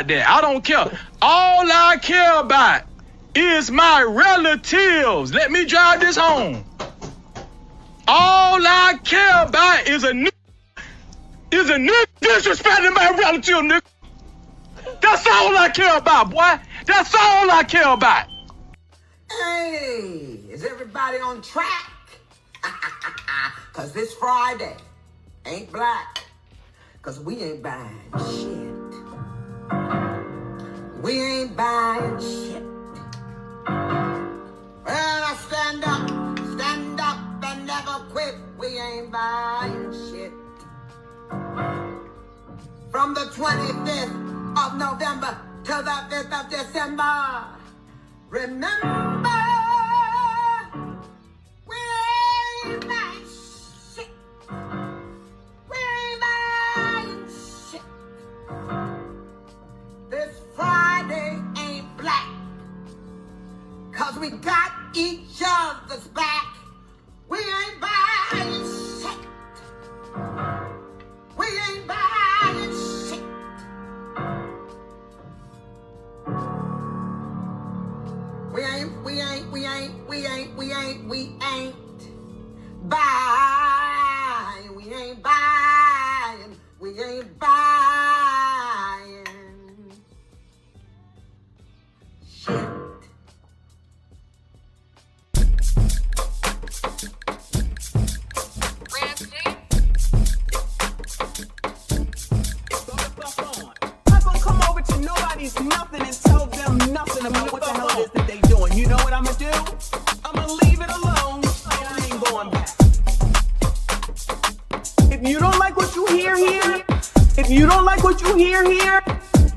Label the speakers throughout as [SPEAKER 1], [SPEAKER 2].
[SPEAKER 1] that. I don't care. All I care about is my relatives. Let me drive this home. All I care about is a nigga disrespecting my relative, nigga. That's all I care about, boy. That's all I care about.
[SPEAKER 2] Hey, is everybody on track? Cause this Friday ain't black. Cause we ain't buying shit. We ain't buying shit. Well, I stand up and never quit. We ain't buying shit. From the 25th of November to the 5th of December. Remember, we ain't buying shit. We ain't buying shit. This Friday ain't black. Cause we got each other's back. We ain't buying shit. We ain't buying shit. We ain't buying. We ain't buying. We ain't buying shit.
[SPEAKER 3] Nobody's nothing and tell them nothing about what the hell it is that they doing. You know what I'm gonna do? I'm gonna leave it alone and I ain't going back. If you don't like what you hear here, if you don't like what you hear here,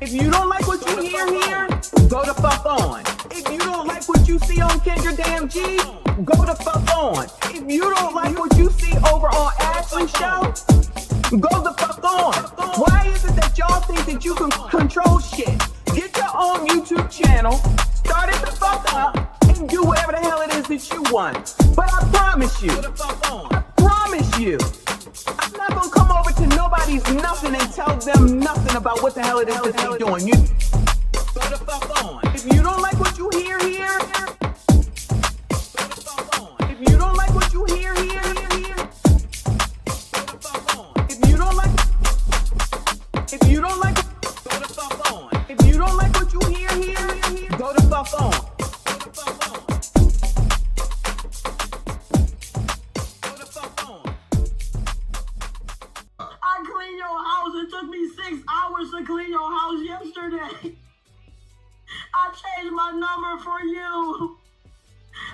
[SPEAKER 3] if you don't like what you hear here, go the fuck on. If you don't like what you see on Kendra Damn G, go the fuck on. If you don't like what you see over on Ashley's show, go the fuck on. Why is it that y'all think that you can control shit? Get your own YouTube channel, start it the fuck up, and do whatever the hell it is that you want. But I promise you, I'm not gonna come over to nobody's nothing and tell them nothing about what the hell it is that they're doing. You go the fuck on. If you don't like what you hear here, go the fuck on. If you don't like what you hear here, go the fuck on. If you don't like, go the fuck on. If you don't like what you hear here, go the fuck on. Go the fuck on. Go the fuck on.
[SPEAKER 4] I cleaned your house. It took me 6 hours to clean your house yesterday. I changed my number for you.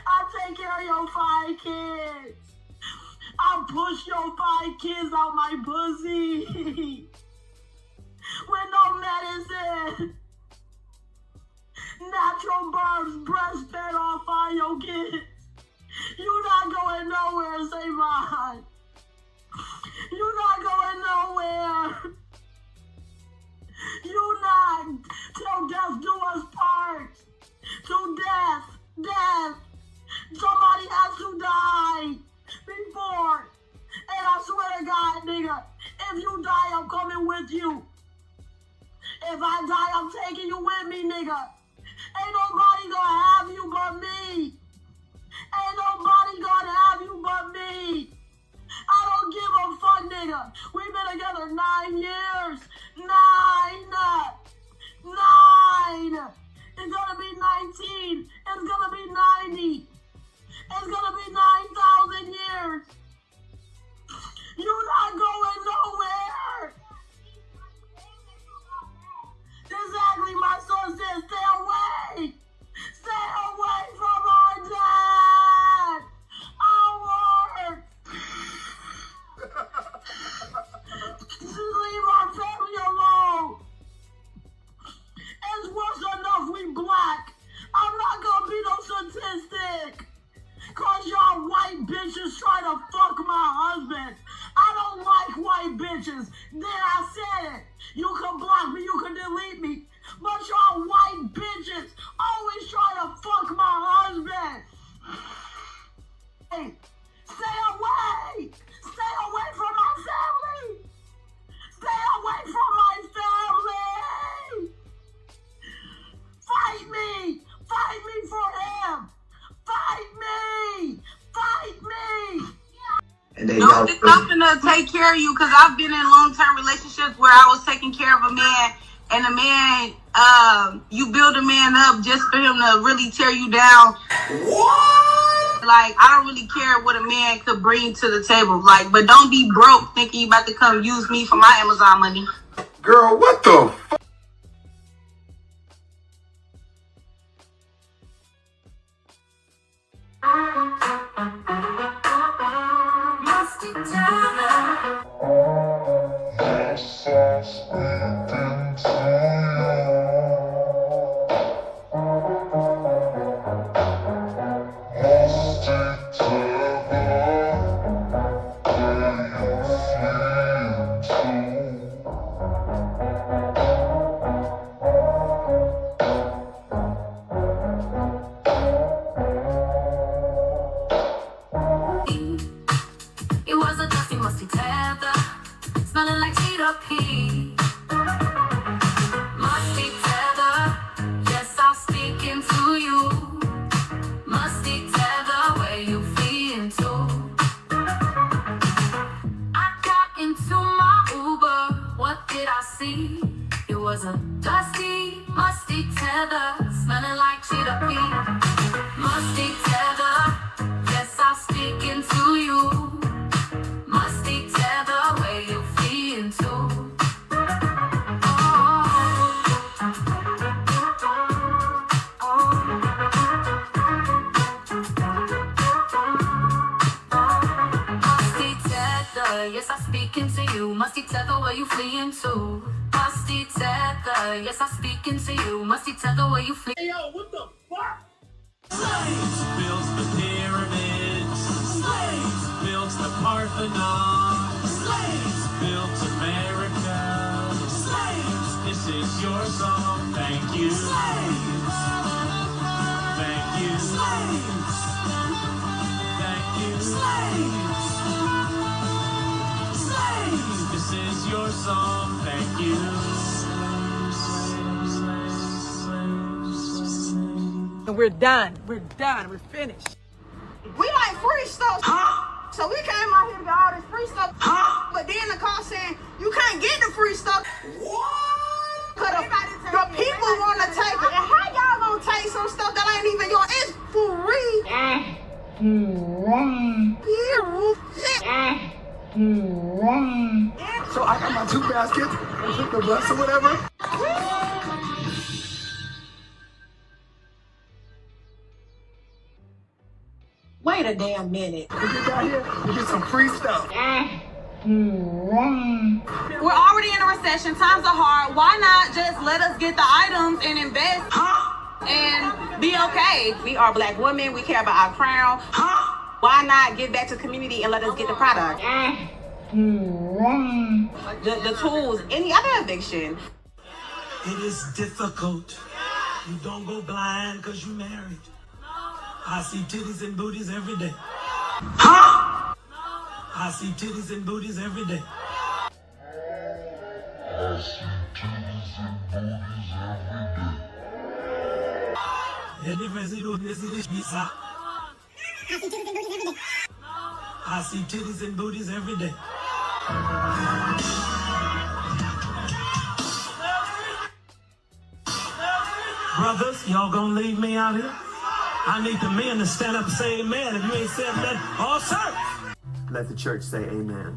[SPEAKER 4] I take care of your 5 kids. I push your 5 kids out my pussy. With no medicine. Natural births, breastfed all 5 your kids. You not going nowhere, say mine. You not going nowhere. You not. Till death do us part. Till death. Somebody has to die before. And I swear to God, nigga, if you die, I'm coming with you. If I die, I'm taking you with me, nigga. Ain't nobody gonna have you but me. Ain't nobody gonna have you but me. I don't give a fuck, nigga. We've been together 9 years. 9. It's gonna be 19. It's gonna be 90. It's gonna be 9,000.
[SPEAKER 2] And then
[SPEAKER 4] No,
[SPEAKER 2] y'all
[SPEAKER 4] it's something to take care of you, because I've been in long-term relationships where I was taking care of a man, and a man, you build a man up just for him to really tear you down. What? Like, I don't really care what a man could bring to the table. Like, but don't be broke thinking you about to come use me for my Amazon money.
[SPEAKER 5] Girl, what the fuck?
[SPEAKER 6] It was a dusty, musty tether, smelling like TP. Musty tether, yes, I'm speaking to you. Musty tether, where you fleeing to? I got into my Uber, what did I see? It was a dusty, musty tether, smelling like TP. Musty tether, yes, I'm speaking to you. Musty tether, where you fleeing to? Musty tether, yes, I'm speaking to you. Musty tether, where you fleeing to? Musty tether, yes, I'm speaking to you. Musty tether, where you fleeing?
[SPEAKER 4] Hey, yo, what the fuck?
[SPEAKER 7] Slaves built the pyramids. Slaves built the Parthenon. Slaves built America. Slaves, this is your song. Thank you. Slaves. Thank you. Slaves. Thank you. Slaves. Slaves, this is your song. Thank you.
[SPEAKER 3] And we're done. We're done. We're finished.
[SPEAKER 8] We like free stuff. So we came out here to get all this free stuff. But then the call saying you can't get the free stuff. What? Cause the people want to take it. And how y'all gonna take some stuff that ain't even yours? It's free.
[SPEAKER 5] So I got my 2 baskets and took the bus or whatever.
[SPEAKER 4] Wait a damn minute.
[SPEAKER 5] We get down here, we get some free stuff.
[SPEAKER 8] We're already in a recession. Times are hard. Why not just let us get the items and invest and be okay? We are Black women. We care about our crown. Why not give back to the community and let us get the product? The tools, any other eviction.
[SPEAKER 7] It is difficult. You don't go blind because you married. I see titties and booties every day. I see titties and booties every day. The difference is visa. I see titties and booties every day. Brothers, y'all gonna leave me out here? I need the men to stand up and say amen. If you ain't said that, all sir.
[SPEAKER 5] Let the church say amen.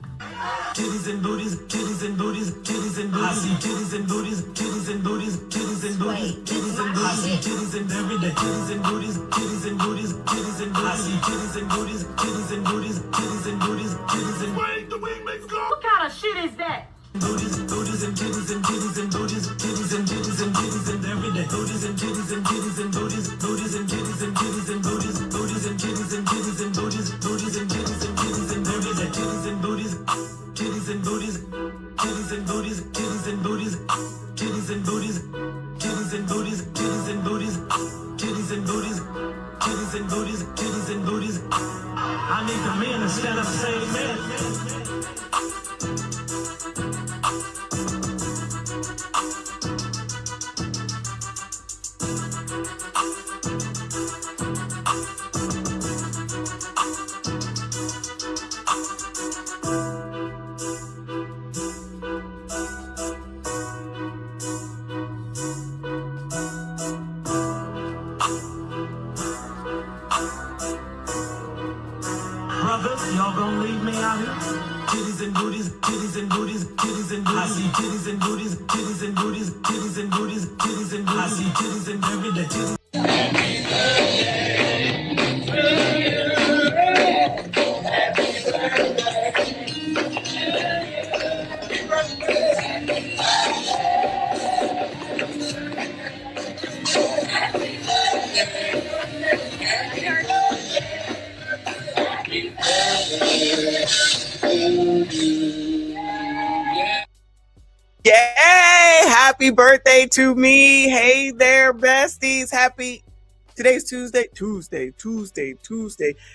[SPEAKER 7] Titties and booties, titties and booties, titties and booties. I see titties and booties, titties and booties, titties and booties, titties and booties. I see titties and every day. Titties and booties, titties and booties, titties and booties. I see titties and booties, titties and booties, titties and booties, titties and booties. The wing makes go.
[SPEAKER 4] What kind of shit is that?
[SPEAKER 7] Booties, booties and titties and titties and booties, titties and titties and titties and every day. Booties and titties and titties and booties, booties and titties and titties and booties, booties and titties and titties and booties, booties and titties and titties and every day. Titties and booties, titties and booties, titties and booties, titties and booties, titties and booties, titties and booties, titties and booties, titties and booties, titties and booties, titties and booties. I need the men to stand up and say amen. others, y'all gonna leave me out here? Titties and booties, titties and booties, titties and booties. I see titties and booties, titties and booties, titties and booties, titties and booties. I see titties and every day. Titties.
[SPEAKER 3] Yay! Happy birthday to me. Hey there, besties. Today's Tuesday.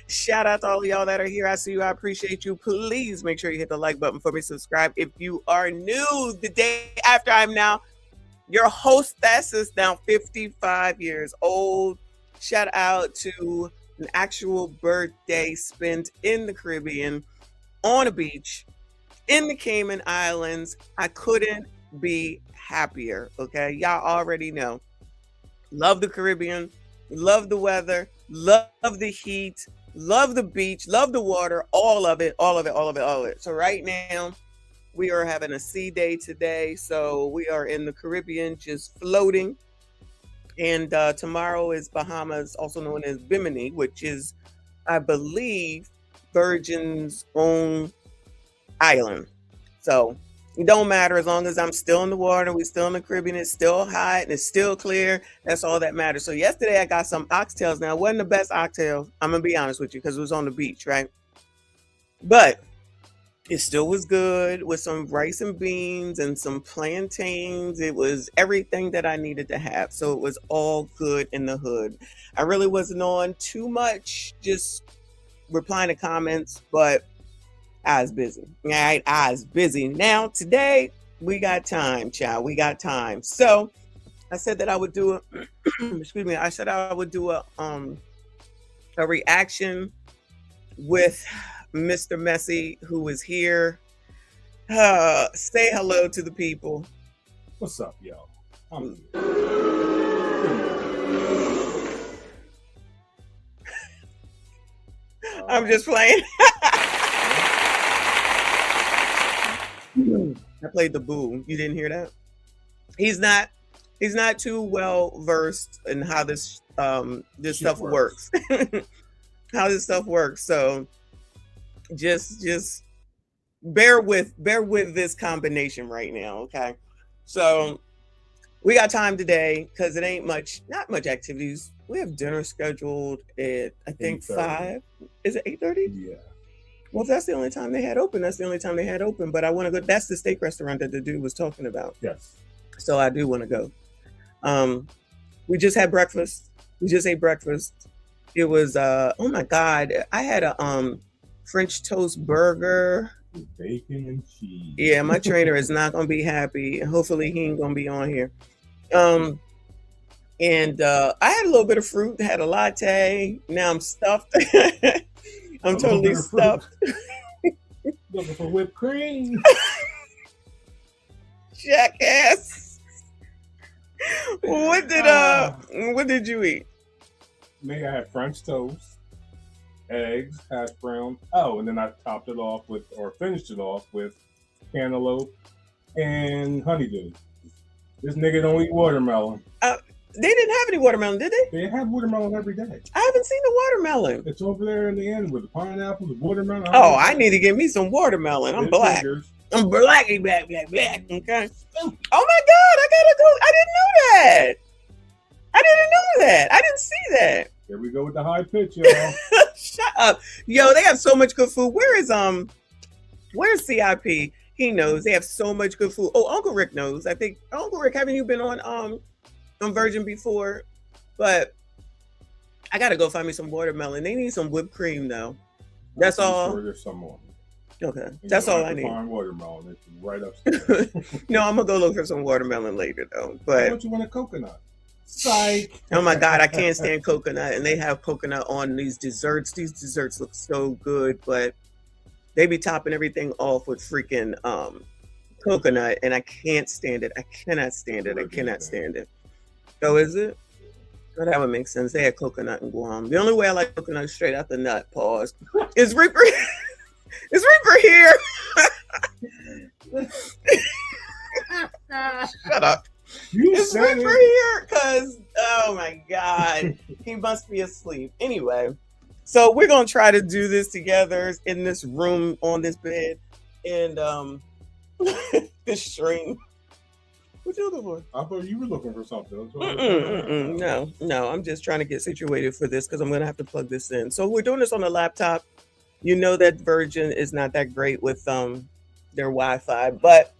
[SPEAKER 3] Shout out to all of y'all that are here. I see you. I appreciate you. Please make sure you hit the like button for me. Subscribe if you are new. The day after, I'm now your hostess, is now 55 years old. Shout out to an actual birthday spent in the Caribbean, on a beach, in the Cayman Islands. I couldn't be happier. Okay, y'all already know. Love the Caribbean, love the weather, love the heat, love the beach, love the water, all of it. So right now we are having a sea day today. So we are in the Caribbean, just floating. And tomorrow is Bahamas, also known as Bimini, which is, I believe, Virgin's own island. So it don't matter as long as I'm still in the water. We still in the Caribbean. It's still hot and it's still clear. That's all that matters. So yesterday I got some oxtails. Now it wasn't the best oxtail, I'm gonna be honest with you, because it was on the beach, right? But it still was good, with some rice and beans and some plantains. It was everything that I needed to have. So it was all good in the hood. I really wasn't on too much, just replying to comments, but I was busy. All right, I was busy. Now today we got time, child. We got time. So I said that I would do I said I would do a reaction with Mr. Messy, who is here. Say hello to the people.
[SPEAKER 9] What's up, y'all?
[SPEAKER 3] I'm just playing. I played the boo. You didn't hear that? He's not too well versed in how this stuff works. How this stuff works. So just bear with this combination right now, okay? So we got time today because it ain't not much activities. We have dinner scheduled at, I think, 5. Is it 8:30?
[SPEAKER 9] Yeah.
[SPEAKER 3] Well, if that's the only time they had open, that's the only time they had open. But I want to go. That's the steak restaurant that the dude was talking about.
[SPEAKER 9] Yes.
[SPEAKER 3] So I do want to go. We just had breakfast. We just ate breakfast. It was oh my God. I had a French toast burger.
[SPEAKER 9] Bacon and cheese.
[SPEAKER 3] Yeah, my trainer is not gonna be happy. Hopefully he ain't gonna be on here. And I had a little bit of fruit, had a latte. Now I'm stuffed. I'm totally stuffed.
[SPEAKER 9] Looking for whipped cream.
[SPEAKER 3] Jackass. What did you eat?
[SPEAKER 9] Maybe I had French toast, eggs, hash brown. Oh, and then I topped it off with, or finished it off with, cantaloupe and honeydew. This nigga don't eat watermelon.
[SPEAKER 3] They didn't have any watermelon, did they?
[SPEAKER 9] They have watermelon every day.
[SPEAKER 3] I haven't seen the watermelon.
[SPEAKER 9] It's over there in the end with the pineapple, the watermelon.
[SPEAKER 3] Oh, I need to get me some watermelon. I'm black.
[SPEAKER 9] Fingers.
[SPEAKER 3] I'm black. Okay. Oh my God, I gotta go. I didn't know that. I didn't see that.
[SPEAKER 9] Here we go with the high pitch, y'all.
[SPEAKER 3] Shut up. Yo, they have so much good food. Where's CIP? He knows. They have so much good food. Oh, Uncle Rick knows. I think Uncle Rick, haven't you been on Virgin before? But I gotta go find me some watermelon. They need some whipped cream though. That's all.
[SPEAKER 9] Sure there's some more.
[SPEAKER 3] Okay, that's all I need.
[SPEAKER 9] Find watermelon. It's right upstairs.
[SPEAKER 3] No, I'm gonna go look for some watermelon later though. But
[SPEAKER 9] don't you want a coconut? Psych.
[SPEAKER 3] Oh my God, I can't stand coconut, and they have coconut on these desserts. These desserts look so good, but they be topping everything off with freaking coconut, and I can't stand it. I cannot stand it. I cannot stand it. Oh, is it? Oh, that would make sense. They had coconut in Guam. The only way I like coconut is straight out the nut. Pause. Is Reaper? Is Reaper here? Shut up. Is Reaper here? Because oh my God, he must be asleep. Anyway, so we're gonna try to do this together in this room on this bed and this stream. What you looking for?
[SPEAKER 9] I thought you were looking for something.
[SPEAKER 3] No, I'm just trying to get situated for this because I'm gonna have to plug this in. So we're doing this on a laptop. You know that Virgin is not that great with their Wi-Fi, but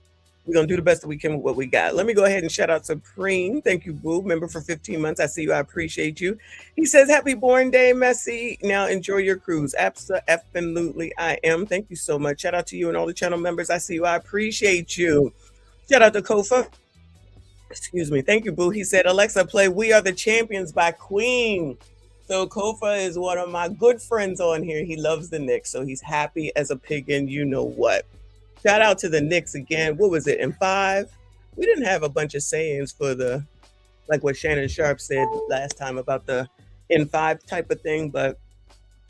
[SPEAKER 3] we're gonna do the best that we can with what we got. Let me go ahead and shout out to Preen. Thank you, Boo. Member for 15 months. I see you. I appreciate you. He says, "Happy born day, Messi. Now enjoy your cruise." Absolutely, I am. Thank you so much. Shout out to you and all the channel members. I see you. I appreciate you. Shout out to Kofa. Excuse me. Thank you, Boo. He said, "Alexa, play We Are the Champions by Queen." So Kofa is one of my good friends on here. He loves the Knicks, so he's happy as a pig in you know what. Shout out to the Knicks again. What was it, in 5? We didn't have a bunch of sayings for the, like what Shannon Sharp said last time about the in 5 type of thing, but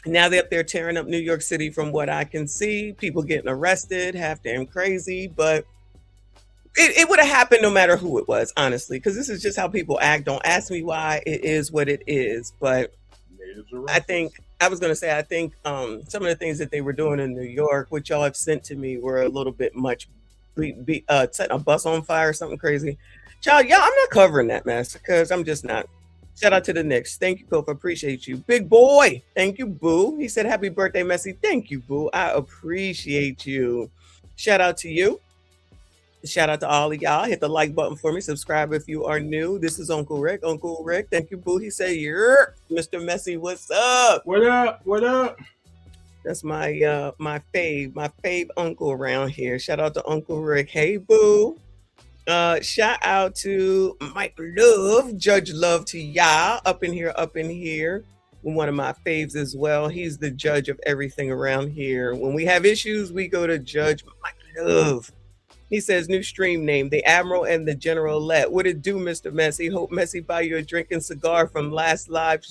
[SPEAKER 3] now they're up there tearing up New York City from what I can see. People getting arrested, half damn crazy, but it would have happened no matter who it was, honestly, because this is just how people act. Don't ask me why. It is what it is. But I think some of the things that they were doing in New York, which y'all have sent to me, were a little bit much. Setting a bus on fire or something crazy. Child, yeah, I'm not covering that mess because I'm just not. Shout out to the Knicks. Thank you, Kofa. Appreciate you. Big boy. Thank you, Boo. He said, "Happy birthday, Messi." Thank you, Boo. I appreciate you. Shout out to you. Shout out to all of y'all. Hit the like button for me. Subscribe if you are new. This is Uncle Rick. Uncle Rick. Thank you, Boo. He said, "Yeah, Mr. Messi, what's up?"
[SPEAKER 9] What up? What up?
[SPEAKER 3] That's my my fave uncle around here. Shout out to Uncle Rick. Hey, Boo. Shout out to Mike Love, Judge Love to y'all up in here. One of my faves as well. He's the judge of everything around here. When we have issues, we go to Judge Mike Love. He says, "New stream name, the Admiral and the Generalette. What it do, Mr. Messi? Hope Messi buy you a drink and cigar from last live."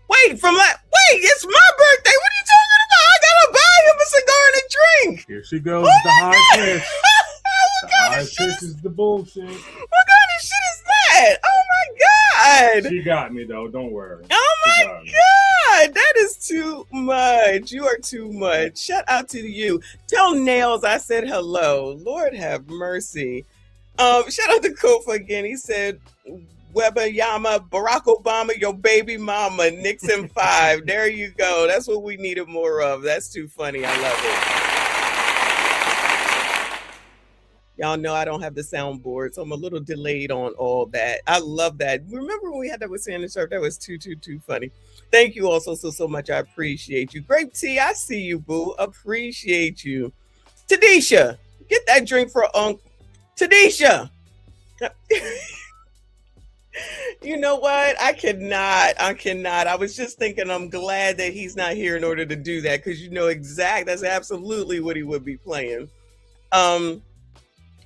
[SPEAKER 3] Wait, it's my birthday. What are you talking about? I gotta buy him a cigar and a drink.
[SPEAKER 9] Here she goes, the high pitch. The high pitch is the bullshit.
[SPEAKER 3] What kind of shit is that? Oh my God.
[SPEAKER 9] She got me though, don't worry.
[SPEAKER 3] Oh my God, that is too much. You are too much. Shout out to you. Tell Nails I said hello. Lord have mercy. Shout out to Kofa again. He said, "Weber Yama, Barack Obama, your baby mama, Nixon 5. There you go. That's what we needed more of. That's too funny. I love it. Y'all know I don't have the soundboard, so I'm a little delayed on all that. I love that. Remember when we had that with Shannon Sharp? That was too funny. Thank you also so much. I appreciate you. Grape Tea, I see you, Boo. Appreciate you. Tadisha, get that drink for Uncle. Tadisha. You know what? I cannot. I was just thinking I'm glad that he's not here in order to do that because you know that's absolutely what he would be playing.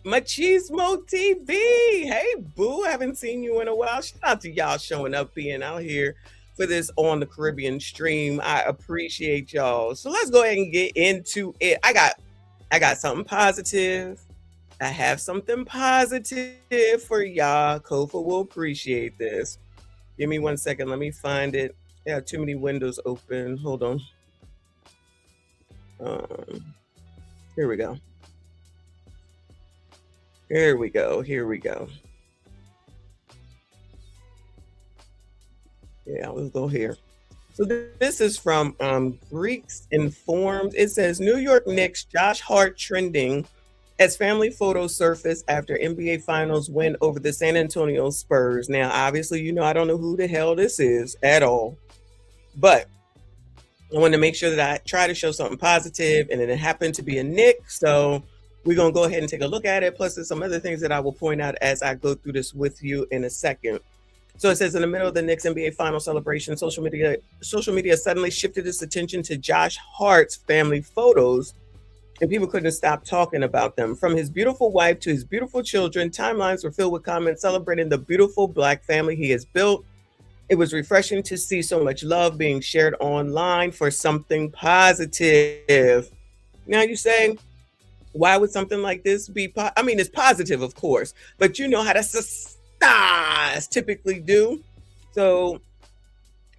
[SPEAKER 3] Machismo TV. Hey, Boo. Haven't seen you in a while. Shout out to y'all showing up, being out here for this On the Caribbean stream. I appreciate y'all. So let's go ahead and get into it. I got something positive. I have something positive for y'all. Kofa will appreciate this. Give me 1 second. Let me find it. I have too many windows open. Hold on. Here we go. Here we go. Yeah, let's go here. So this is from Greeks Informed. It says, New York Knicks Josh Hart trending as family photos surface after NBA Finals win over the San Antonio Spurs. Now, obviously, you know, I don't know who the hell this is at all, but I wanted to make sure that I try to show something positive, and it happened to be a Knick. So we're going to go ahead and take a look at it. Plus, there's some other things that I will point out as I go through this with you in a second. So it says, in the middle of the Knicks NBA final celebration, social media suddenly shifted its attention to Josh Hart's family photos, and people couldn't stop talking about them. From his beautiful wife to his beautiful children, timelines were filled with comments celebrating the beautiful Black family he has built It was refreshing to see so much love being shared online for something positive. Now you say, why would something like this be? I mean, it's positive, of course, but you know how the stars typically do. So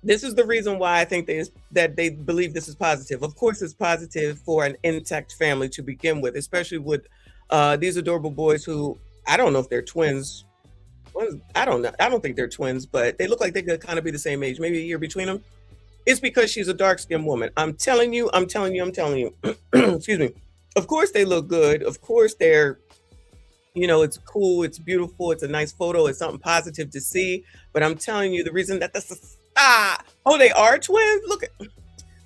[SPEAKER 3] this is the reason why I think that they believe this is positive. Of course, it's positive for an intact family to begin with, especially with these adorable boys who I don't know if they're twins. Well, I don't know. I don't think they're twins, but they look like they could kind of be the same age, maybe a year between them. It's because she's a dark-skinned woman. I'm telling you. Excuse me. Of course they look good. Of course they're, it's cool, it's beautiful, it's a nice photo, it's something positive to see. But I'm telling you, the reason that they are twins.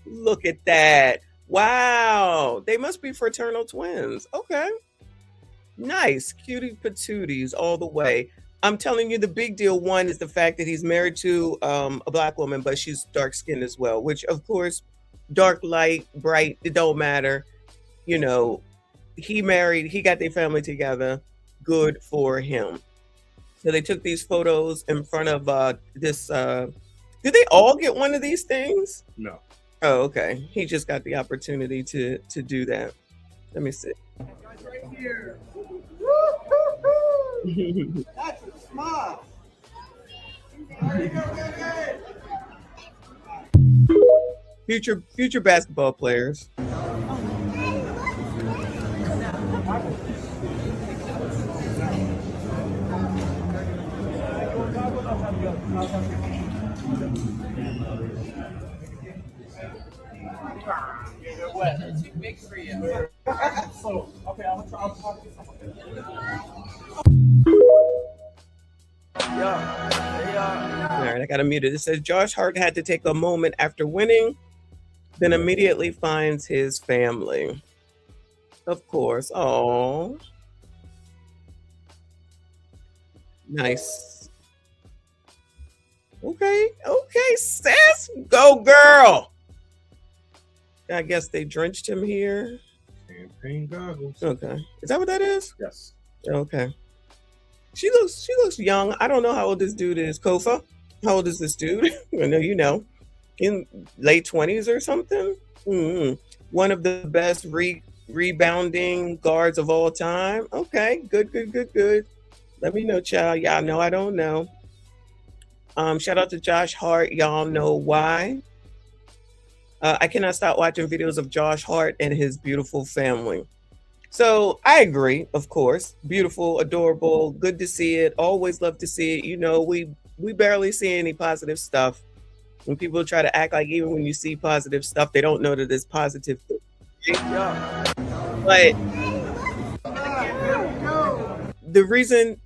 [SPEAKER 3] Look at that. Wow. They must be fraternal twins. Okay. Nice. Cutie patooties all the way. I'm telling you, the big deal one is the fact that he's married to a Black woman, but she's dark skinned as well, which of course, dark, light, bright, it don't matter. He got their family together. Good for him. So they took these photos in front of this. Did they all get one of these things?
[SPEAKER 9] No.
[SPEAKER 3] Oh, okay. He just got the opportunity to do that. Let me see.
[SPEAKER 5] Right here. That's a smile.
[SPEAKER 3] Future basketball players.
[SPEAKER 5] Too big for you. So, okay, I'm gonna try. I'll talk to something.
[SPEAKER 3] All right, I got to mute it. It says Josh Hart had to take a moment after winning, then immediately finds his family. Of course. Oh, nice. Okay, sis. Go, girl. I guess they drenched him here.
[SPEAKER 9] Champagne goggles.
[SPEAKER 3] Okay. Is that what that is?
[SPEAKER 9] Yes.
[SPEAKER 3] Okay. She looks young. I don't know how old this dude is. Kofa, how old is this dude? I know you know. In late 20s or something. Mm-hmm. One of the best rebounding guards of all time. Okay, good. Let me know, child. Y'all know I don't know. Shout out to Josh Hart. Y'all know why. I cannot stop watching videos of Josh Hart and his beautiful family. So I agree, of course. Beautiful, adorable, good to see it. Always love to see it. We barely see any positive stuff. When people try to act like even when you see positive stuff, they don't know that it's positive. But the reason,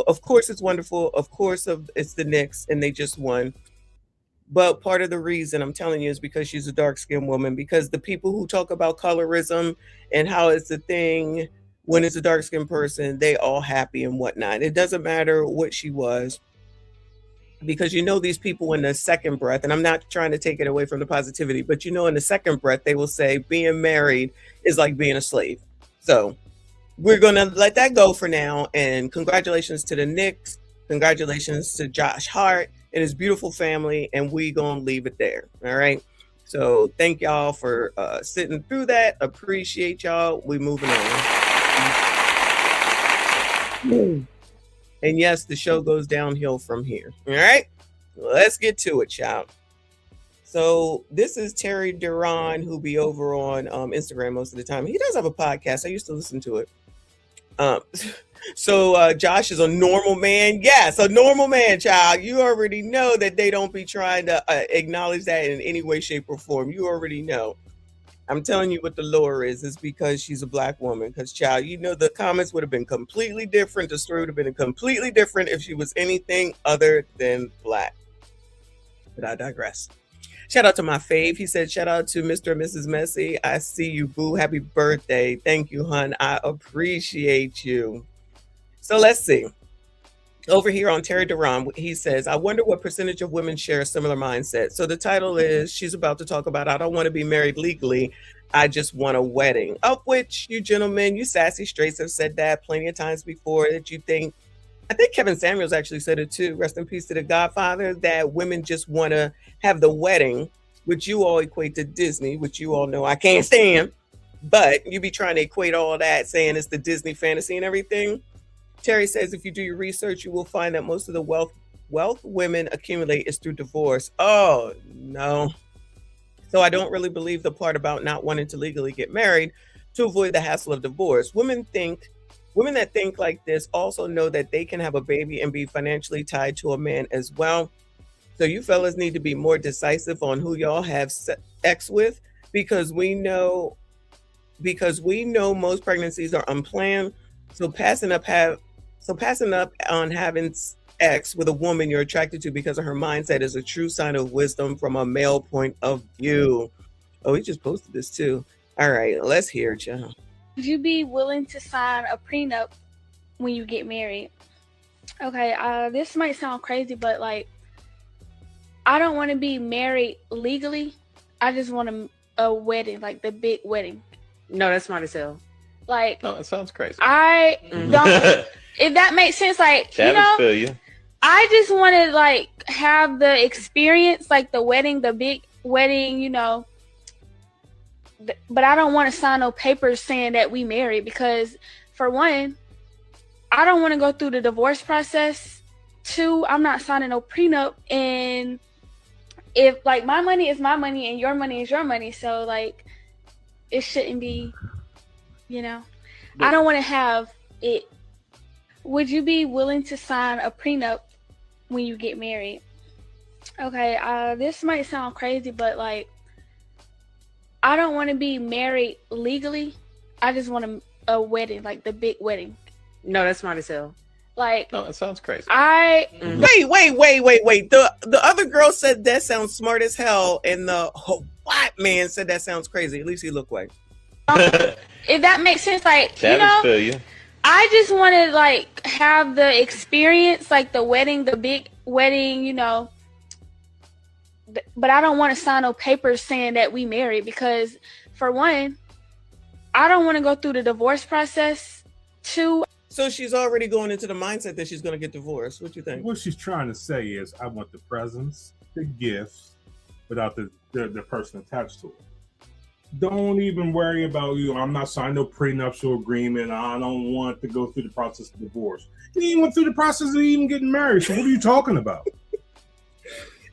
[SPEAKER 3] of course it's wonderful. Of course it's the Knicks and they just won. But part of the reason I'm telling you is because she's a dark-skinned woman, because the people who talk about colorism and how it's a thing when it's a dark-skinned person, they all happy and whatnot. It doesn't matter what she was, because these people in the second breath, and I'm not trying to take it away from the positivity, but in the second breath, they will say being married is like being a slave. So we're going to let that go for now. And congratulations to the Knicks. Congratulations to Josh Hart and his beautiful family, and we gonna leave it there. All right. So thank y'all for sitting through that. Appreciate y'all. We moving on. And yes, the show goes downhill from here. All right. Let's get to it, child. So this is Terry Duran, who be over on Instagram most of the time. He does have a podcast. I used to listen to it. So Josh is a normal man. Yes, a normal man, child. You already know that they don't be trying to acknowledge that in any way, shape, or form. You already know. I'm telling you what the lore is. It's because she's a Black woman. Because, child, the comments would have been completely different. The story would have been completely different if she was anything other than Black. But I digress. Shout out to my fave. He said, shout out to Mr. and Mrs. Messy. I see you, boo. Happy birthday. Thank you, hun. I appreciate you. So let's see. Over here on Terry Duran, he says, I wonder what percentage of women share a similar mindset. So the title is, she's about to talk about, I don't want to be married legally. I just want a wedding. Of which you gentlemen, you sassy straights have said that plenty of times before, that you think I think Kevin Samuels actually said it too. Rest in peace to the Godfather. That women just want to have the wedding, which you all equate to Disney, which you all know I can't stand. But you be trying to equate all that, saying it's the Disney fantasy and everything. Terry says if you do your research, you will find that most of the wealth women accumulate is through divorce. Oh no. So I don't really believe the part about not wanting to legally get married to avoid the hassle of divorce. Women that think like this also know that they can have a baby and be financially tied to a man as well. So you fellas need to be more decisive on who y'all have sex with, because we know most pregnancies are unplanned. So passing up on having sex with a woman you're attracted to because of her mindset is a true sign of wisdom from a male point of view. Oh, he just posted this too. All right, let's hear it, y'all.
[SPEAKER 10] Would you be willing to sign a prenup when you get married? Okay, this might sound crazy, but like, I don't want to be married legally. I just want a wedding, like the big wedding.
[SPEAKER 11] No, that's smart as hell.
[SPEAKER 10] Like,
[SPEAKER 12] no, it sounds crazy.
[SPEAKER 10] I don't. If that makes sense, like,
[SPEAKER 12] feel you.
[SPEAKER 10] I just want to like have the experience, like the wedding, the big wedding, you know. But I don't want to sign no papers saying that we married, because for one, I don't want to go through the divorce process. Two, I'm not signing no prenup. And if like my money is my money and your money is your money, so like it shouldn't be, you know. I don't want to have it. Would you be willing to sign a prenup when you get married? Okay, this might sound crazy, but like, I don't want to be married legally. I just want a wedding, like the big wedding.
[SPEAKER 11] No, that's smart as hell.
[SPEAKER 10] Like,
[SPEAKER 12] no, it sounds crazy.
[SPEAKER 3] Wait. The other girl said that sounds smart as hell, and the white man said that sounds crazy. At least he looked white.
[SPEAKER 10] If that makes sense, like,
[SPEAKER 12] feel you.
[SPEAKER 10] I just want to like have the experience, like the wedding, the big wedding, you know. But I don't want to sign no papers saying that we married, because for one, I don't want to go through the divorce process. Two,
[SPEAKER 3] so she's already going into the mindset that she's going to get divorced. What do you think?
[SPEAKER 9] What she's trying to say is, I want the presents, the gifts, without the person attached to it. Don't even worry about you. I'm not signing no prenuptial agreement. I don't want to go through the process of divorce. You even went through the process of even getting married. So what are you talking about?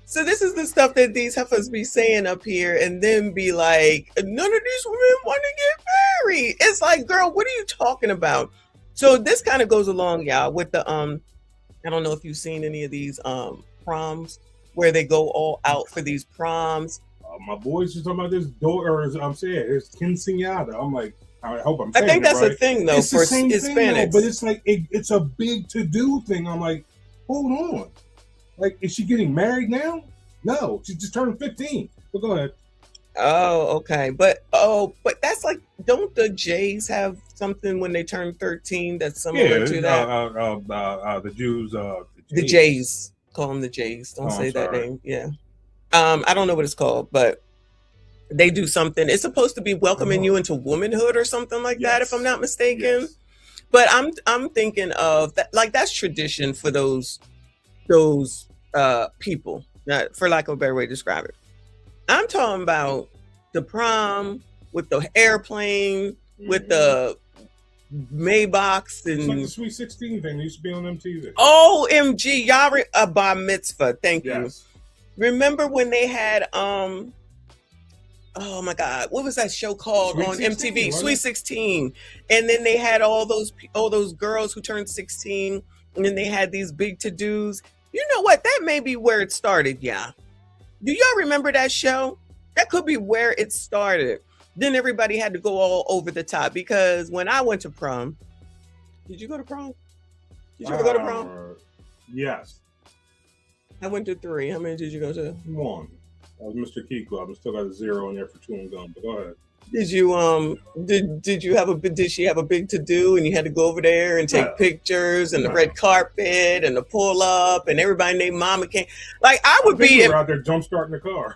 [SPEAKER 3] So this is the stuff that these heifers be saying up here, and then be like, none of these women want to get married. It's like, girl, what are you talking about? So this kind of goes along, y'all, with the I don't know if you've seen any of these proms where they go all out for these proms.
[SPEAKER 9] My boys just talking about this daughter. I'm saying it's quinceañera. I'm like, I hope I'm saying
[SPEAKER 3] I think that's
[SPEAKER 9] right.
[SPEAKER 3] a thing though,
[SPEAKER 9] it's
[SPEAKER 3] for Hispanics.
[SPEAKER 9] But it's like it's a big to-do thing. I'm like, hold on. Like, is she getting married now? No, she just turned 15. But go ahead.
[SPEAKER 3] Oh, okay. But that's like, don't the Jays have something when they turn 13 that's similar to that?
[SPEAKER 9] The Jews.
[SPEAKER 3] The Jays. Call them the Jays. Don't say that name. Yeah. I don't know what it's called, but they do something. It's supposed to be welcoming you into womanhood or something like that, if I'm not mistaken. Yes. But I'm thinking of that, like, that's tradition for those people, for lack of a better way to describe it. I'm talking about the prom with the airplane, with the MAILBOX, and
[SPEAKER 9] it's like the Sweet 16 thing. It used to be on MTV.
[SPEAKER 3] OMG, y'all, a bar mitzvah. Thank you. Remember when they had oh my God, what was that show called on MTV? Sweet 16. And then they had all those girls who turned 16, and then they had these big to-dos. You know what? That may be where it started, yeah. Do y'all remember that show? That could be where it started. Then everybody had to go all over the top, because when I went to prom, did you go to prom? Did you ever go to prom?
[SPEAKER 9] Yes.
[SPEAKER 3] I went to 3. How many did you go to?
[SPEAKER 9] 1. That was Mr. Key Club. I still got a 0 in there for chewing gum, but go ahead.
[SPEAKER 3] Did you did she have a big to do, and you had to go over there and take pictures, and the red carpet and the pull up, and everybody named mama came? Like, I would be
[SPEAKER 9] out there jump starting the car.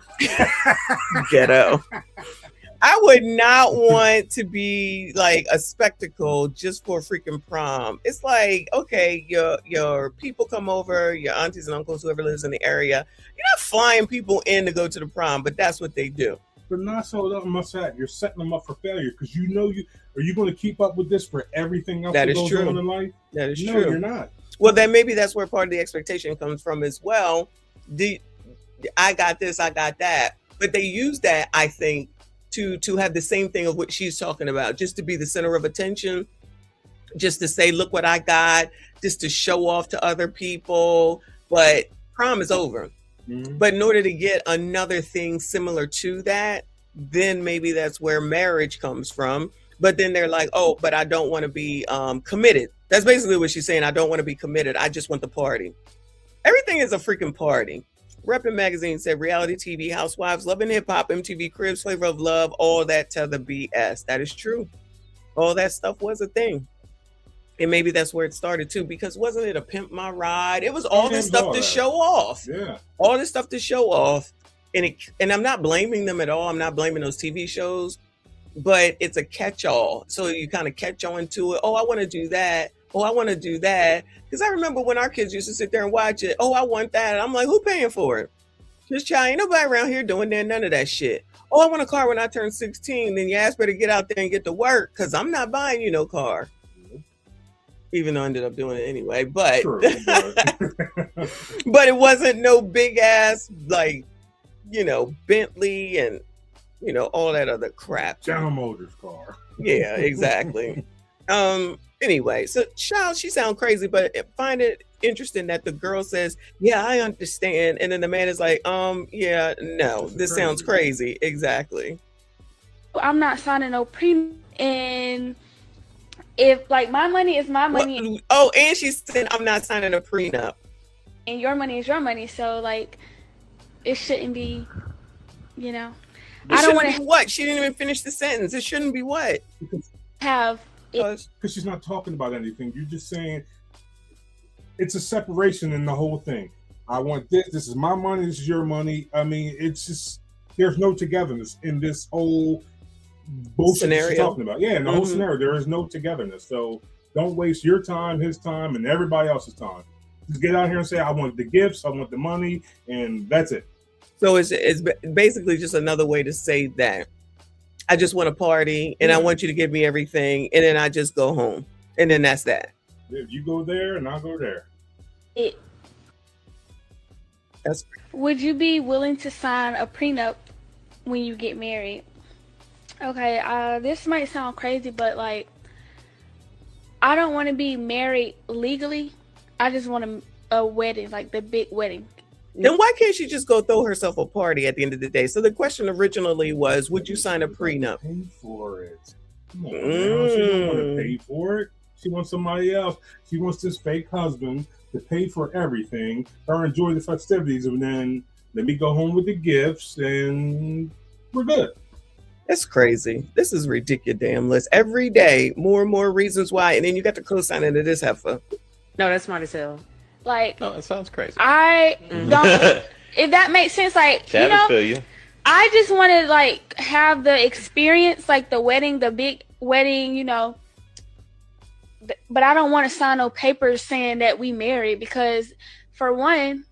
[SPEAKER 3] Ghetto.
[SPEAKER 12] I would not want to be like a spectacle just for freaking prom. It's like, okay, your people come over, your aunties and uncles, whoever lives in the area. You're not flying people in to go to the prom, but that's what they do.
[SPEAKER 9] But not so much that you're setting them up for failure because you know are you going to keep up with this for everything else that goes
[SPEAKER 12] true.
[SPEAKER 9] on in life?
[SPEAKER 12] That is
[SPEAKER 9] no,
[SPEAKER 12] true.
[SPEAKER 9] You're not.
[SPEAKER 12] Well, then maybe that's where part of the expectation comes from as well. I got this, I got that, but they use that, I think, to have the same thing of what she's talking about, just to be the center of attention, just to say, look what I got, just to show off to other people. But prom is over. Mm-hmm. But in order to get another thing similar to that, then maybe that's where marriage comes from. But then they're like, oh, but I don't want to be committed. That's basically what she's saying. I don't want to be committed. I just want the party. Everything is a freaking party. Reppin' Magazine said reality TV, housewives, Love and Hip Hop, MTV Cribs, Flavor of Love, all that to the BS. That is true. All that stuff was a thing. And maybe that's where it started too, because wasn't it a Pimp My Ride? It was all this stuff to show off.
[SPEAKER 9] Yeah.
[SPEAKER 12] All this stuff to show off. And I'm not blaming them at all. I'm not blaming those TV shows, but it's a catch-all. So you kind of catch on to it. Oh, I want to do that. Oh, I want to do that. Because I remember when our kids used to sit there and watch it. Oh, I want that. And I'm like, who paying for it? Just child, ain't nobody around here doing that, none of that shit. Oh, I want a car when I turn 16. Then your ass better get out there and get to work because I'm not buying you no car. Even though I ended up doing it anyway. But,
[SPEAKER 9] True,
[SPEAKER 12] but it wasn't no big ass, like, Bentley and, all that other crap.
[SPEAKER 9] General Motors car.
[SPEAKER 12] Yeah, exactly. Anyway, so child, she sound crazy, but I find it interesting that the girl says, yeah, I understand. And then the man is like, yeah, no, this sounds crazy. Exactly.
[SPEAKER 10] I'm not signing no prenup, and if like my money is my money.
[SPEAKER 12] Well, oh, and she said, I'm not signing a prenup.
[SPEAKER 10] And your money is your money. So like, it shouldn't be,
[SPEAKER 12] I don't want to. What? She didn't even finish the sentence. It shouldn't be what?
[SPEAKER 10] Have.
[SPEAKER 9] Because she's not talking about anything. You're just saying it's a separation in the whole thing. I want this. This is my money. This is your money. I mean, it's just, there's no togetherness in this whole bullshit
[SPEAKER 12] scenario
[SPEAKER 9] she's talking about. Yeah, in the whole scenario, there is no togetherness. So don't waste your time, his time, and everybody else's time. Just get out here and say, I want the gifts, I want the money, and that's it.
[SPEAKER 12] So it's basically just another way to say that. I just want a party, and I want you to give me everything, and then I just go home, and then that's that.
[SPEAKER 9] If you go there, and I'll go there.
[SPEAKER 10] Would you be willing to sign a prenup when you get married? Okay, this might sound crazy, but like, I don't want to be married legally. I just want a wedding, like the big wedding.
[SPEAKER 12] Then why can't she just go throw herself a party at the end of the day? So the question originally was, would you sign a prenup?
[SPEAKER 9] Pay for it. Come on, now. She don't want to pay for it. She wants somebody else. She wants this fake husband to pay for everything, or enjoy the festivities, and then let me go home with the gifts, and we're good.
[SPEAKER 12] That's crazy. This is ridiculous, damn list. Every day, more and more reasons why, and then you got to co-sign into this heifer.
[SPEAKER 11] No, that's smart as hell.
[SPEAKER 10] Like,
[SPEAKER 1] no, it sounds crazy.
[SPEAKER 10] I don't. If that makes sense, like,
[SPEAKER 1] feel you.
[SPEAKER 10] I just want to like have the experience, like the wedding, the big wedding, but I don't want to sign no papers saying that we married because, for one,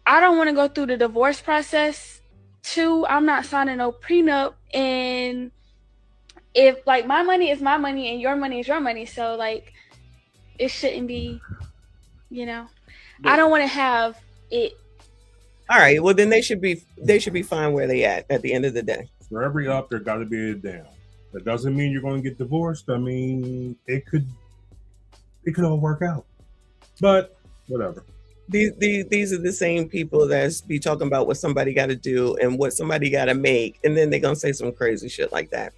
[SPEAKER 10] I don't want to go through the divorce process. Two, I'm not signing no prenup, and if like my money is my money and your money is your money, so like it shouldn't be. I don't want to have it.
[SPEAKER 12] All right, well then they should be fine where they at the end of the day.
[SPEAKER 9] For every up, there got to be a down. That doesn't mean you're going to get divorced. I mean, it could all work out, but whatever.
[SPEAKER 12] These are the same people that's be talking about what somebody got to do and what somebody got to make, and then they're gonna say some crazy shit like that.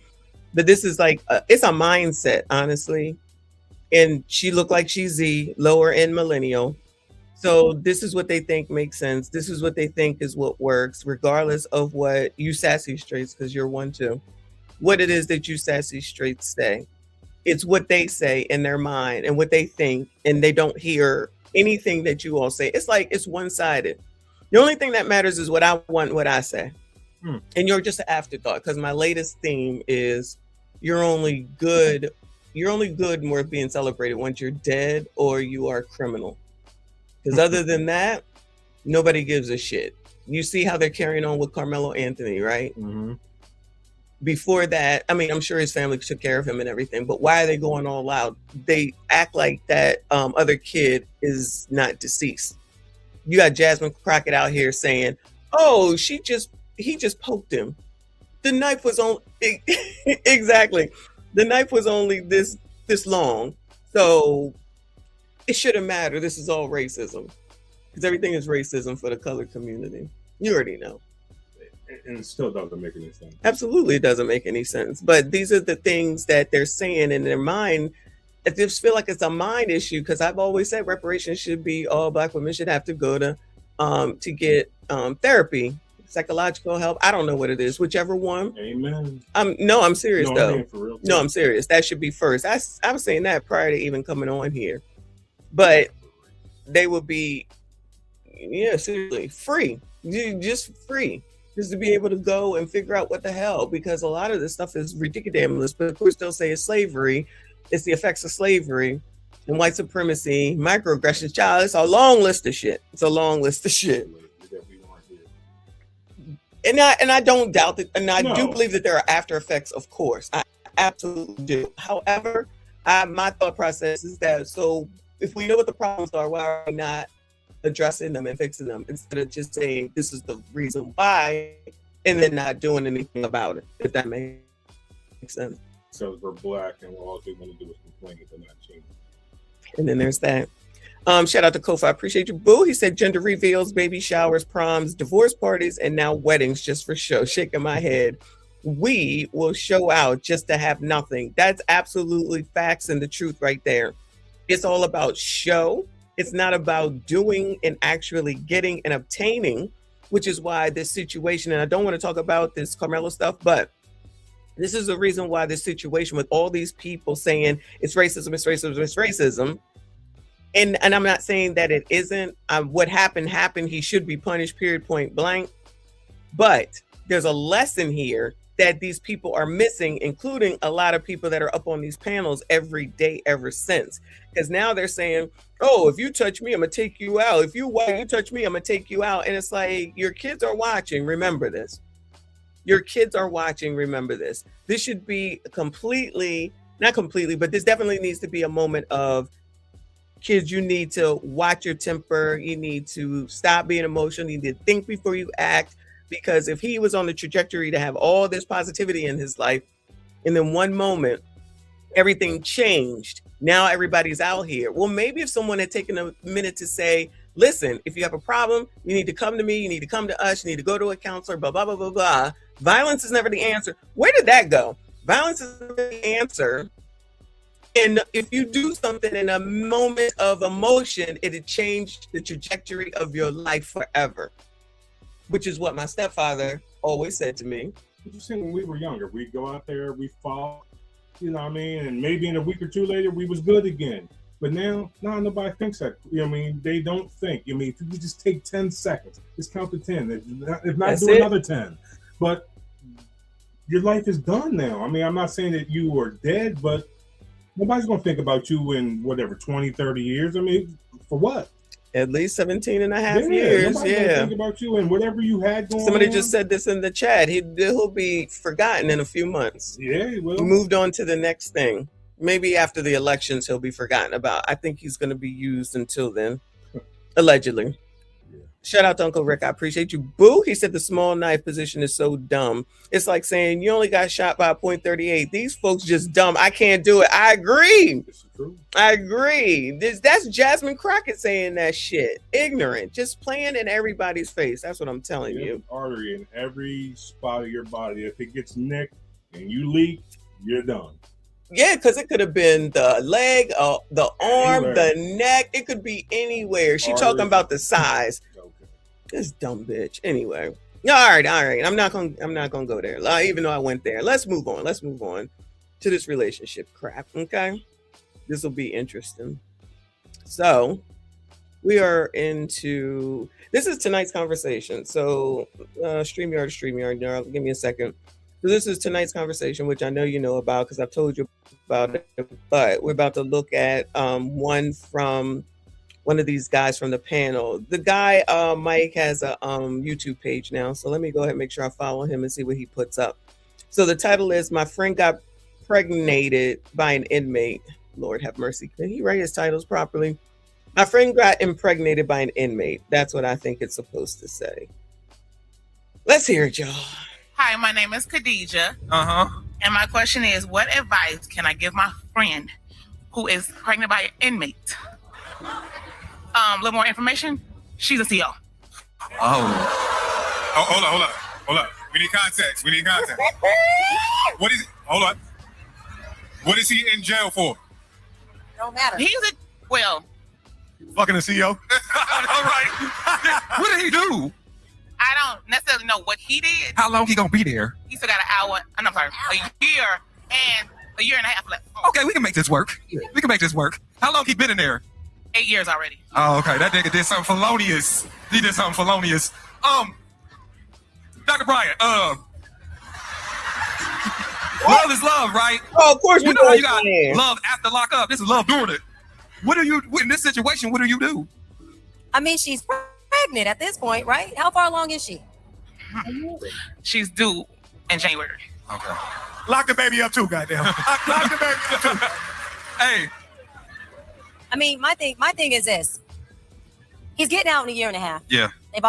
[SPEAKER 12] But this is like it's a mindset, honestly. And she looked like she's the lower end millennial. So this is what they think makes sense. This is what they think is what works, regardless of what you sassy straights, because you're one too, what it is that you sassy straights say. It's what they say in their mind and what they think, and they don't hear anything that you all say. It's like it's one-sided. The only thing that matters is what I want, what I say. And you're just an afterthought. Because my latest theme is you're only good and worth being celebrated once you're dead or you are a criminal. Because other than that, nobody gives a shit. You see how they're carrying on with Carmelo Anthony, right?
[SPEAKER 9] Mm-hmm.
[SPEAKER 12] Before that, I mean, I'm sure his family took care of him and everything, but why are they going all out? They act like that other kid is not deceased. You got Jasmine Crockett out here saying, oh, he just poked him. The knife was only, exactly. The knife was only this long. So it shouldn't matter. This is all racism. Because everything is racism for the colored community. You already know.
[SPEAKER 9] And it still doesn't make any sense.
[SPEAKER 12] Absolutely, it doesn't make any sense. But these are the things that they're saying in their mind. I just feel like it's a mind issue because I've always said reparations should be all Black women should have to go to get therapy, psychological help. I don't know what it is, whichever one.
[SPEAKER 9] Amen.
[SPEAKER 12] No, I'm serious though.
[SPEAKER 9] I mean, for real.
[SPEAKER 12] No, I'm serious. That should be first. I was saying that prior to even coming on here, but they would be, yeah, seriously, free, just free. Just to be able to go and figure out what the hell, because a lot of this stuff is ridiculous. But of course, they'll say it's slavery, it's the effects of slavery and white supremacy, microaggressions. Child, it's a long list of shit. It's a long list of shit. And I don't doubt that, and I do believe that there are after effects. Of course, I absolutely do. However, my thought process is that so if we know what the problems are, why are we not addressing them and fixing them instead of just saying this is the reason why and then not doing anything about it, if that makes sense.
[SPEAKER 9] So we're Black and all they want to do is complain if they're not changing.
[SPEAKER 12] And then there's that. Shout out to Kofi. I appreciate you, boo. He said gender reveals, baby showers, proms, divorce parties, and now weddings just for show. Shaking my head. We will show out just to have nothing. That's absolutely facts and the truth right there. It's all about show. It's not about doing and actually getting and obtaining, which is why this situation, and I don't want to talk about this Carmelo stuff, but this is the reason why this situation with all these people saying it's racism, it's racism, it's racism. And I'm not saying that it isn't. What happened. He should be punished, period, point blank. But there's a lesson here that these people are missing, including a lot of people that are up on these panels every day ever since. Because now they're saying, oh, if you touch me, I'm going to take you out. If you touch me, I'm going to take you out. And it's like, your kids are watching. Remember this. Your kids are watching. Remember this. This should be not completely, but this definitely needs to be a moment of, kids, you need to watch your temper. You need to stop being emotional. You need to think before you act. Because if he was on the trajectory to have all this positivity in his life, and then one moment, everything changed. Now everybody's out here. Well, maybe if someone had taken a minute to say, listen, if you have a problem, you need to come to me. You need to come to us. You need to go to a counselor, blah, blah, blah, blah, blah. Violence is never the answer. Where did that go? Violence is never the answer. And if you do something in a moment of emotion, it'll change the trajectory of your life forever. Which is what my stepfather always said to me.
[SPEAKER 9] You see, when we were younger, we'd go out there, we fought, you know what I mean? And maybe in a week or two later, we was good again. But now, nobody thinks that. You know what I mean? They don't think. I mean, if you just take 10 seconds, just count to 10. If not, do another 10. But your life is done now. I mean, I'm not saying that you are dead, but nobody's going to think about you in whatever, 20, 30 years. I mean, for what?
[SPEAKER 12] At least 17 and a half years. Yeah.
[SPEAKER 9] Think about you and whatever you had going
[SPEAKER 12] Somebody
[SPEAKER 9] on.
[SPEAKER 12] just said this in the chat. He'll be forgotten in a few months.
[SPEAKER 9] Yeah, he will.
[SPEAKER 12] Moved on to the next thing. Maybe after the elections, he'll be forgotten about. I think he's going to be used until then, allegedly. Yeah. Shout out to Uncle Rick. I appreciate you. Boo, he said the small knife position is so dumb. It's like saying you only got shot by a .38. These folks just dumb. I can't do it. I agree. I agree. That's Jasmine Crockett saying that shit. Ignorant. Just playing in everybody's face. That's what I'm telling you.
[SPEAKER 9] Artery in every spot of your body. If it gets nicked and you leak, you're done.
[SPEAKER 12] Yeah, because it could have been the leg, the arm, the neck. It could be anywhere. She talking about the size.
[SPEAKER 9] Okay.
[SPEAKER 12] This dumb bitch. Anyway. All right. I'm not gonna go there. Even though I went there. Let's move on. To this relationship crap. Okay. This will be interesting. So We are into this is tonight's conversation. So StreamYard, give me a second. So this is tonight's conversation, which I know you know about because I've told you about it. But we're about to look at one from one of these guys from the panel. The guy, Mike, has a YouTube page now. So let me go ahead and make sure I follow him and see what he puts up. So the title is "My Friend Got Pregnated by an Inmate." Lord have mercy. Can he write his titles properly? My friend got impregnated by an inmate. That's what I think it's supposed to say. Let's hear it, y'all.
[SPEAKER 13] Hi, my name is Khadijah. And my question is, what advice can I give my friend who is pregnant by an inmate? A little more information. She's a CO.
[SPEAKER 14] Hold up. We need context. What is it? Hold on. What is he in jail for?
[SPEAKER 13] Don't matter.
[SPEAKER 14] Fucking a CEO. All right. What did he do?
[SPEAKER 13] I don't necessarily know what he did.
[SPEAKER 14] How long he gonna be there?
[SPEAKER 13] He still got an hour. I'm sorry, a year and a half left.
[SPEAKER 14] Okay, we can make this work. How long he been in there?
[SPEAKER 13] 8 years already.
[SPEAKER 14] Oh, okay. That nigga did something felonious. Dr. Bryant, love is love, right?
[SPEAKER 12] Oh, of course.
[SPEAKER 14] You know how you got love after lockup. This is love during it. What do you, in this situation, what do you do?
[SPEAKER 15] I mean, she's pregnant at this point, right? How far along is she?
[SPEAKER 13] She's due in January.
[SPEAKER 14] Okay. Lock the baby up too, goddamn. Lock the baby up too. Hey.
[SPEAKER 15] I mean, my thing is this. He's getting out in a year and a half.
[SPEAKER 14] Yeah.
[SPEAKER 15] They've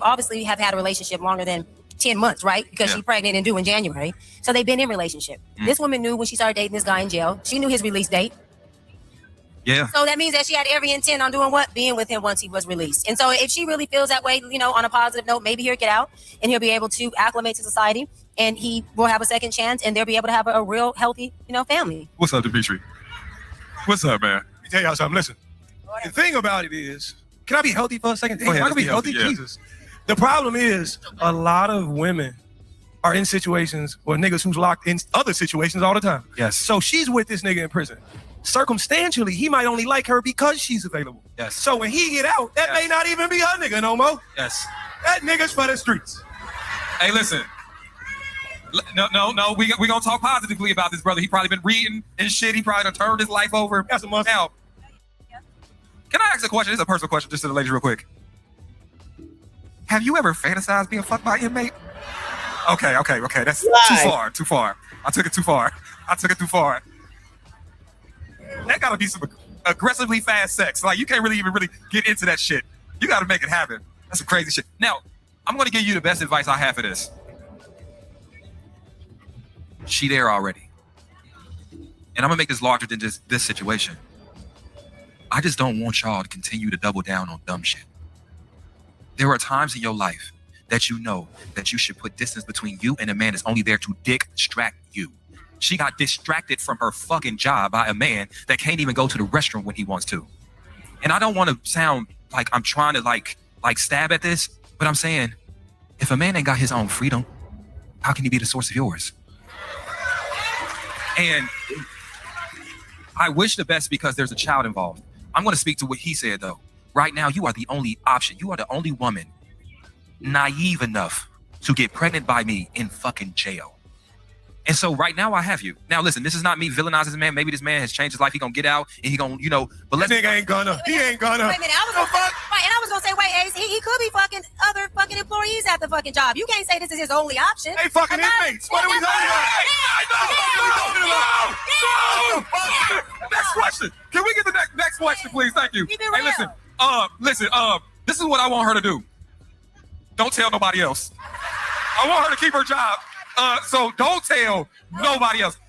[SPEAKER 15] obviously have had a relationship longer than 10 months, right? Because she's pregnant and due in January. So they've been in relationship. This woman knew when she started dating this guy in jail. She knew his release date.
[SPEAKER 14] Yeah.
[SPEAKER 15] So that means that she had every intent on doing what? Being with him once he was released. And so if she really feels that way, on a positive note, maybe he'll get out and he'll be able to acclimate to society and he will have a second chance and they'll be able to have a real healthy, family.
[SPEAKER 14] What's up, Dimitri? What's up, man?
[SPEAKER 16] Let me tell y'all something. Listen, the thing about it is, can I be healthy for a second?
[SPEAKER 14] Go ahead,
[SPEAKER 16] I can be healthy?
[SPEAKER 14] yeah.
[SPEAKER 16] Jesus. The problem is a lot of women are in situations or niggas who's locked in other situations all the time.
[SPEAKER 14] Yes.
[SPEAKER 16] So she's with this nigga in prison. Circumstantially, he might only like her because she's available.
[SPEAKER 14] Yes.
[SPEAKER 16] So when he get out, that may not even be her nigga no more.
[SPEAKER 14] Yes.
[SPEAKER 16] That nigga's for the streets.
[SPEAKER 14] Hey, listen. No. We gonna talk positively about this brother. He probably been reading and shit. He probably done turned his life over.
[SPEAKER 16] That's a must.
[SPEAKER 14] Now, can I ask a question? This is a personal question just to the ladies real quick. Have you ever fantasized being fucked by an inmate? Okay. That's too far. I took it too far. That gotta be some aggressively fast sex. Like, you can't really get into that shit. You gotta make it happen. That's some crazy shit. Now, I'm gonna give you the best advice I have for this. She there already. And I'm gonna make this larger than just this situation. I just don't want y'all to continue to double down on dumb shit. There are times in your life that you know that you should put distance between you and a man that's only there to distract you. She got distracted from her fucking job by a man that can't even go to the restroom when he wants to. And I don't want to sound like I'm trying to like stab at this, but I'm saying, if a man ain't got his own freedom, how can he be the source of yours? And I wish the best because there's a child involved. I'm going to speak to what he said, though. Right now, you are the only option. You are the only woman naive enough to get pregnant by me in fucking jail. And so right now I have you. Now listen, this is not me villainizing this man. Maybe this man has changed his life. He gonna get out and he gonna, but let's.
[SPEAKER 16] This nigga ain't gonna. He ain't gonna.
[SPEAKER 15] Wait a minute. I was gonna say, wait, Ace, he could be fucking other fucking employees at the fucking job. You can't say this is his only option.
[SPEAKER 16] They fucking inmates. What are we talking about?
[SPEAKER 14] Next question. Can we get the next question, please? Thank you. Hey, listen. This is what I want her to do. Don't tell nobody else. I want her to keep her job. So don't tell nobody else.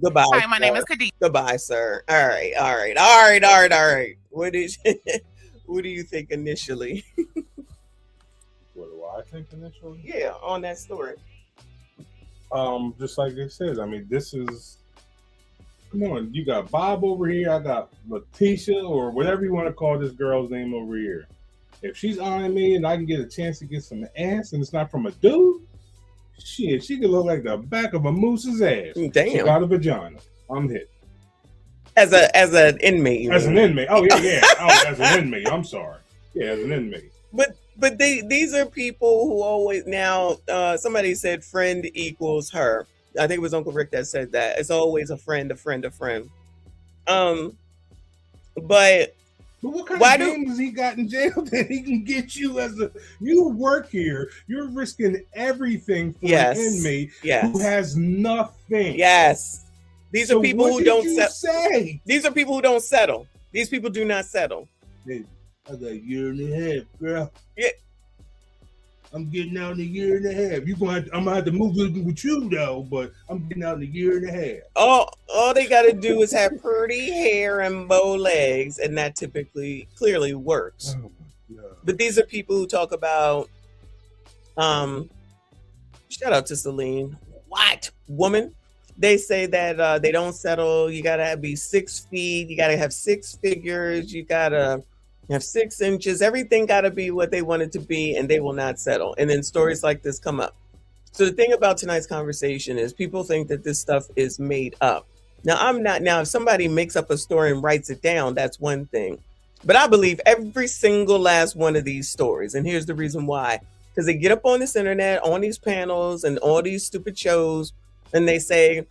[SPEAKER 12] Goodbye.
[SPEAKER 13] Hi, my name is Khadijah.
[SPEAKER 12] Goodbye, sir. All right. What do you think initially?
[SPEAKER 9] What do I think initially?
[SPEAKER 12] Yeah, on that story.
[SPEAKER 9] Just like it says, I mean, this is, come on, you got Bob over here, I got Letitia, or whatever you want to call this girl's name over here. If she's eyeing me and I can get a chance to get some ass and it's not from a dude, shit, she could look like the back of a moose's ass.
[SPEAKER 12] Damn.
[SPEAKER 9] She got a vagina. I'm hit.
[SPEAKER 12] As an inmate. You
[SPEAKER 9] As
[SPEAKER 12] mean.
[SPEAKER 9] an inmate. Oh yeah. Oh, as an inmate. I'm sorry. Yeah, as an inmate.
[SPEAKER 12] But these are people who always now. Somebody said friend equals her. I think it was Uncle Rick that said that. It's always a friend, a friend, a friend. But
[SPEAKER 9] what kind of game has he got in jail that he can get you as a you work here? You're risking everything for an inmate who has nothing.
[SPEAKER 12] Yes. These are people who don't
[SPEAKER 9] say.
[SPEAKER 12] These are people who don't settle. These people do not settle.
[SPEAKER 9] Hey, I got a year and a half, girl.
[SPEAKER 12] Yeah.
[SPEAKER 9] I'm getting out in a year and a half. I'm gonna have to move with you though, but I'm getting out in a year and a half.
[SPEAKER 12] All they gotta do is have pretty hair and bow legs, and that clearly works.
[SPEAKER 9] Oh my God.
[SPEAKER 12] But these are people who talk about shout out to Celine. What woman? They say that they don't settle. You gotta be 6 feet, you gotta have 6 figures, you gotta have 6 inches, everything got to be what they want it to be, and they will not settle. And then stories like this come up. So the thing about tonight's conversation is people think that this stuff is made up. Now, I'm not. Now, if somebody makes up a story and writes it down, that's one thing. But I believe every single last one of these stories. And here's the reason why. Because they get up on this internet, on these panels and all these stupid shows, and they say,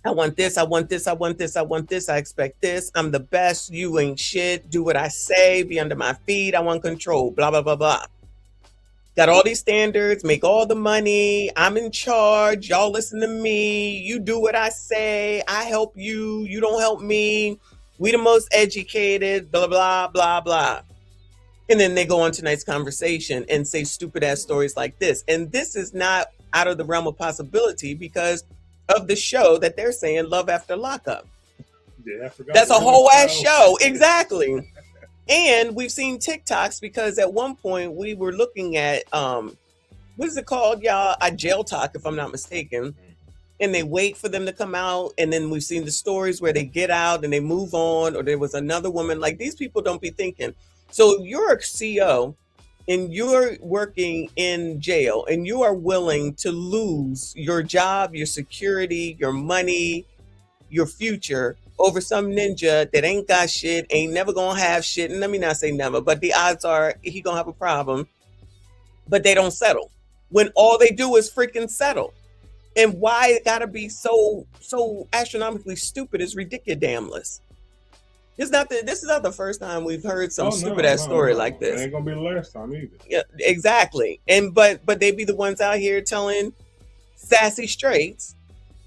[SPEAKER 12] I want this, I want this, I want this, I want this, I expect this. I'm the best, you ain't shit. Do what I say, be under my feet, I want control, blah, blah, blah, blah. Got all these standards, make all the money, I'm in charge, y'all listen to me, you do what I say, I help you, you don't help me, we the most educated, blah, blah, blah, blah. And then they go on tonight's conversation and say stupid ass stories like this. And this is not out of the realm of possibility because of the show that they're saying Love After Lockup.
[SPEAKER 9] Yeah, I forgot.
[SPEAKER 12] That's a whole ass show. Exactly. And we've seen TikToks because at one point we were looking at what is it called, y'all? A jail talk, if I'm not mistaken. And they wait for them to come out, and then we've seen the stories where they get out and they move on, or there was another woman. Like, these people don't be thinking. So if you're a CO and you're working in jail and you are willing to lose your job, your security, your money, your future over some ninja that ain't got shit, ain't never gonna have shit. And let me not say never, but the odds are he gonna have a problem, but they don't settle when all they do is freaking settle. And why it gotta be so astronomically stupid is ridiculous. This is not the first time we've heard some stupid ass story like this.
[SPEAKER 9] It ain't gonna be the last time either.
[SPEAKER 12] Yeah, exactly. And but they be the ones out here telling sassy straights,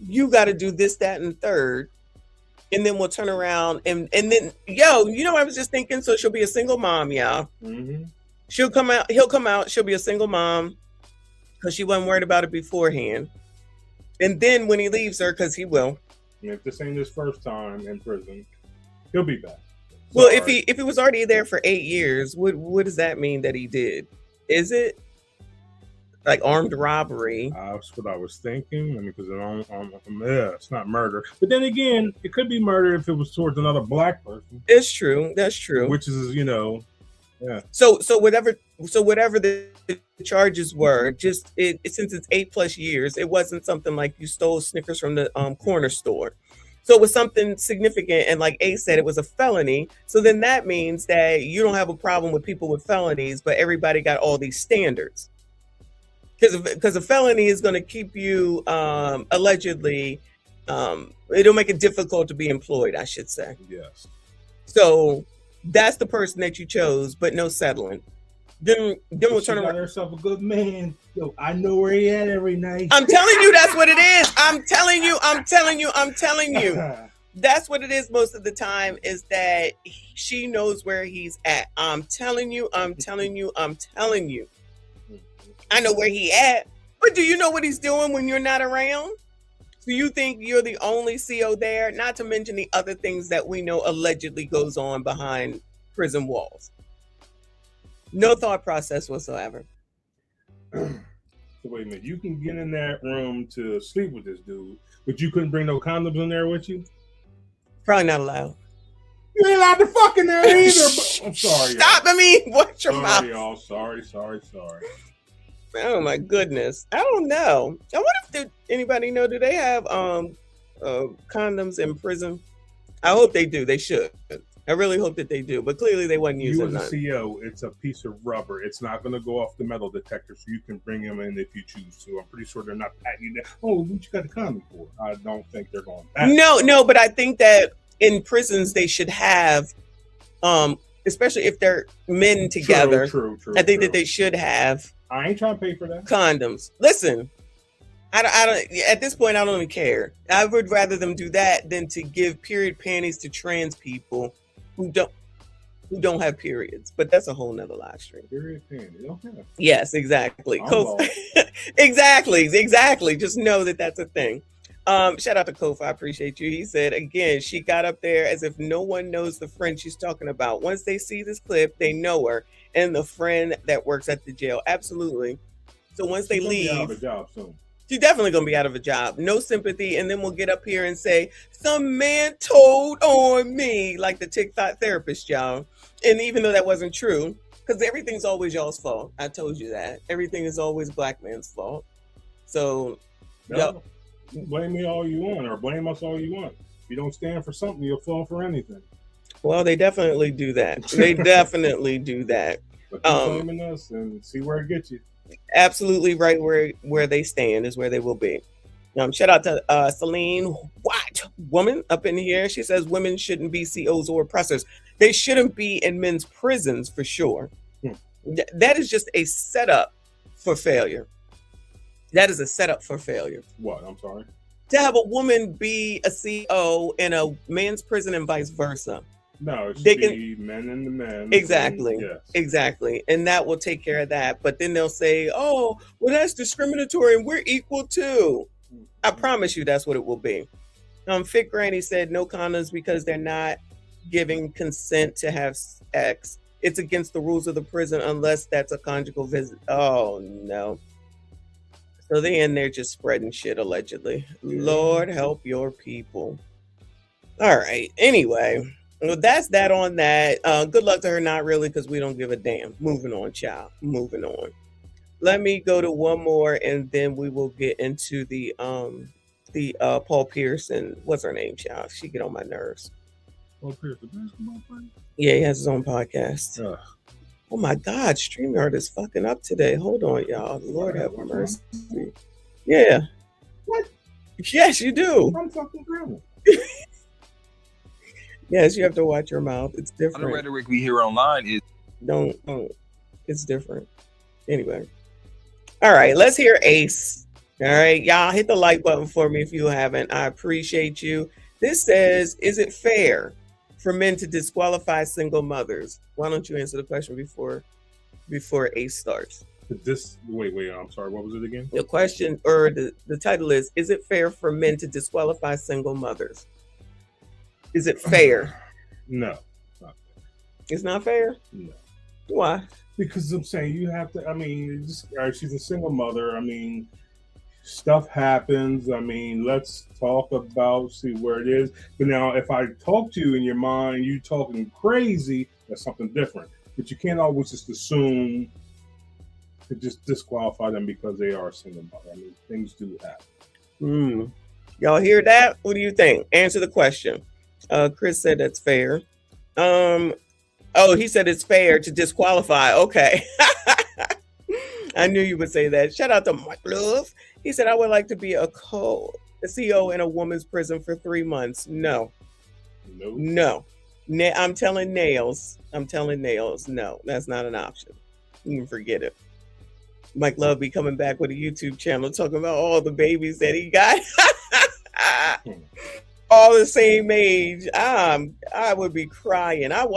[SPEAKER 12] you got to do this, that, and third, and then we'll turn around and then you know, I was just thinking. So she'll be a single mom, y'all.
[SPEAKER 9] Mm-hmm.
[SPEAKER 12] He'll come out. She'll be a single mom because she wasn't worried about it beforehand. And then when he leaves her, because he will.
[SPEAKER 9] And if this ain't his first time in prison, he'll be back.
[SPEAKER 12] Well, if he was already there for 8 years, what does that mean that he did? Is it like armed robbery?
[SPEAKER 9] That's what I was thinking. I mean, because it's not murder. But then again, it could be murder if it was towards another black person.
[SPEAKER 12] It's true. That's true.
[SPEAKER 9] Which is, you know, yeah.
[SPEAKER 12] So whatever the charges were, just since it's 8+ years, it wasn't something like you stole Snickers from the corner store. So it was something significant, and like A said, it was a felony. So then that means that you don't have a problem with people with felonies, but everybody got all these standards. Because a felony is going to keep you allegedly, it'll make it difficult to be employed, I should say.
[SPEAKER 9] Yes.
[SPEAKER 12] So that's the person that you chose, but no settling. Then we'll turn around.
[SPEAKER 9] Got herself a good man. Yo, I know where he at every night.
[SPEAKER 12] I'm telling you, that's what it is. I'm telling you. That's what it is most of the time, is that she knows where he's at. I'm telling you. I know where he at, but do you know what he's doing when you're not around? Do you think you're the only CO there? Not to mention the other things that we know allegedly goes on behind prison walls. No thought process whatsoever.
[SPEAKER 9] So wait a minute, you can get in that room to sleep with this dude, but you couldn't bring no condoms in there with you?
[SPEAKER 12] Probably not allowed.
[SPEAKER 9] You ain't allowed to fuck in there either. But I'm sorry.
[SPEAKER 12] Stop!
[SPEAKER 9] Y'all.
[SPEAKER 12] I mean, watch your mouth.
[SPEAKER 9] Y'all. Sorry.
[SPEAKER 12] Oh my goodness! I don't know. I wonder if anybody know? Do they have condoms in prison? I hope they do. They should. I really hope that they do, but clearly they wasn't
[SPEAKER 9] You
[SPEAKER 12] using
[SPEAKER 9] as
[SPEAKER 12] none.
[SPEAKER 9] a CEO, it's a piece of rubber. It's not going to go off the metal detector, so you can bring them in if you choose to. I'm pretty sure they're not patting you down. Oh, what you got a condom for? I don't think they're going back.
[SPEAKER 12] No, but I think that in prisons they should have, especially if they're men together.
[SPEAKER 9] True.
[SPEAKER 12] I think that they should have.
[SPEAKER 9] I ain't trying to pay for that.
[SPEAKER 12] Condoms. Listen, I don't. At this point, I don't even care. I would rather them do that than to give period panties to trans people who don't have periods. But that's a whole nother live stream.
[SPEAKER 9] Period panties. Okay.
[SPEAKER 12] Yes, exactly. Exactly. Just know that that's a thing. Shout out to Kofi. I appreciate you. He said, again, she got up there as if no one knows the friend she's talking about. Once they see this clip, they know her and the friend that works at the jail. Absolutely. So once they leave,
[SPEAKER 9] out of a job soon.
[SPEAKER 12] She's definitely going to be out of a job. No sympathy. And then we'll get up here and say, some man told on me, like the TikTok therapist, y'all. And even though that wasn't true, because everything's always y'all's fault. I told you that. Everything is always black man's fault. So,
[SPEAKER 9] no, blame me all you want, or blame us all you want. If you don't stand for something, you'll fall for anything.
[SPEAKER 12] Well, they definitely do that. They definitely do that.
[SPEAKER 9] But keep blaming us and see where it gets you.
[SPEAKER 12] Absolutely right where they stand is where they will be. Shout out to Celine White, woman up in here. She says women shouldn't be COs or oppressors. They shouldn't be in men's prisons for sure. That is just a setup for failure. That is a setup for failure.
[SPEAKER 9] What? I'm sorry.
[SPEAKER 12] To have a woman be a CO in a man's prison and vice versa.
[SPEAKER 9] No, it should be men and the men.
[SPEAKER 12] Exactly.
[SPEAKER 9] Yes.
[SPEAKER 12] Exactly. And that will take care of that. But then they'll say, oh, well, that's discriminatory and we're equal too. I promise you that's what it will be. Fit Granny said no condoms because they're not giving consent to have sex. It's against the rules of the prison unless that's a conjugal visit. Oh, no. So they in there just spreading shit, allegedly. Lord help your people. All right. Anyway. Well, that's that on that. Good luck to her, not really, because we don't give a damn. Moving on, child. Moving on. Let me go to one more, and then we will get into the Paul Pierce and what's her name, child? She get on my nerves.
[SPEAKER 9] Paul Pierce, the basketball player?
[SPEAKER 12] Yeah, he has his own podcast. Oh my God, StreamYard is fucking up today. Hold on, y'all. Lord have mercy. Yeah.
[SPEAKER 9] What?
[SPEAKER 12] Yes, you do.
[SPEAKER 9] I'm fucking grounded.
[SPEAKER 12] Yes, you have to watch your mouth. It's different.
[SPEAKER 14] The rhetoric we hear online is
[SPEAKER 12] don't. It's different. Anyway. All right, let's hear Ace. All right, y'all hit the like button for me if you haven't. I appreciate you. This says, is it fair for men to disqualify single mothers? Why don't you answer the question before Ace starts?
[SPEAKER 9] Wait, I'm sorry. What was it again?
[SPEAKER 12] The question or the title is it fair for men to disqualify single mothers? Is it fair?
[SPEAKER 9] No.
[SPEAKER 12] It's not fair?
[SPEAKER 9] No.
[SPEAKER 12] Why?
[SPEAKER 9] Because I'm saying you have to, she's a single mother. I mean, stuff happens. I mean, let's talk about, see where it is. But now, if I talk to you in your mind, you talking crazy, that's something different. But you can't always just assume to just disqualify them because they are a single mother. I mean, things do happen.
[SPEAKER 12] Y'all hear that? What do you think? Answer the question. Chris said that's fair. He said it's fair to disqualify. Okay. I knew you would say that. Shout out to Mike Love. He said, I would like to be a CEO in a woman's prison for 3 months. No. I'm telling Nails. No, that's not an option. You can forget it. Mike Love be coming back with a YouTube channel talking about all the babies that he got. All the same age. I would be crying. I would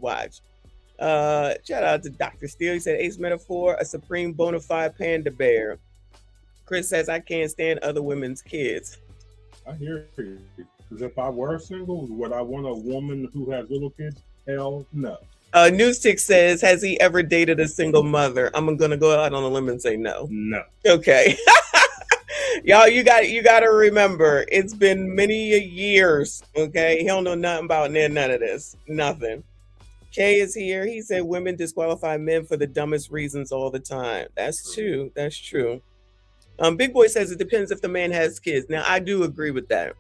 [SPEAKER 12] watch. Shout out to Dr. Steele. He said, Ace metaphor, a supreme bona fide panda bear. Chris says, I can't stand other women's kids.
[SPEAKER 9] I hear you. Because if I were single, would I want a woman who has little kids? Hell no.
[SPEAKER 12] Newstick says, has he ever dated a single mother? I'm going to go out on a limb and say no.
[SPEAKER 9] No.
[SPEAKER 12] Okay. Y'all, you got to remember, it's been many years, okay? He don't know nothing about none of this. Nothing. Kay is here. He said women disqualify men for the dumbest reasons all the time. That's true. That's true. Big Boy says it depends if the man has kids. Now, I do agree with that.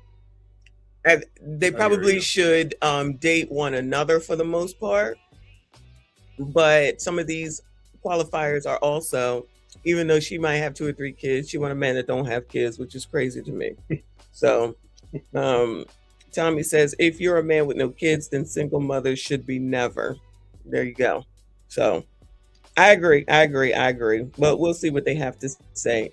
[SPEAKER 12] They probably should date one another for the most part. But some of these qualifiers are also, even though she might have 2 or 3 kids, she want a man that don't have kids, which is crazy to me. So Tommy says, if you're a man with no kids, then single mothers should be never. There you go. So I agree. But we'll see what they have to say.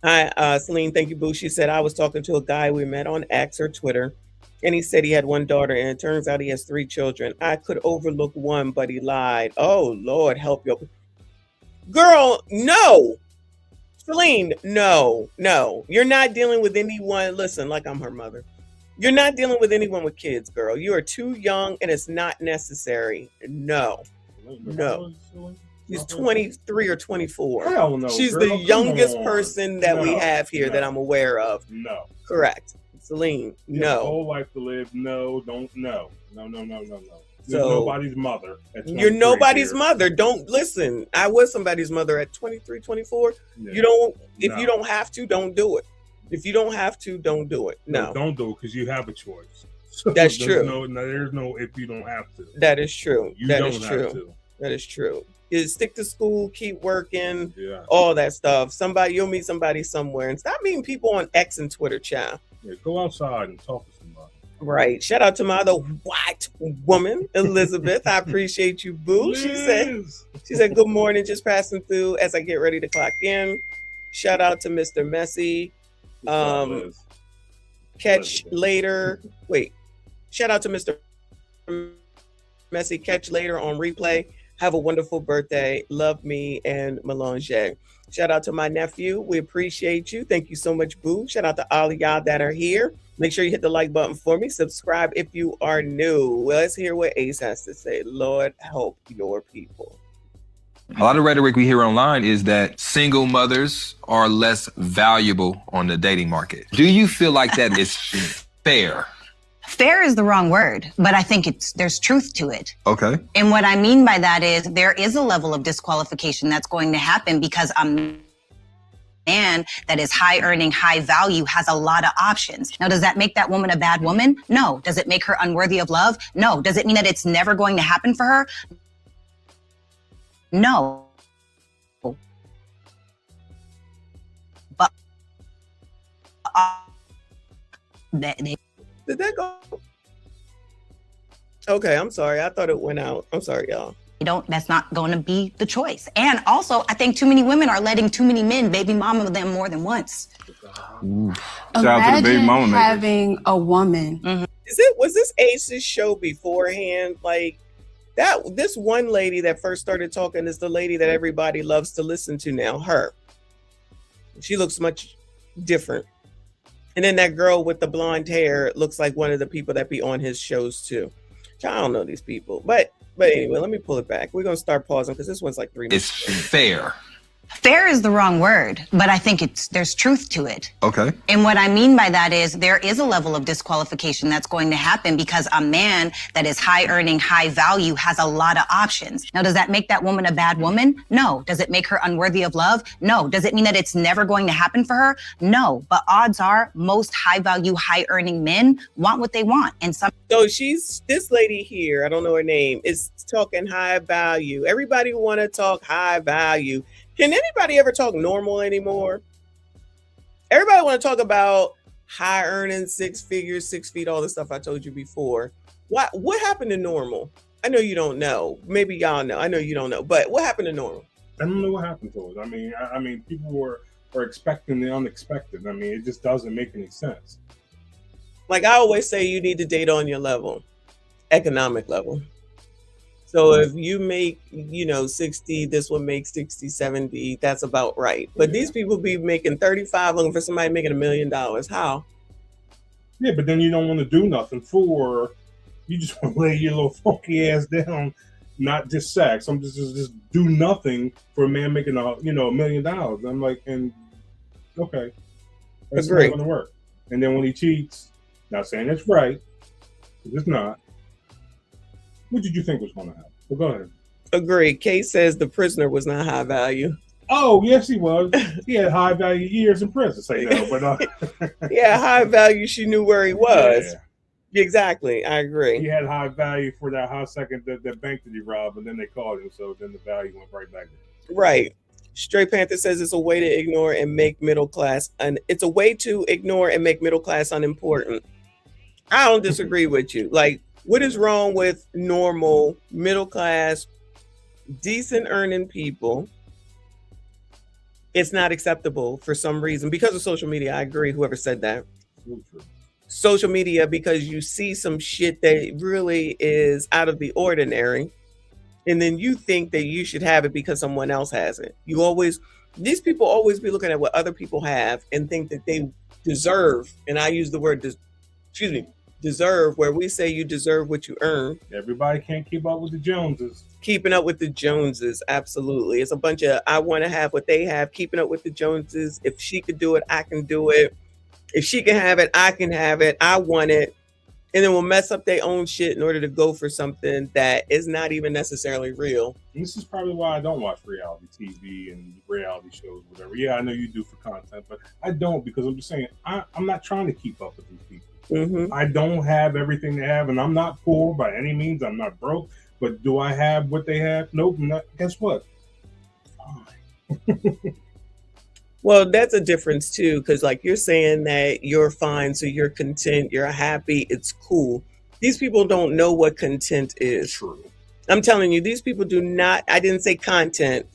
[SPEAKER 12] Hi, Celine. Thank you, Boo. She said, I was talking to a guy we met on X or Twitter, and he said he had 1 daughter, and it turns out he has 3 children. I could overlook 1, but he lied. Oh, Lord, help your girl. No, Celine, no. You're not dealing with anyone. Listen, like I'm her mother. You're not dealing with anyone with kids, girl. You are too young, and it's not necessary. No. She's 23 or 24.
[SPEAKER 9] Hell no,
[SPEAKER 12] She's
[SPEAKER 9] girl,
[SPEAKER 12] the youngest person that we have here that I'm aware of.
[SPEAKER 9] No.
[SPEAKER 12] Correct. Celine,
[SPEAKER 9] You have a whole life to live. No. You're nobody's mother.
[SPEAKER 12] You're nobody's mother. Don't listen. I was somebody's mother at 23, 24.
[SPEAKER 9] Yeah.
[SPEAKER 12] You don't, if you don't have to, don't do it. If you don't have to, don't do it. No.
[SPEAKER 9] Don't do it because you have a choice. So
[SPEAKER 12] That's true.
[SPEAKER 9] There's no if you don't have to.
[SPEAKER 12] That is true.
[SPEAKER 9] That is true.
[SPEAKER 12] That is true. You stick to school, keep working,
[SPEAKER 9] Yeah.
[SPEAKER 12] all that stuff. You'll meet somebody somewhere, and stop meeting people on X and Twitter, child.
[SPEAKER 9] Yeah, go outside and talk to somebody.
[SPEAKER 12] Right. Shout out to my other white woman, Elizabeth. I appreciate you, boo. She said, good morning, just passing through as I get ready to clock in. Shout out to Mr. Messy. Catch later. Wait. Shout out to Mr. Messy. Catch later on replay. Have a wonderful birthday. Love me and Melange. Shout out to my nephew. We appreciate you. Thank you so much, boo. Shout out to all of y'all that are here. Make sure you hit the like button for me. Subscribe if you are new. Let's hear what Ace has to say. Lord, help your people.
[SPEAKER 14] A lot of rhetoric we hear online is that single mothers are less valuable on the dating market. Do you feel like that is fair?
[SPEAKER 17] Fair is the wrong word, but I think there's truth to it.
[SPEAKER 14] Okay.
[SPEAKER 17] And what I mean by that is there is a level of disqualification that's going to happen because a man that is high earning, high value has a lot of options. Now, does that make that woman a bad woman? No. Does it make her unworthy of love? No. Does it mean that it's never going to happen for her? No. But
[SPEAKER 12] did that go? Okay, I'm sorry. I thought it went out. I'm sorry, y'all.
[SPEAKER 17] That's not going to be the choice. And also, I think too many women are letting too many men baby mama them more than once.
[SPEAKER 18] Shout out to the baby mama makers. Having a woman.
[SPEAKER 17] Mm-hmm.
[SPEAKER 12] Was this Ace's show beforehand? Like that, this one lady that first started talking is the lady that everybody loves to listen to now. Her. She looks much different. And then that girl with the blonde hair looks like one of the people that be on his shows too. I don't know these people, but anyway, let me pull it back. We're gonna start pausing because this one's like 3 minutes.
[SPEAKER 14] It's fair.
[SPEAKER 17] Fair is the wrong word, but I think there's truth to it.
[SPEAKER 14] Okay.
[SPEAKER 17] And what I mean by that is there is a level of disqualification that's going to happen because a man that is high earning, high value has a lot of options. Now, does that make that woman a bad woman? No. Does it make her unworthy of love? No. Does it mean that it's never going to happen for her? No. But odds are most high value, high earning men want what they want. And some.
[SPEAKER 12] So this lady here, I don't know her name, is talking high value. Everybody want to talk high value. Can anybody ever talk normal anymore? Everybody want to talk about high earning, 6 figures, 6 feet, all the stuff I told you before. What happened to normal? I know you don't know. Maybe y'all know. I know you don't know. But what happened to normal?
[SPEAKER 9] I don't know what happened to us. I mean, people were expecting the unexpected. I mean, it just doesn't make any sense.
[SPEAKER 12] Like I always say, you need to date on your level, economic level. So if you make, 60, this one makes 60, 70, that's about right. But these people be making 35, looking for somebody making $1 million. How?
[SPEAKER 9] Yeah, but then you don't want to do nothing you just want to lay your little funky ass down, not just sex. I'm just do nothing for a man making $1 million. I'm like, and okay, that's not going to work. And then when he cheats, not saying it's right, it's not. What did you think was going to happen? Well, go ahead.
[SPEAKER 12] Agree. Kay says the prisoner was not high value.
[SPEAKER 9] Oh, yes, he was. He had high value years in prison. Say no, but
[SPEAKER 12] yeah, high value. She knew where he was. Yeah. Exactly, I agree.
[SPEAKER 9] He had high value for that hot second that bank that he robbed, and then they called him, so then the value went right back there.
[SPEAKER 12] Right. Straight Panther says it's a way to ignore and make middle class, and it's a way to ignore and make middle class unimportant. I don't disagree with you. Like, what is wrong with normal middle class, decent earning people? It's not acceptable for some reason because of social media. I agree. Whoever said that. Social media, because you see some shit that really is out of the ordinary, and then you think that you should have it because someone else has it. These people always be looking at what other people have and think that they deserve. And I use the word, deserve, where we say you deserve what you earn.
[SPEAKER 9] Everybody can't keep up with the Joneses.
[SPEAKER 12] Keeping up with the Joneses, absolutely. It's a bunch of, I want to have what they have, keeping up with the Joneses. If she could do it, I can do it. If she can have it, I can have it. I want it. And then we'll mess up their own shit in order to go for something that is not even necessarily real.
[SPEAKER 9] And this is probably why I don't watch reality TV and reality shows, whatever. Yeah, I know you do for content, but I don't, because I'm just saying, I'm not trying to keep up with these people.
[SPEAKER 12] Mm-hmm.
[SPEAKER 9] I don't have everything they have, and I'm not poor by any means. I'm not broke. But do I have what they have? Nope. Not. Guess what? Fine.
[SPEAKER 12] Well, that's a difference too, because like you're saying that you're fine, so you're content, you're happy, it's cool. These people don't know what content is.
[SPEAKER 9] True.
[SPEAKER 12] I'm telling you, these people do not. I didn't say content.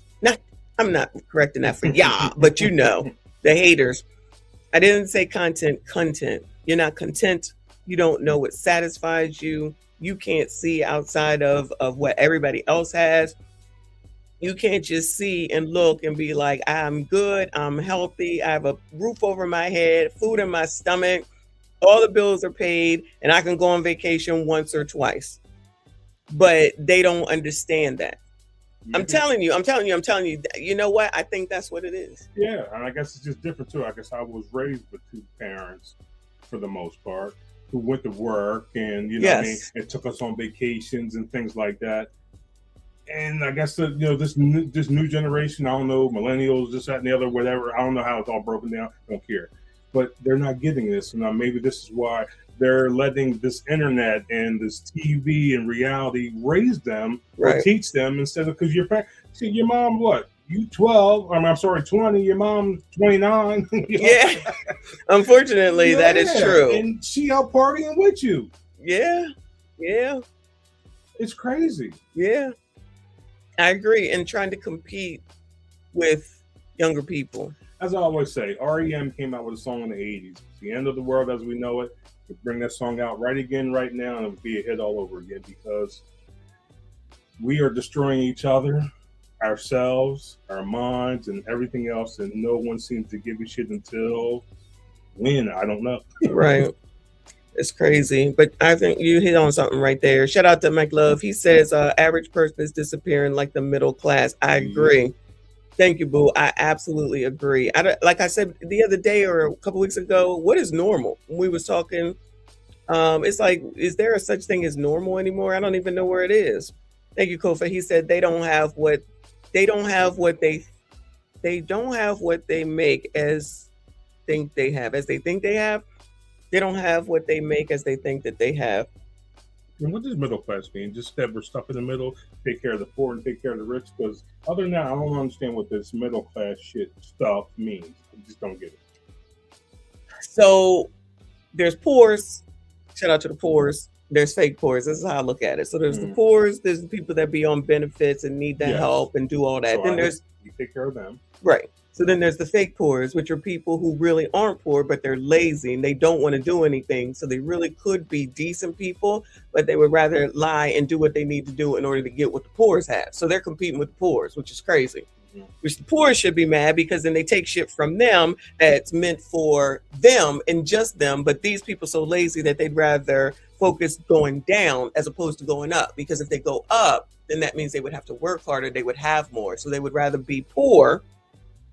[SPEAKER 12] I'm not correcting that for y'all, but you know, the haters. I didn't say content. You're not content. You don't know what satisfies you. You can't see outside of what everybody else has. You can't just see and look and be like, I'm good, I'm healthy, I have a roof over my head, food in my stomach, all the bills are paid, and I can go on vacation once or twice. But they don't understand that. Mm-hmm. I'm telling you, you know what? I think that's what it is.
[SPEAKER 9] Yeah, and I guess it's just different too. I guess I was raised with two parents for the most part who went to work and, you know, what I mean, and took us on vacations and things like that. And I guess this new generation, I don't know, millennials, this, that, and the other, whatever. I don't know how it's all broken down. I don't care. But they're not getting this. And maybe this is why they're letting this internet and this TV and reality raise them or teach them instead of, because your mom, what? You 12, I'm sorry, 20, your mom 29.
[SPEAKER 12] Yeah. Unfortunately, that is true.
[SPEAKER 9] And she out partying with you.
[SPEAKER 12] Yeah. Yeah.
[SPEAKER 9] It's crazy.
[SPEAKER 12] Yeah. I agree. And trying to compete with younger people.
[SPEAKER 9] As I always say, REM came out with a song in the 80s. The end of the world as we know it. We'll bring that song out right now, and it'll be a hit all over again, because we are destroying each other, ourselves, our minds, and everything else, and no one seems to give a shit until when, I don't know.
[SPEAKER 12] Right. It's crazy, but I think you hit on something right there. Shout out to Mike Love. He says average person is disappearing like the middle class. I agree. Thank you, boo. I absolutely agree. Like I said the other day or a couple weeks ago, what is normal? When we was talking, it's like, is there a such thing as normal anymore? I don't even know where it is. Thank you, Kofa. He said they don't have what they make as think they have, as they think they have. They don't have what they make as they think that they have.
[SPEAKER 9] And what does middle class mean? Just that we're stuck in the middle, take care of the poor and take care of the rich? Because other than that, I don't understand what this middle class shit stuff means. I just don't get it.
[SPEAKER 12] So there's poors. Shout out to the poors. There's fake poors. This is how I look at it. So there's the poors. There's the people that be on benefits and need the help and do all that.
[SPEAKER 9] So
[SPEAKER 12] then there's
[SPEAKER 9] you take care of them.
[SPEAKER 12] Right. So then there's the fake poors, which are people who really aren't poor, but they're lazy and they don't want to do anything. So they really could be decent people, but they would rather lie and do what they need to do in order to get what the poors have. So they're competing with the poors, which is crazy. Which the poor should be mad, because then they take shit from them that's meant for them and just them. But these people so lazy that they'd rather focus going down as opposed to going up. Because if they go up, then that means they would have to work harder. They would have more. So they would rather be poor.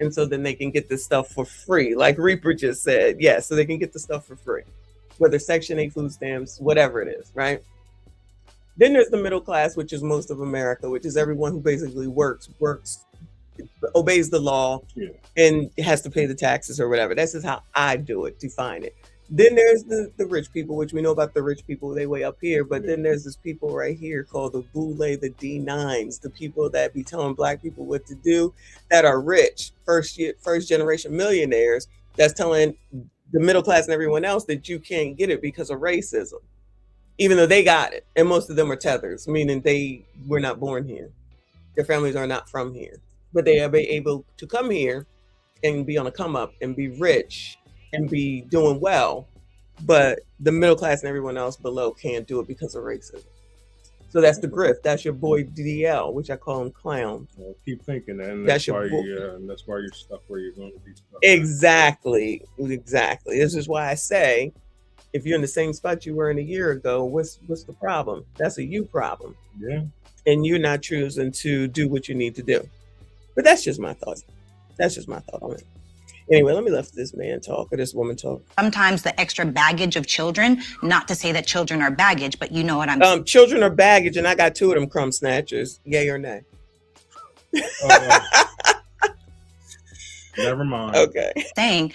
[SPEAKER 12] And so then they can get this stuff for free. Like Reaper just said. Yeah, so they can get the stuff for free. Whether Section 8 food stamps, whatever it is, right? Then there's the middle class, which is most of America, which is everyone who basically works obeys the law,
[SPEAKER 9] Yeah.
[SPEAKER 12] and has to pay the taxes or whatever. That's just how I do it, define it. Then there's the rich people, which we know about the rich people, they way up here. But then there's this people right here called the boule, the D9s, the people that be telling black people what to do, that are rich, first generation millionaires, that's telling the middle class and everyone else that you can't get it because of racism, even though they got it. And most of them are tethers, meaning they were not born here. Their families are not from here, but they are able to come here and be on a come up and be rich and be doing well, but the middle class and everyone else below can't do it because of racism. So that's the grift. That's your boy DL, which I call him clown.
[SPEAKER 9] Well, keep thinking that, and
[SPEAKER 12] That's
[SPEAKER 9] that's why
[SPEAKER 12] your
[SPEAKER 9] that's why you're stuck where you're going to be stuck.
[SPEAKER 12] Exactly. This is why I say, if you're in the same spot you were in a year ago, what's the problem? That's a you problem.
[SPEAKER 9] Yeah.
[SPEAKER 12] And you're not choosing to do what you need to do. But that's just my thoughts. That's just my thought on it. Anyway, let me let this man talk or this woman talk.
[SPEAKER 17] Sometimes the extra baggage of children, not to say that children are baggage, but you know what I'm saying.
[SPEAKER 12] Children are baggage, and I got 2 of them crumb snatchers. Yay or nay?
[SPEAKER 9] Never mind.
[SPEAKER 12] Okay.
[SPEAKER 17] Saying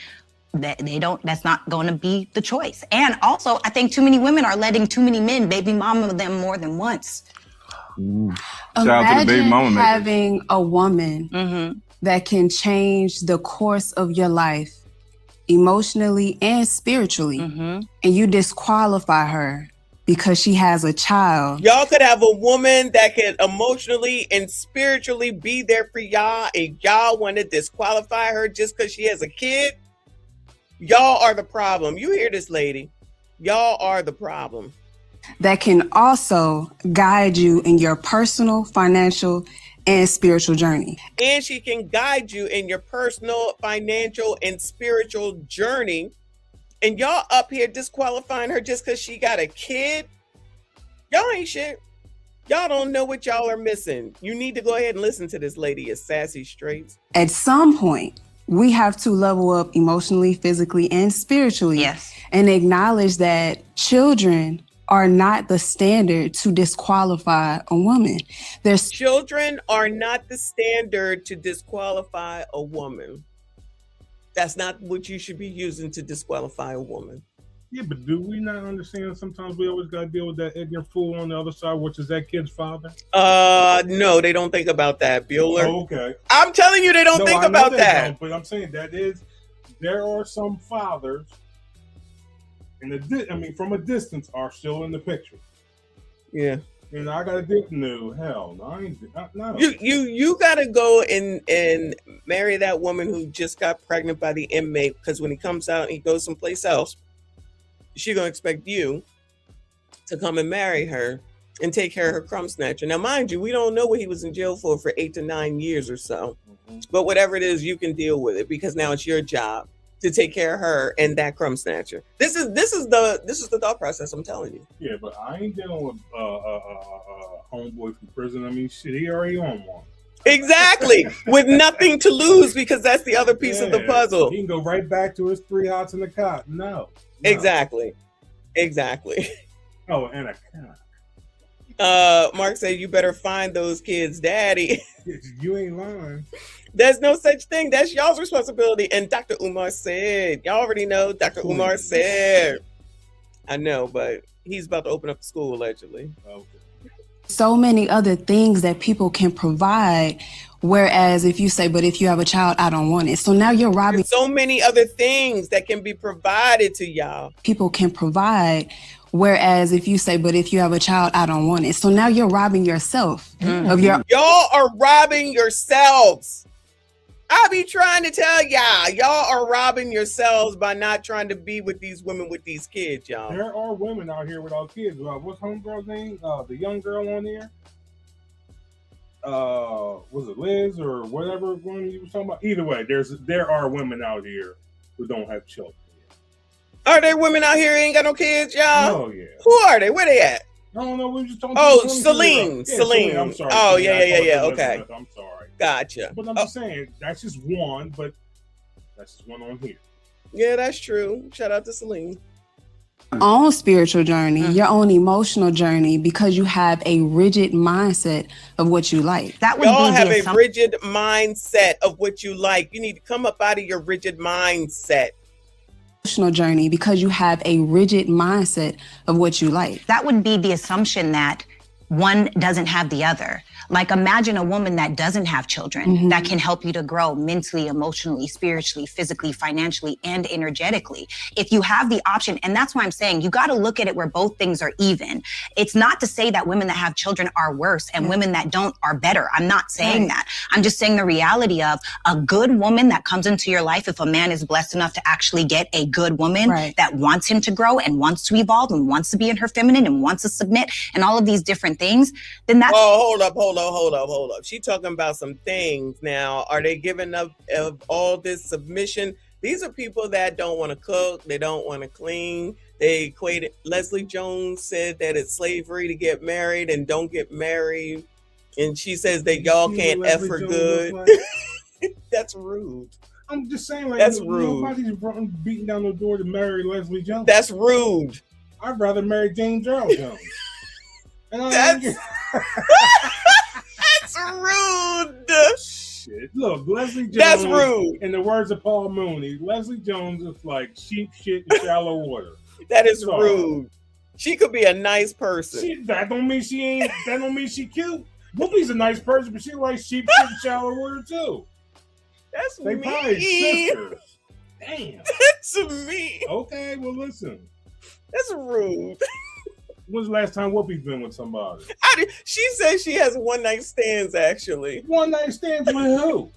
[SPEAKER 17] that that's not going to be the choice. And also, I think too many women are letting too many men baby mama them more than once.
[SPEAKER 18] Shout out to the baby mama maker. Having a woman that can change the course of your life emotionally and spiritually, and you disqualify her because she has a child.
[SPEAKER 12] Y'all could have a woman that can emotionally and spiritually be there for y'all, and y'all want to disqualify her just because she has a kid. Y'all are the problem. You hear this, lady? Y'all are the problem.
[SPEAKER 18] That can also guide you in your personal, financial, and spiritual journey.
[SPEAKER 12] And she can guide you in your personal, financial, and spiritual journey. And y'all up here disqualifying her just because she got a kid? Y'all ain't shit. Y'all don't know what y'all are missing. You need to go ahead and listen to this lady, is sassy straights.
[SPEAKER 18] At some point, we have to level up emotionally, physically, and spiritually.
[SPEAKER 17] Yes.
[SPEAKER 18] And acknowledge that children are not the standard to disqualify a woman.
[SPEAKER 12] Children are not the standard to disqualify a woman. That's not what you should be using to disqualify a woman.
[SPEAKER 9] Yeah, but do we not understand sometimes we always got to deal with that ignorant fool on the other side, which is that kid's father?
[SPEAKER 12] No, they don't think about that, Bueller.
[SPEAKER 9] Oh, okay.
[SPEAKER 12] I'm telling you, they don't think about that.
[SPEAKER 9] But I'm saying there are some fathers, from a distance, are still in the picture.
[SPEAKER 12] Yeah.
[SPEAKER 9] And I gotta think, no, hell, no, I ain't, no.
[SPEAKER 12] You gotta go and marry that woman who just got pregnant by the inmate, because when he comes out and he goes someplace else, she gonna expect you to come and marry her and take care of her crumb snatcher. Now, mind you, we don't know what he was in jail for 8 to 9 years or so. But whatever it is, you can deal with it, because now it's your job to take care of her and that crumb snatcher. This is the thought process I'm telling you.
[SPEAKER 9] Yeah, but I ain't dealing with homeboy from prison. I mean, shit, he already on one.
[SPEAKER 12] Exactly, with nothing to lose, because that's the other piece of the puzzle.
[SPEAKER 9] He can go right back to his 3 hots in the cot. No.
[SPEAKER 12] Exactly.
[SPEAKER 9] Oh, and a cock.
[SPEAKER 12] Mark said you better find those kids' daddy.
[SPEAKER 9] You ain't lying.
[SPEAKER 12] There's no such thing. That's y'all's responsibility. And Dr. Umar said, y'all already know, Dr. Umar said, I know, but he's about to open up a school allegedly.
[SPEAKER 9] Okay.
[SPEAKER 18] So many other things that people can provide. Whereas if you say, but if you have a child, I don't want it. So now you're robbing.
[SPEAKER 12] There's so many other things that can be provided to y'all.
[SPEAKER 18] People can provide. Whereas if you say, but if you have a child, I don't want it. So now you're robbing yourself of your.
[SPEAKER 12] Y'all are robbing yourselves. I be trying to tell y'all are robbing yourselves by not trying to be with these women with these kids, y'all.
[SPEAKER 9] There are women out here without kids. What's homegirl's name? The young girl on there? Was it Liz or whatever one you were talking about? Either way, there are women out here who don't have children.
[SPEAKER 12] Are there women out here who ain't got no kids, y'all?
[SPEAKER 9] Oh, yeah.
[SPEAKER 12] Who are they? Where they at?
[SPEAKER 9] I don't know. We were just talking
[SPEAKER 12] about Celine.
[SPEAKER 9] I'm sorry.
[SPEAKER 12] Oh, yeah. Okay.
[SPEAKER 9] I'm sorry.
[SPEAKER 12] Gotcha.
[SPEAKER 9] But I'm just saying, that's just one, but that's just one on here.
[SPEAKER 12] Yeah, that's true. Shout out to Celine.
[SPEAKER 18] own spiritual journey, your own emotional journey, because you have a rigid mindset of what you like.
[SPEAKER 17] That would
[SPEAKER 12] Y'all
[SPEAKER 17] be
[SPEAKER 12] have
[SPEAKER 17] the
[SPEAKER 12] a rigid mindset of what you like. You need to come up out of your rigid mindset.
[SPEAKER 18] Emotional journey, because you have a rigid mindset of what you like.
[SPEAKER 17] That would be the assumption that one doesn't have the other. Like, imagine a woman that doesn't have children that can help you to grow mentally, emotionally, spiritually, physically, financially, and energetically. If you have the option, and that's why I'm saying you got to look at it where both things are even. It's not to say that women that have children are worse and women that don't are better. I'm not saying that. I'm just saying the reality of a good woman that comes into your life, if a man is blessed enough to actually get a good woman that wants him to grow and wants to evolve and wants to be in her feminine and wants to submit and all of these different things, then that's...
[SPEAKER 12] Oh, hold up. She talking about some things now. Are they giving up of all this submission? These are people that don't want to cook. They don't want to clean. They equated. Leslie Jones said that it's slavery to get married and don't get married. And she says that y'all can't F her good. That's rude.
[SPEAKER 9] I'm just saying, like,
[SPEAKER 12] that's rude.
[SPEAKER 9] Nobody's beating down the door to marry Leslie Jones.
[SPEAKER 12] That's rude.
[SPEAKER 9] I'd rather marry James Earl Jones.
[SPEAKER 12] That's rude.
[SPEAKER 9] Shit. Look, Leslie Jones.
[SPEAKER 12] That's rude.
[SPEAKER 9] In the words of Paul Mooney, Leslie Jones is like sheep shit in shallow water.
[SPEAKER 12] That is rude. She could be a nice person.
[SPEAKER 9] That don't mean she ain't. That don't mean she cute. Whoopi's a nice person, but she likes sheep shit in shallow water too.
[SPEAKER 12] That's
[SPEAKER 9] they
[SPEAKER 12] mean.
[SPEAKER 9] probably sisters. Damn.
[SPEAKER 12] That's me.
[SPEAKER 9] Okay, well listen.
[SPEAKER 12] That's rude.
[SPEAKER 9] When's the last time Whoopi's been with somebody?
[SPEAKER 12] She says she has one night stands, actually.
[SPEAKER 9] One night stands with who?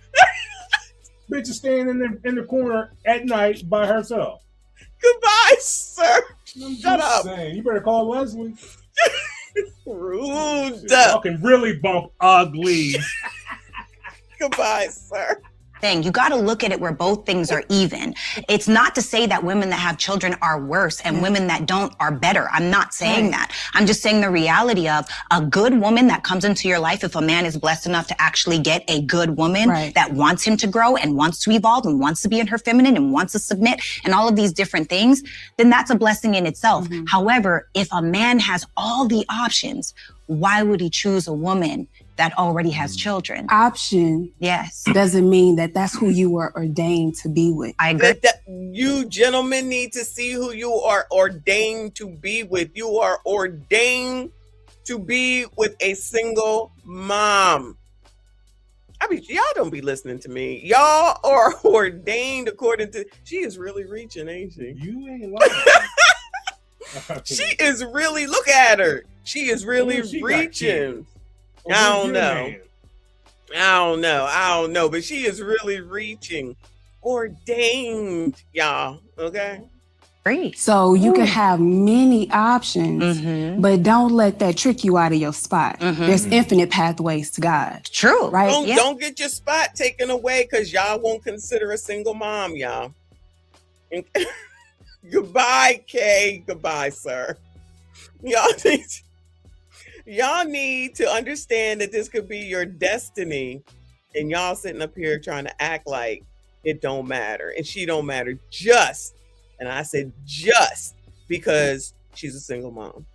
[SPEAKER 9] Bitch is standing in the corner at night by herself.
[SPEAKER 12] Goodbye, sir.
[SPEAKER 9] Shut up. Saying, you better call Leslie.
[SPEAKER 12] Rude.
[SPEAKER 9] Y'all can really bump ugly.
[SPEAKER 12] Goodbye, sir.
[SPEAKER 17] Thing. You got to look at it where both things are even. It's not to say that women that have children are worse and women that don't are better. I'm not saying that. I'm just saying the reality of a good woman that comes into your life, if a man is blessed enough to actually get a good woman that wants him to grow and wants to evolve and wants to be in her feminine and wants to submit and all of these different things, then that's a blessing in itself. However, if a man has all the options, why would he choose a woman that already has children?
[SPEAKER 18] Option,
[SPEAKER 17] yes,
[SPEAKER 18] doesn't mean that that's who you were ordained to be with.
[SPEAKER 17] I agree.
[SPEAKER 12] You gentlemen need to see who you are ordained to be with. You are ordained to be with a single mom. I mean, y'all don't be listening to me. Y'all are ordained according to. She is really reaching, ain't she?
[SPEAKER 9] You ain't lying.
[SPEAKER 12] She is really. Look at her. She is really reaching. I don't know, but she is really reaching. Ordained, y'all. Okay.
[SPEAKER 17] Great.
[SPEAKER 18] So you can have many options, but don't let that trick you out of your spot. There's infinite pathways to God.
[SPEAKER 17] True.
[SPEAKER 18] Right?
[SPEAKER 12] Don't get your spot taken away because y'all won't consider a single mom, y'all. Goodbye, Kay. Goodbye, sir. Y'all need to understand that this could be your destiny, and y'all sitting up here trying to act like it don't matter and she don't matter just, and I said just because she's a single mom.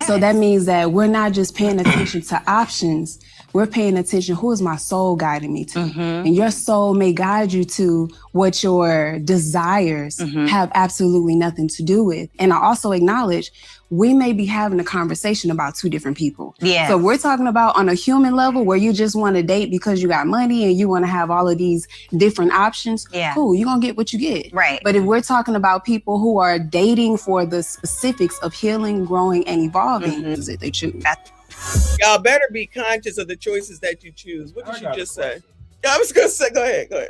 [SPEAKER 18] So that means that we're not just paying attention to options. We're paying attention, who is my soul guiding me to? And your soul may guide you to what your desires have absolutely nothing to do with. And I also acknowledge we may be having a conversation about two different people.
[SPEAKER 17] Yeah.
[SPEAKER 18] So we're talking about on a human level where you just want to date because you got money and you want to have all of these different options.
[SPEAKER 17] Yeah.
[SPEAKER 18] Cool, you're going to get what you get.
[SPEAKER 17] Right.
[SPEAKER 18] But if we're talking about people who are dating for the specifics of healing, growing, and evolving, is it they choose.
[SPEAKER 12] Y'all better be conscious of the choices that you choose. What did you just say? I was going to say, go ahead.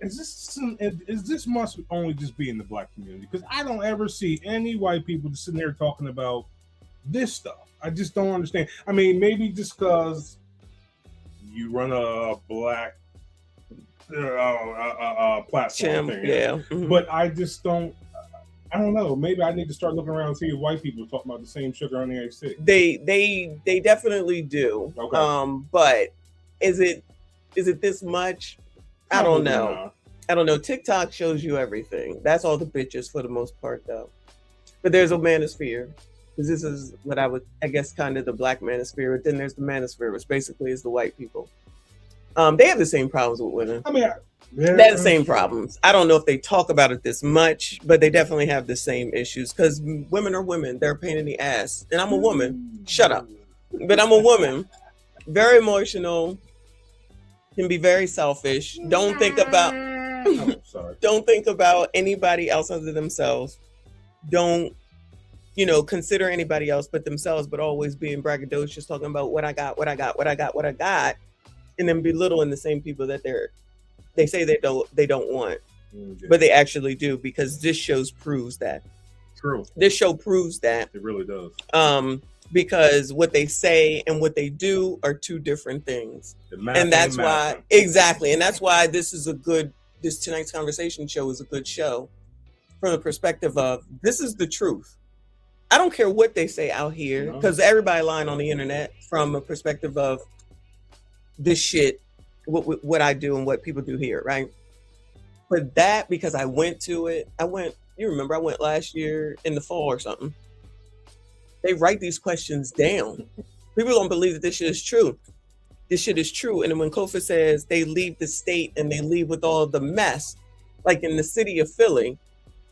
[SPEAKER 9] Is this must only just be in the black community? Because I don't ever see any white people just sitting there talking about this stuff. I just don't understand. I mean, maybe just because you run a black platform thing, but I just don't. I don't know. Maybe I need to start looking around and see if white people are talking about the same sugar on the iced tea.
[SPEAKER 12] They definitely do.
[SPEAKER 9] Okay.
[SPEAKER 12] But is it this much? I don't know. I don't know. TikTok shows you everything. That's all the bitches for the most part, though. But there's a manosphere. Because this is what I guess, kind of the black manosphere. But then there's the manosphere, which basically is the white people. They have the same problems with women.
[SPEAKER 9] I mean,
[SPEAKER 12] they have the same problems. I don't know if they talk about it this much, but they definitely have the same issues. Because women are women. They're a pain in the ass. And I'm a woman. Shut up. But I'm a woman. Very emotional. Can be very selfish. Don't think about anybody else other than themselves. Don't, consider anybody else but themselves, but always being braggadocious, talking about what I got, and then belittling the same people that they say they don't want, but they actually do, because this show proves that.
[SPEAKER 9] True.
[SPEAKER 12] This show proves that.
[SPEAKER 9] It really does.
[SPEAKER 12] Because what they say and what they do are two different things. And that's why, exactly. And that's why this tonight's conversation show is a good show from the perspective of, this is the truth. I don't care what they say out here, because everybody lying on the internet from a perspective of this shit, what I do and what people do here, right? But that, because I went to it, you remember I went last year in the fall or something. They write these questions down. People don't believe that this shit is true. This shit is true. And then when Kofa says they leave the state and they leave with all the mess, like in the city of Philly,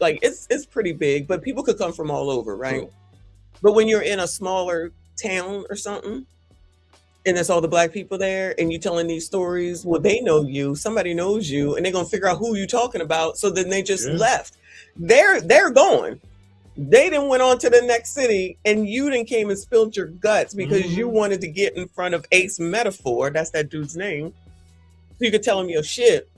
[SPEAKER 12] like it's pretty big, but people could come from all over, right? True. But when you're in a smaller town or something, and there's all the black people there, and you telling these stories, well, they know you, somebody knows you, and they're gonna figure out who you're talking about. So then they just left. They're going. They then went on to the next city, and you then came and spilled your guts because you wanted to get in front of Ace Metaphor. That's that dude's name. So you could tell him your shit.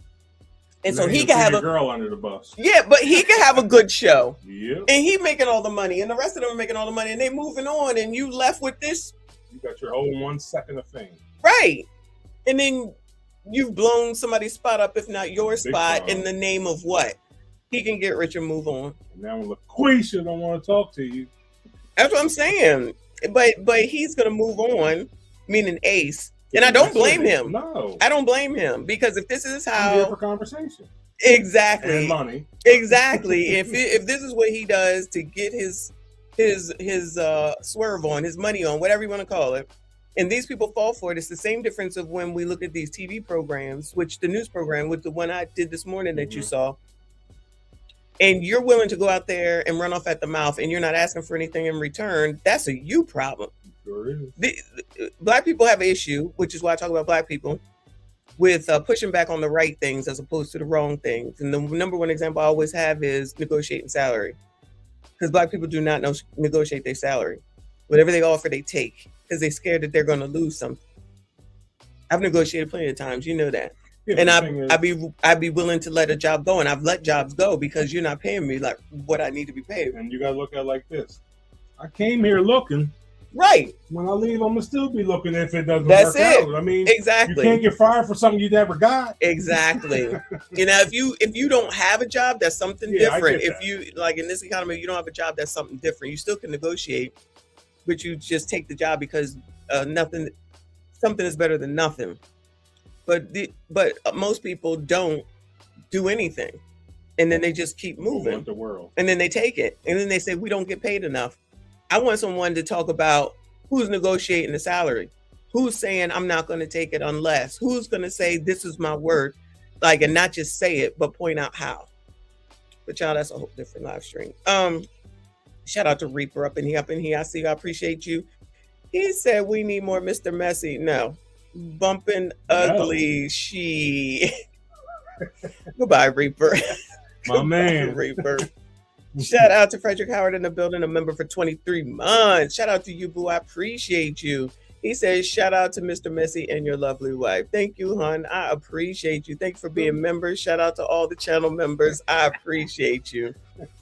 [SPEAKER 12] And so he could have a
[SPEAKER 9] girl under the bus.
[SPEAKER 12] Yeah, but he could have a good show.
[SPEAKER 9] Yep.
[SPEAKER 12] And he making all the money, and the rest of them are making all the money, and they moving on, and you left with this.
[SPEAKER 9] You got your whole 1 second of fame.
[SPEAKER 12] Right. And then you've blown somebody's spot up, if not your spot, in the name of what? He can get rich and move on.
[SPEAKER 9] And now LaQuisha don't want to talk to you.
[SPEAKER 12] That's what I'm saying. But he's gonna move on, meaning Ace. And I don't blame him.
[SPEAKER 9] No.
[SPEAKER 12] I don't blame him, because if this is how,
[SPEAKER 9] I'm here for conversation.
[SPEAKER 12] Exactly.
[SPEAKER 9] And money.
[SPEAKER 12] Exactly. if this is what he does to get his swerve on, his money on, whatever you want to call it, and these people fall for it. It's the same difference of when we look at these TV programs, which the news program with the one I did this morning that you saw, and you're willing to go out there and run off at the mouth, and you're not asking for anything in return. That's a you problem.
[SPEAKER 9] Sure is.
[SPEAKER 12] Black people have an issue, which is why I talk about black people, with pushing back on the right things as opposed to the wrong things. And the number one example I always have is negotiating salary. Because black people do not negotiate their salary. Whatever they offer, they take, because they're scared that they're going to lose something. I've negotiated plenty of times, you know that. Yeah, and I'd be willing to let a job go, and I've let jobs go because you're not paying me like what I need to be paid.
[SPEAKER 9] And you got to look at it like this. I came here looking.
[SPEAKER 12] Right.
[SPEAKER 9] When I leave, I'm gonna still be looking if it doesn't
[SPEAKER 12] work
[SPEAKER 9] out. I mean,
[SPEAKER 12] exactly.
[SPEAKER 9] You can't get fired for something you never got.
[SPEAKER 12] Exactly. If you don't have a job, that's something different. If you, like in this economy, you don't have a job, that's something different. You still can negotiate, but you just take the job because something is better than nothing. But most people don't do anything, and then they just keep moving.
[SPEAKER 9] The world.
[SPEAKER 12] And then they take it, and then they say we don't get paid enough. I want someone to talk about who's negotiating the salary, who's saying I'm not going to take it unless, who's going to say this is my word, like, and not just say it, but point out how. But y'all, that's a whole different live stream. Shout out to Reaper up in here. I see you. I appreciate you. He said we need more Mr. Messy. No, bumping ugly. She. Goodbye, Reaper.
[SPEAKER 9] My man,
[SPEAKER 12] Reaper. Shout out to Frederick Howard in the building, a member for 23 months. Shout out to you, boo. I appreciate you. He says, shout out to Mr. Messy and your lovely wife. Thank you, hon. I appreciate you. Thank you for being members. Shout out to all the channel members. I appreciate you.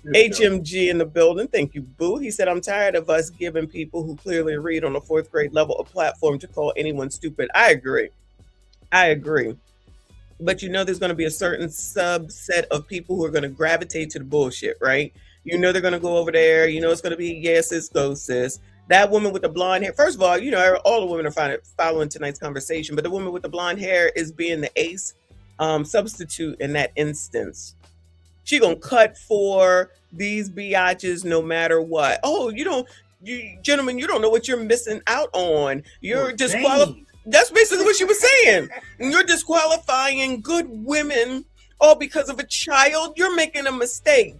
[SPEAKER 12] HMG in the building. Thank you, boo. He said, I'm tired of us giving people who clearly read on a 4th grade level a platform to call anyone stupid. I agree. But there's going to be a certain subset of people who are going to gravitate to the bullshit, right? They're going to go over there. It's going to be, yes, sis, go, sis. That woman with the blonde hair. First of all, all the women are following tonight's conversation, but the woman with the blonde hair is being the ace substitute in that instance. She gonna cut for these biatches no matter what. Oh, gentlemen, you don't know what you're missing out on. You're disqualified. That's basically what she was saying. You're disqualifying good women all because of a child. You're making a mistake.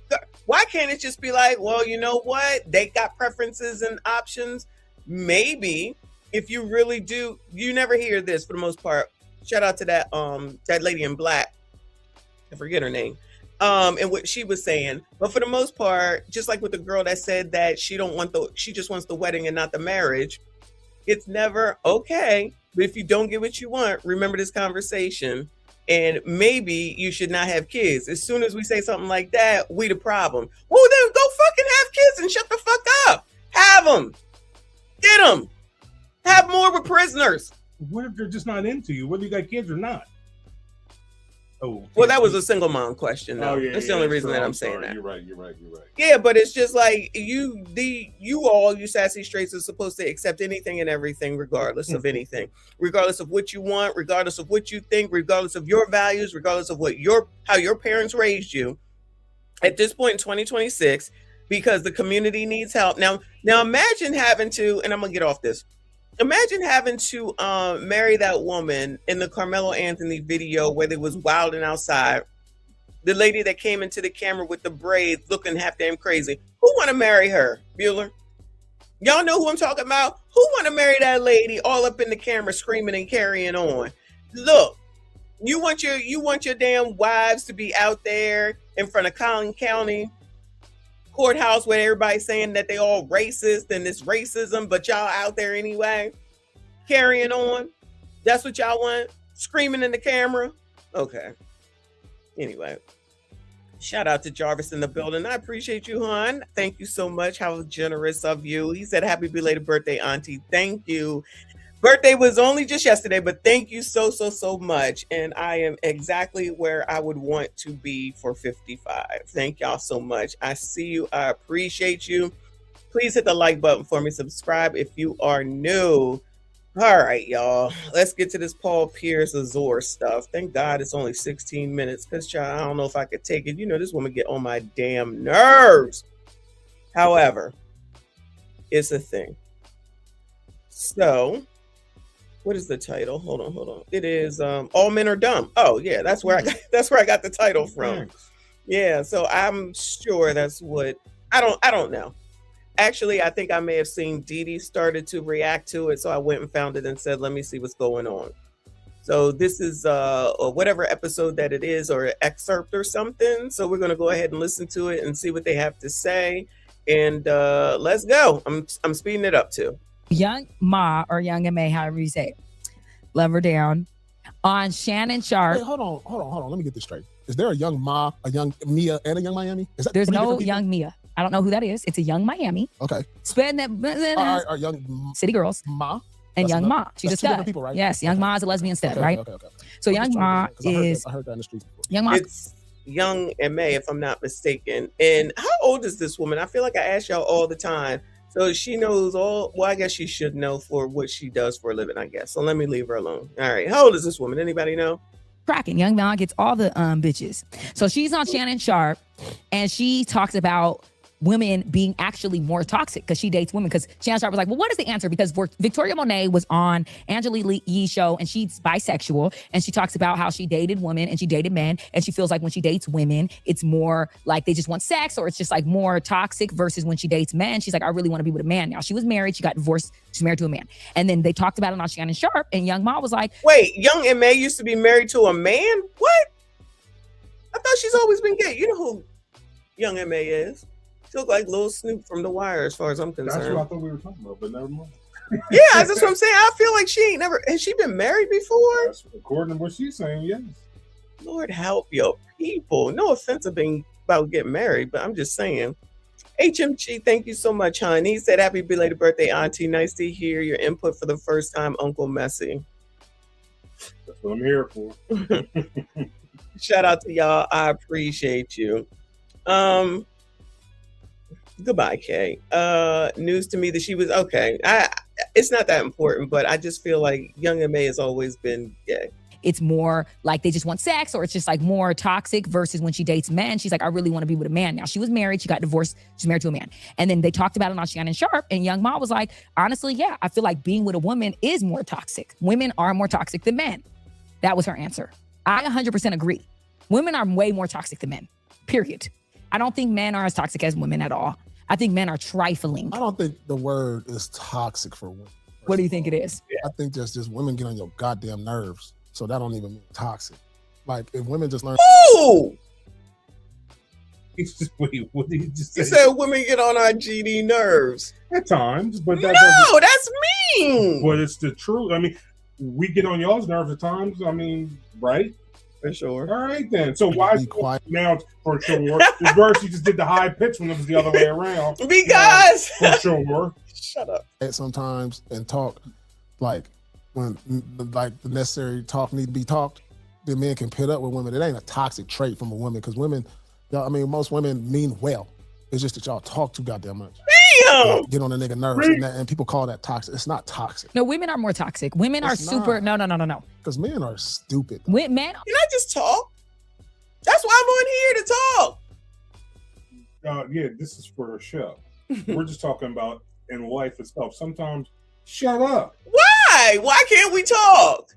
[SPEAKER 12] Why can't it just be like, well, you know what? They got preferences and options. Maybe if you really do, you never hear this for the most part. Shout out to that lady in black. I forget her name. And what she was saying. But for the most part, just like with the girl that said that she just wants the wedding and not the marriage. It's never okay. But if you don't get what you want, remember this conversation. And maybe you should not have kids. As soon as we say something like that, we the problem. Well, then go fucking have kids and shut the fuck up. Have them. Get them. Have more with prisoners.
[SPEAKER 9] What if they're just not into you? Whether you got kids or not? Oh,
[SPEAKER 12] well, that was a single mom question. Though.
[SPEAKER 9] Oh, yeah,
[SPEAKER 12] that's the only reason that I'm saying that.
[SPEAKER 9] You're right.
[SPEAKER 12] Yeah, but it's just like you sassy straights are supposed to accept anything and everything, regardless of anything, regardless of what you want, regardless of what you think, regardless of your values, regardless of how your parents raised you. At this point in 2026, because the community needs help. Now imagine having to, and I'm gonna get off this. Imagine having to marry that woman in the Carmelo Anthony video where they was wilding outside. The lady that came into the camera with the braids looking half damn crazy. Who want to marry her, Bueller? Y'all know who I'm talking about? Who want to marry that lady all up in the camera screaming and carrying on? Look, you want your damn wives to be out there in front of Collin County courthouse where everybody's saying that they all racist and it's racism, but y'all out there anyway, carrying on. That's what y'all want? Screaming in the camera? Okay. Anyway, shout out to Jarvis in the building. I appreciate you, hon. Thank you so much. How generous of you. He said, happy belated birthday, auntie. Thank you. Birthday was only just yesterday, but thank you so much. And I am exactly where I would want to be for 55. Thank y'all so much. I see you. I appreciate you. Please hit the like button for me. Subscribe if you are new. All right, y'all. Let's get to this Paul Pierce Azure stuff. Thank God it's only 16 minutes because I don't know if I could take it. You know, this woman get on my damn nerves. However, it's a thing. So, what is the title? Hold on. It is All Men Are Dumb. Oh yeah, that's where I got the title from. Yeah, so I'm sure that's what I don't know. Actually, I think I may have seen Dee Dee started to react to it, so I went and found it and said, let me see what's going on. So this is or whatever episode that it is, or an excerpt or something. So we're gonna go ahead and listen to it and see what they have to say. And let's go. I'm speeding it up too.
[SPEAKER 19] Young Ma, or Young MA, however you say it. Love her down. On Shannon Sharp.
[SPEAKER 20] Wait, hold on. Let me get this straight. Is there a Young Ma, a Young Mia, and a Young Miami?
[SPEAKER 19] There's no Young Mia. I don't know who that is. It's a Young Miami.
[SPEAKER 20] Okay.
[SPEAKER 19] Spreading that.
[SPEAKER 20] Are Young
[SPEAKER 19] City Girls.
[SPEAKER 20] Ma.
[SPEAKER 19] And Young Ma. She's a stud.
[SPEAKER 20] People, right?
[SPEAKER 19] Yes, Young Ma is a lesbian stud, right?
[SPEAKER 20] Okay.
[SPEAKER 19] So Young Ma is.
[SPEAKER 20] I heard that in the streets before.
[SPEAKER 19] Young Ma.
[SPEAKER 12] It's Young MA, if I'm not mistaken. And how old is this woman? I feel like I ask y'all all the time. So she knows all, well, I guess she should know for what she does for a living, I guess. So let me leave her alone. All right. How old is this woman? Anybody know?
[SPEAKER 19] Cracking. Young Ma gets all the bitches. So she's on Shannon Sharp and she talks about women being actually more toxic because she dates women. Because Shannon Sharp was like, well, what is the answer? Because Victoria Monet was on Angela Yee's show and she's bisexual and she talks about how she dated women and she dated men and she feels like when she dates women, it's more like they just want sex or it's just like more toxic versus when she dates men. She's like, I really want to be with a man now. She was married. She got divorced. She's married to a man. And then they talked about it on Shannon Sharp and Young Ma was like,
[SPEAKER 12] wait, Young MA used to be married to a man? What? I thought she's always been gay. You know who Young MA is? She look like Lil Snoop from The Wire, as far as I'm concerned.
[SPEAKER 9] That's what I thought we were talking about, but never mind.
[SPEAKER 12] Yeah, that's what I'm saying. I feel like she ain't never. Has she been married before?
[SPEAKER 9] According to what she's saying, yes.
[SPEAKER 12] Lord help your people. No offense of being about getting married, but I'm just saying. HMG, thank you so much, hon. He said, happy belated birthday, auntie. Nice to hear your input for the first time, Uncle Messy.
[SPEAKER 9] That's what I'm here for.
[SPEAKER 12] Shout out to y'all. I appreciate you. Goodbye, Kay. News to me that she was okay. It's not that important, but I just feel like Young MA has always been gay.
[SPEAKER 19] it's more like they just want sex, or it's just like more toxic versus when she dates men. She's like, I really want to be with a man. Now she was married, she got divorced, she's married to a man. And then they talked about it on Shannon Sharp, and Young Ma was like, honestly, yeah, I feel like being with a woman is more toxic. Women are more toxic than men. That was her answer. I 100% agree. Women are way more toxic than men, period. I don't think men are as toxic as women at all. I think men are trifling.
[SPEAKER 20] I don't think the word is toxic for women.
[SPEAKER 19] What do you think it is?
[SPEAKER 20] I think just women get on your goddamn nerves. So that don't even mean toxic. Like if women just learn.
[SPEAKER 12] Ooh!
[SPEAKER 9] Wait, what did you just say?
[SPEAKER 12] You said women get on our GD nerves.
[SPEAKER 9] At times, but that
[SPEAKER 12] no, that's mean.
[SPEAKER 9] But it's the truth. I mean, we get on y'all's nerves at times. I mean, right?
[SPEAKER 12] For sure.
[SPEAKER 9] All right then. So why is it now for sure? The verse you just did the high pitch when it was the other way around.
[SPEAKER 12] Because
[SPEAKER 9] for sure.
[SPEAKER 12] Shut up.
[SPEAKER 20] Sometimes and talk like when like the necessary talk need to be talked, then men can pit up with women. It ain't a toxic trait from a woman because women, y'all, I mean, most women mean well. It's just that y'all talk too goddamn much.
[SPEAKER 12] Damn!
[SPEAKER 20] Get on a nigga nerves, and people call that toxic. It's not toxic.
[SPEAKER 19] No, women are more toxic. Women are super. No.
[SPEAKER 20] Because men are stupid.
[SPEAKER 19] Men.
[SPEAKER 12] Can I just talk? That's why I'm on here to talk.
[SPEAKER 9] Yeah, this is for a show. We're just talking about in life itself. Sometimes, shut up.
[SPEAKER 12] Why? Why can't we talk?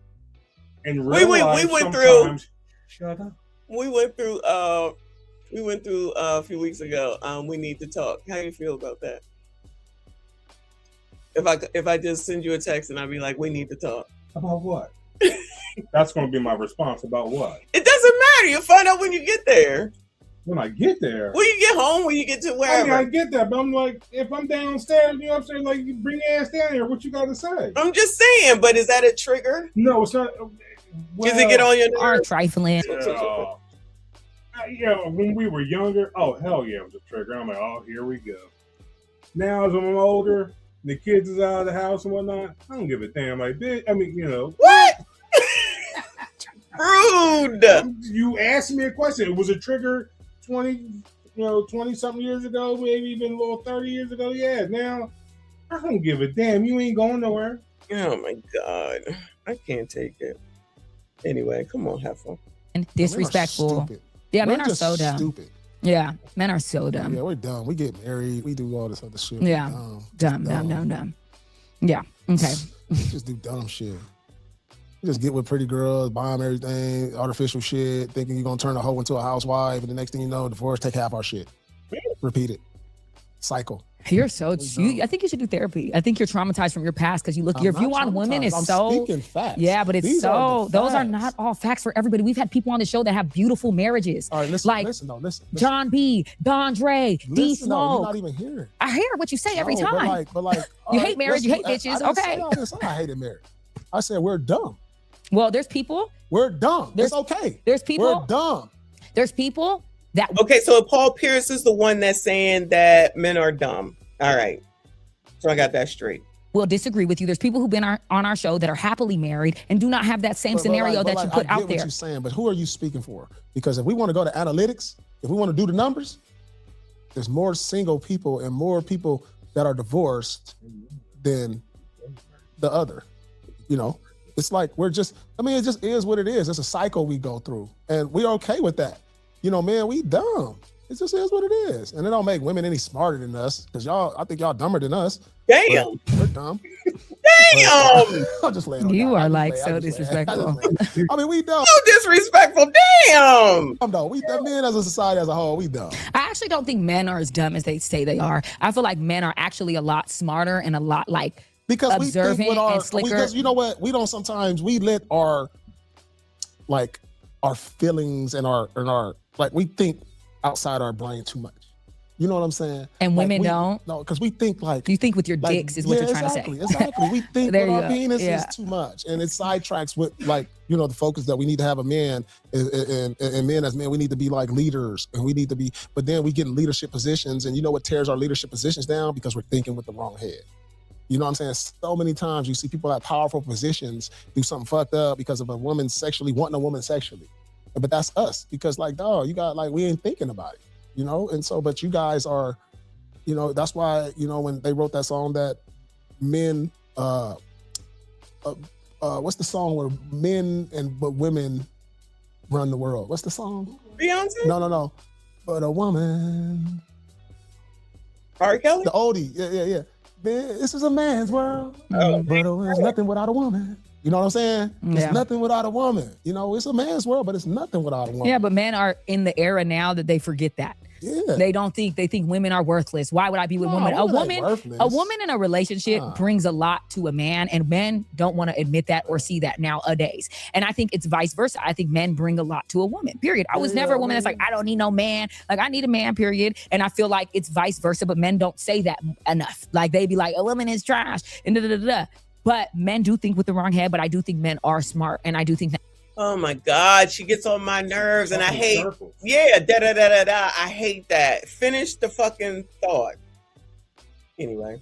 [SPEAKER 9] And
[SPEAKER 12] we went through.
[SPEAKER 9] Shut up.
[SPEAKER 12] We went through a few weeks ago. We need to talk. How do you feel about that? If I just send you a text and I'd be like, we need to talk.
[SPEAKER 9] About what? That's going to be my response. About what?
[SPEAKER 12] It doesn't matter. You'll find out when you get there.
[SPEAKER 9] When I get there?
[SPEAKER 12] When you get home, when you get to wherever.
[SPEAKER 9] I get that, but I'm like, if I'm downstairs, you know what I'm saying? Like, you bring your ass down here. What you got to say?
[SPEAKER 12] I'm just saying, but is that a trigger?
[SPEAKER 9] No, it's not.
[SPEAKER 12] Does it get on your nerves?
[SPEAKER 19] Are trifling.
[SPEAKER 9] Yeah, when we were younger, oh, hell yeah, it was a trigger. I'm like, oh, here we go. Now, as I'm older, the kids is out of the house and whatnot, I don't give a damn. Like, bitch, I mean, you know.
[SPEAKER 12] What? Rude.
[SPEAKER 9] You asked me a question. It was a trigger 20-something years ago, maybe even a little 30 years ago. Yeah, now, I don't give a damn. You ain't going nowhere.
[SPEAKER 12] Oh, my God. I can't take it. Anyway, come on, have fun.
[SPEAKER 19] And disrespectful. Yeah, men are so dumb.
[SPEAKER 20] Stupid.
[SPEAKER 19] Yeah, men are so dumb.
[SPEAKER 20] Yeah, we're dumb. We get married. We do all this other shit.
[SPEAKER 19] Yeah, dumb. Yeah, okay.
[SPEAKER 20] Just do dumb shit. You just get with pretty girls, buy them everything, artificial shit, thinking you're going to turn a hoe into a housewife, and the next thing you know, divorce, take half our shit. Repeat it. Cycle.
[SPEAKER 19] You're so. I think you should do therapy. I think you're traumatized from your past because you look. Your view on women is so.
[SPEAKER 20] I'm speaking facts.
[SPEAKER 19] Yeah, but it's those are not all facts for everybody. We've had people on the show that have beautiful marriages.
[SPEAKER 20] All right, listen.
[SPEAKER 19] John B, Don Dre, D Smoke.
[SPEAKER 20] No, you're not even hearing.
[SPEAKER 19] I hear what you say every time.
[SPEAKER 20] But like,
[SPEAKER 19] you hate marriage. You hate bitches. Okay.
[SPEAKER 20] I hated marriage. I said we're dumb.
[SPEAKER 19] Well, there's people.
[SPEAKER 20] We're dumb. It's okay.
[SPEAKER 19] There's people.
[SPEAKER 20] We're dumb.
[SPEAKER 19] There's people that.
[SPEAKER 12] Okay, so Paul Pierce is the one that's saying that men are dumb. All right. So I got that straight.
[SPEAKER 19] Will disagree with you. There's people who've been on our show that are happily married and do not have that same scenario that you put out there.
[SPEAKER 20] I get what you're saying, but who are you speaking for? Because if we want to go to analytics, if we want to do the numbers, there's more single people and more people that are divorced than the other. You know, it's like it just is what it is. It's a cycle we go through, and we're okay with that. You know, man, we dumb. It just is what it is. And it don't make women any smarter than us, because I think y'all dumber than us.
[SPEAKER 12] Damn.
[SPEAKER 20] We're dumb.
[SPEAKER 12] Damn.
[SPEAKER 20] I'm just laying on
[SPEAKER 19] you
[SPEAKER 20] that.
[SPEAKER 19] are like so disrespectful.
[SPEAKER 20] I mean, we dumb.
[SPEAKER 12] So disrespectful. Damn.
[SPEAKER 20] We men as a society as a whole, we dumb.
[SPEAKER 19] I actually don't think men are as dumb as they say they are. I feel like men are actually a lot smarter and a lot like
[SPEAKER 20] because
[SPEAKER 19] observant
[SPEAKER 20] we think with
[SPEAKER 19] and slicker.
[SPEAKER 20] Because you know what? We don't sometimes we let our feelings and our we think outside our brain too much. You know what I'm saying?
[SPEAKER 19] And women don't?
[SPEAKER 20] No, because we think
[SPEAKER 19] you think with your dicks is what you're trying to say.
[SPEAKER 20] Exactly. We think with our penis is too much. And it sidetracks with the focus that we need to have a man and men as men, we need to be like leaders and we need to be, but then we get in leadership positions and you know what tears our leadership positions down? Because we're thinking with the wrong head. You know what I'm saying? So many times you see people at powerful positions do something fucked up because of a woman sexually, wanting a woman sexually. But that's us because you got we ain't thinking about it. You know, and so, but you guys are, that's why, when they wrote that song that men what's the song where men but women run the world? What's the song?
[SPEAKER 12] Beyonce?
[SPEAKER 20] No. But a woman.
[SPEAKER 12] R. Kelly?
[SPEAKER 20] The oldie. Yeah. Man, this is a man's world.
[SPEAKER 12] Oh,
[SPEAKER 20] but there's nothing without a woman. You know what I'm saying?
[SPEAKER 19] Yeah.
[SPEAKER 20] It's nothing without a woman. You know, it's a man's world, but it's nothing without a woman.
[SPEAKER 19] Yeah, but men are in the era now that they forget that.
[SPEAKER 20] Yeah.
[SPEAKER 19] They think women are worthless. Why would I be with women? A woman in a relationship brings a lot to a man, and men don't want to admit that or see that nowadays. And I think it's vice versa. I think men bring a lot to a woman, period. I was never a woman that's like, I don't need no man. Like, I need a man, period. And I feel like it's vice versa, but men don't say that enough. Like, they be like, a woman is trash, and da-da-da-da. But men do think with the wrong head, but I do think men are smart, and I do think that.
[SPEAKER 12] Oh my God, she gets on my nerves, and I hate. Yeah, da-da-da-da-da. I hate that. Finish the fucking thought. Anyway,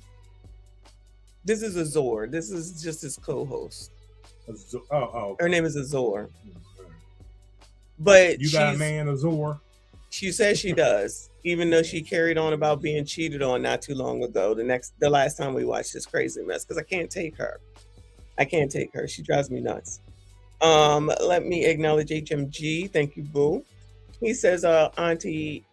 [SPEAKER 12] this is Azure. This is just his co-host. Her name is Azure. But
[SPEAKER 9] you got a man, Azure?
[SPEAKER 12] She says she does, even though she carried on about being cheated on not too long ago. The last time we watched this crazy mess, because I can't take her. She drives me nuts. Let me acknowledge HMG. Thank you, boo. He says, Auntie,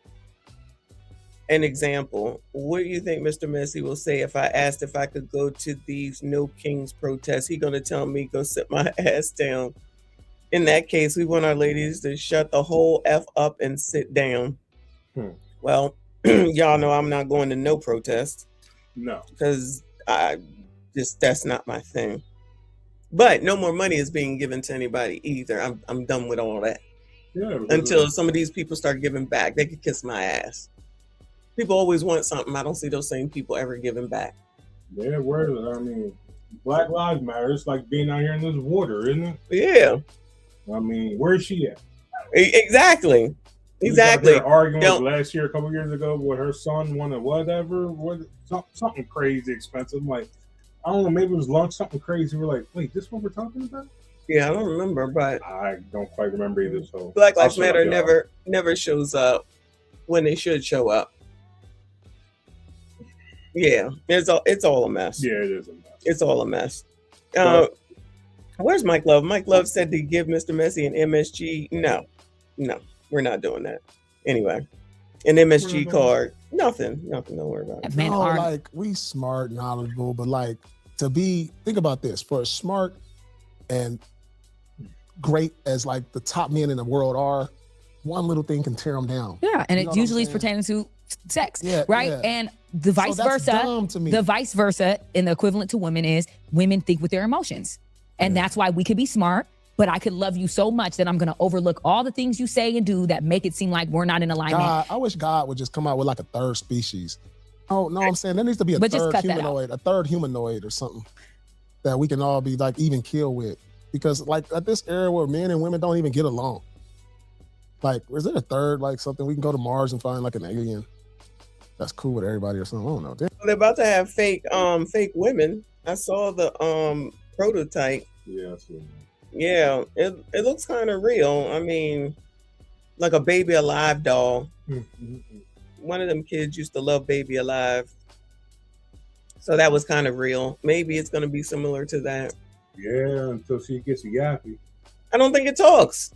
[SPEAKER 12] an example. What do you think Mr. Messi will say if I asked if I could go to these No Kings protests? He gonna tell me go sit my ass down. In that case, we want our ladies to shut the whole F up and sit down. Well, y'all know I'm not going to no protest.
[SPEAKER 9] No.
[SPEAKER 12] Because that's not my thing. But no more money is being given to anybody either. I'm done with all that.
[SPEAKER 9] Yeah,
[SPEAKER 12] until some of these people start giving back. They could kiss my ass. People always want something. I don't see those same people ever giving back.
[SPEAKER 9] Yeah, Black Lives Matter. It's like being out here in this water, isn't it?
[SPEAKER 12] Yeah.
[SPEAKER 9] I mean, where is she at?
[SPEAKER 12] Exactly.
[SPEAKER 9] Arguing last year, a couple years ago, with her son wanted whatever, something crazy expensive. I'm like, I don't know, maybe it was lunch, something crazy. We're like, wait, this what we're talking about?
[SPEAKER 12] Yeah, I don't remember, but
[SPEAKER 9] I don't quite remember either. So
[SPEAKER 12] Black Lives Matter never shows up when they should show up. Yeah, it's all a mess.
[SPEAKER 9] Yeah, it is a mess.
[SPEAKER 12] It's all a mess. Where's Mike Love? Mike Love said to give Mr. Messi an MSG. No, we're not doing that. Anyway, an MSG card. Nothing. Don't worry about it.
[SPEAKER 20] No, like, we smart, knowledgeable, but like, think about this, for as smart and great as like the top men in the world are, one little thing can tear them down.
[SPEAKER 19] Yeah, and it usually is pertaining to sex, right? Yeah. And the vice versa. The vice versa, and the equivalent to women is women think with their emotions, and that's why we could be smart, but I could love you so much that I'm going to overlook all the things you say and do that make it seem like we're not in alignment.
[SPEAKER 20] I wish God would just come out with like a third species. Oh no, I'm saying there needs to be a third humanoid or something that we can all be like even kill with, because like at this era where men and women don't even get along. Like, is there a third, like something we can go to Mars and find like an alien that's cool with everybody or something? I don't know.
[SPEAKER 12] They're about to have fake women. I saw the prototype.
[SPEAKER 9] Yeah, I see.
[SPEAKER 12] Yeah, it looks kind of real. I mean, like a Baby Alive doll. One of them kids used to love Baby Alive. So that was kind of real. Maybe it's going to be similar to that.
[SPEAKER 9] Yeah, until she gets a yappy.
[SPEAKER 12] I don't think it talks.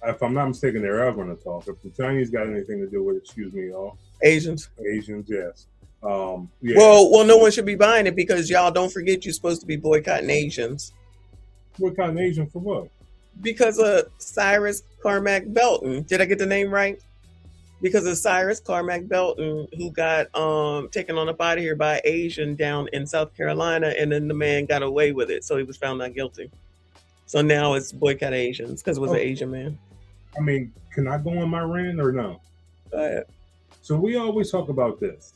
[SPEAKER 9] If I'm not mistaken, they are going to talk. If the Chinese got anything to do with it, excuse me, y'all.
[SPEAKER 12] Asians,
[SPEAKER 9] yes. Yeah.
[SPEAKER 12] Well, no one should be buying it because y'all don't forget you're supposed to be boycotting Asians.
[SPEAKER 9] Boycotting Asian for what?
[SPEAKER 12] Because of Cyrus Carmack Belton. Did I get the name right? Because of Cyrus Carmack Belton, who got taken on up out of here by Asian down in South Carolina, and then the man got away with it, so he was found not guilty. So now it's boycott Asians because it was an Asian man.
[SPEAKER 9] I mean, can I go on my rant or no?
[SPEAKER 12] Go ahead.
[SPEAKER 9] So we always talk about this,